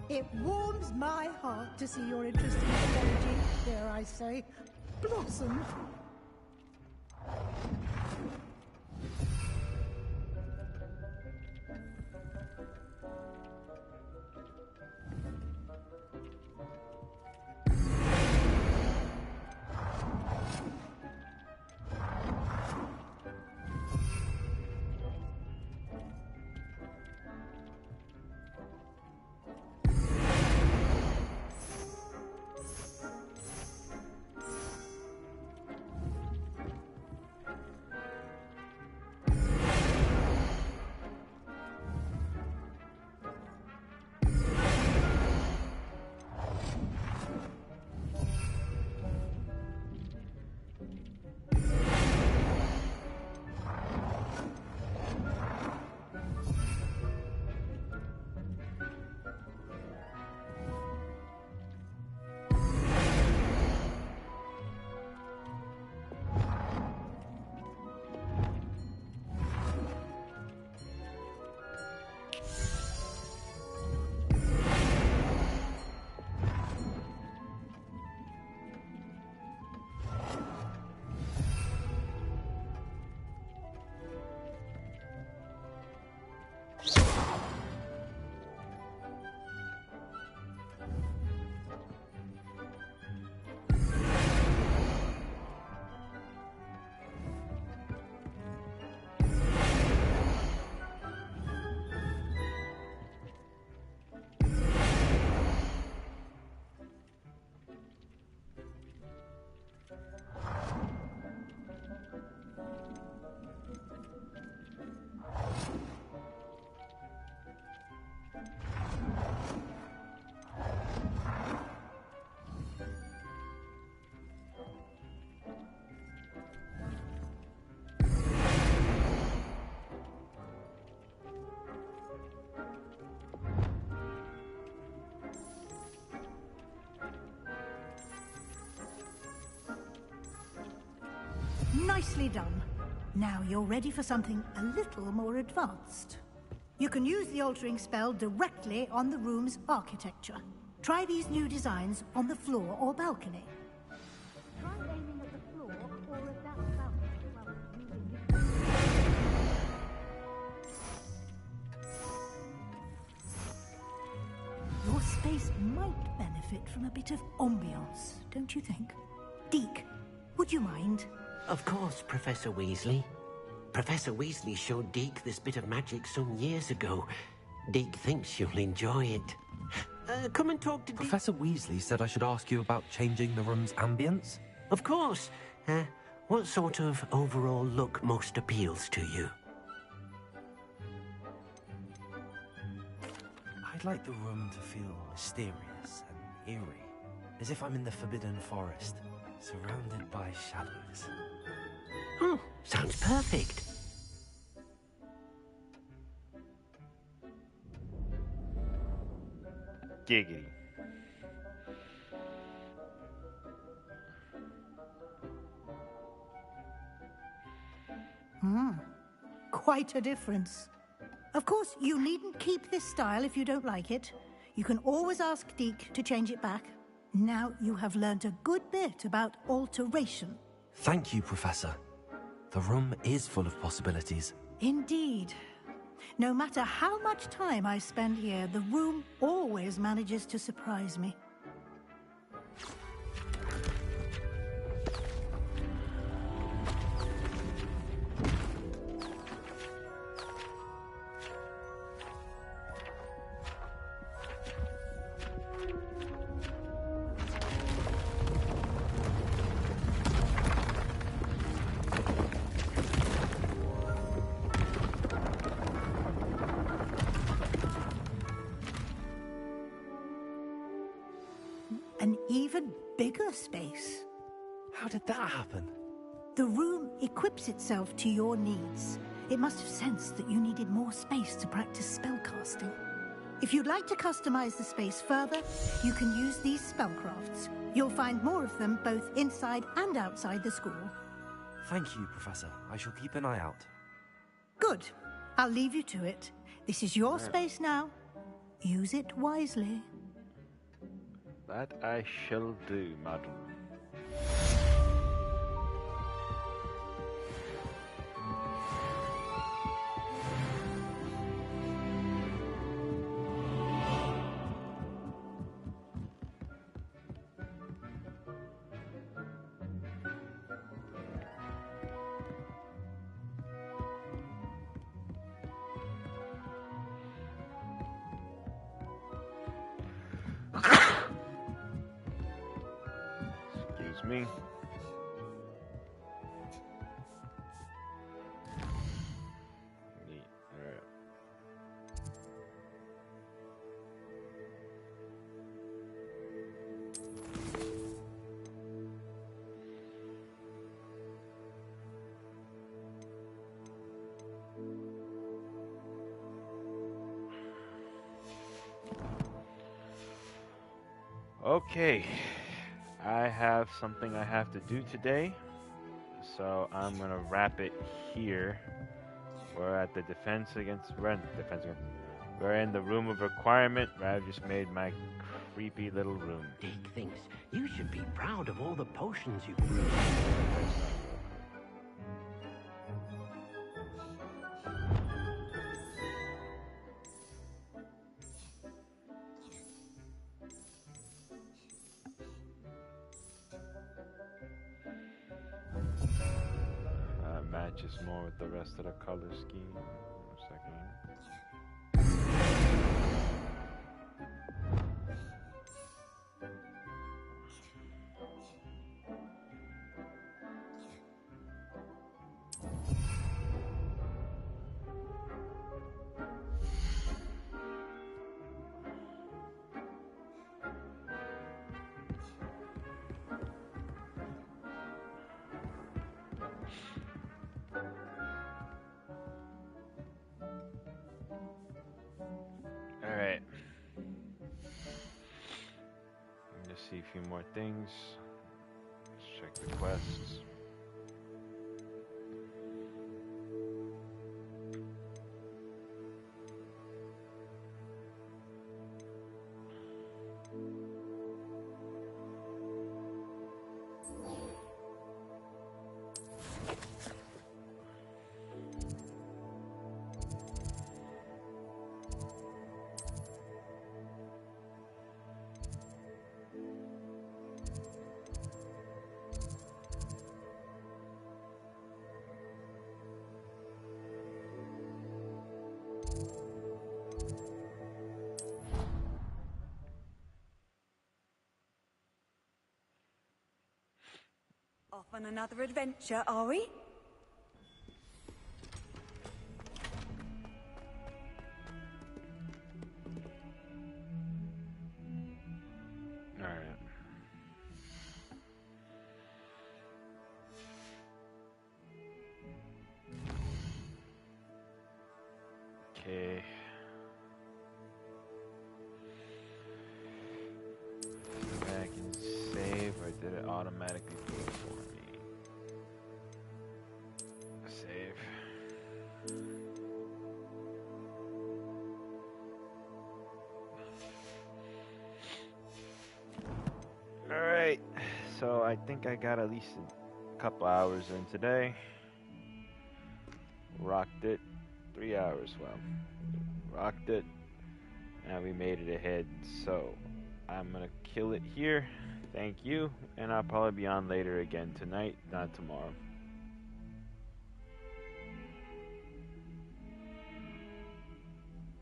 It warms my heart to see your interest in technology, dare I say, blossom. Nicely done. Now you're ready for something a little more advanced. You can use the altering spell directly on the room's architecture. Try these new designs on the floor or balcony. Try aiming at the floor or at that balcony while using this. Your space might benefit from a bit of ambiance, don't you think? Deke, would you mind? Of course, Professor Weasley. Professor Weasley showed Deke this bit of magic some years ago. Deke thinks you'll enjoy it. Come and talk to Professor Weasley said I should ask you about changing the room's ambience? Of course. What sort of overall look most appeals to you? I'd like the room to feel mysterious and eerie, as if I'm in the Forbidden Forest, surrounded by shadows. Oh, sounds perfect. Giggity. Quite a difference. Of course, you needn't keep this style if you don't like it. You can always ask Deke to change it back. Now you have learned a good bit about alteration. Thank you, Professor. The room is full of possibilities. Indeed. No matter how much time I spend here, the room always manages to surprise me. An even bigger space. How did that happen? The room equips itself to your needs. It must have sensed that you needed more space to practice spellcasting. If you'd like to customize the space further, you can use these spellcrafts. You'll find more of them both inside and outside the school. Thank you, Professor. I shall keep an eye out. Good. I'll leave you to it. This is your space now. Use it wisely. That I shall do, madam. Excuse me. Neat. All right. Okay, I have something I have to do today, so I'm gonna wrap it here. We're at the we're in the room of requirement, where I've just made my creepy little room. Dick thinks you should be proud of all the potions you brewed. Matches more with the rest of the color scheme. One second. Alright. Just see a few more things. Let's check the quests. Off on another adventure, are we? Alright. Okay. Go back and save, or did it automatically do it for me? Save. Alright, so I think I got at least a couple hours in today. Rocked it. 3 hours, well. Rocked it. And we made it ahead, so I'm gonna kill it here. Thank you, and I'll probably be on later again tonight, not tomorrow.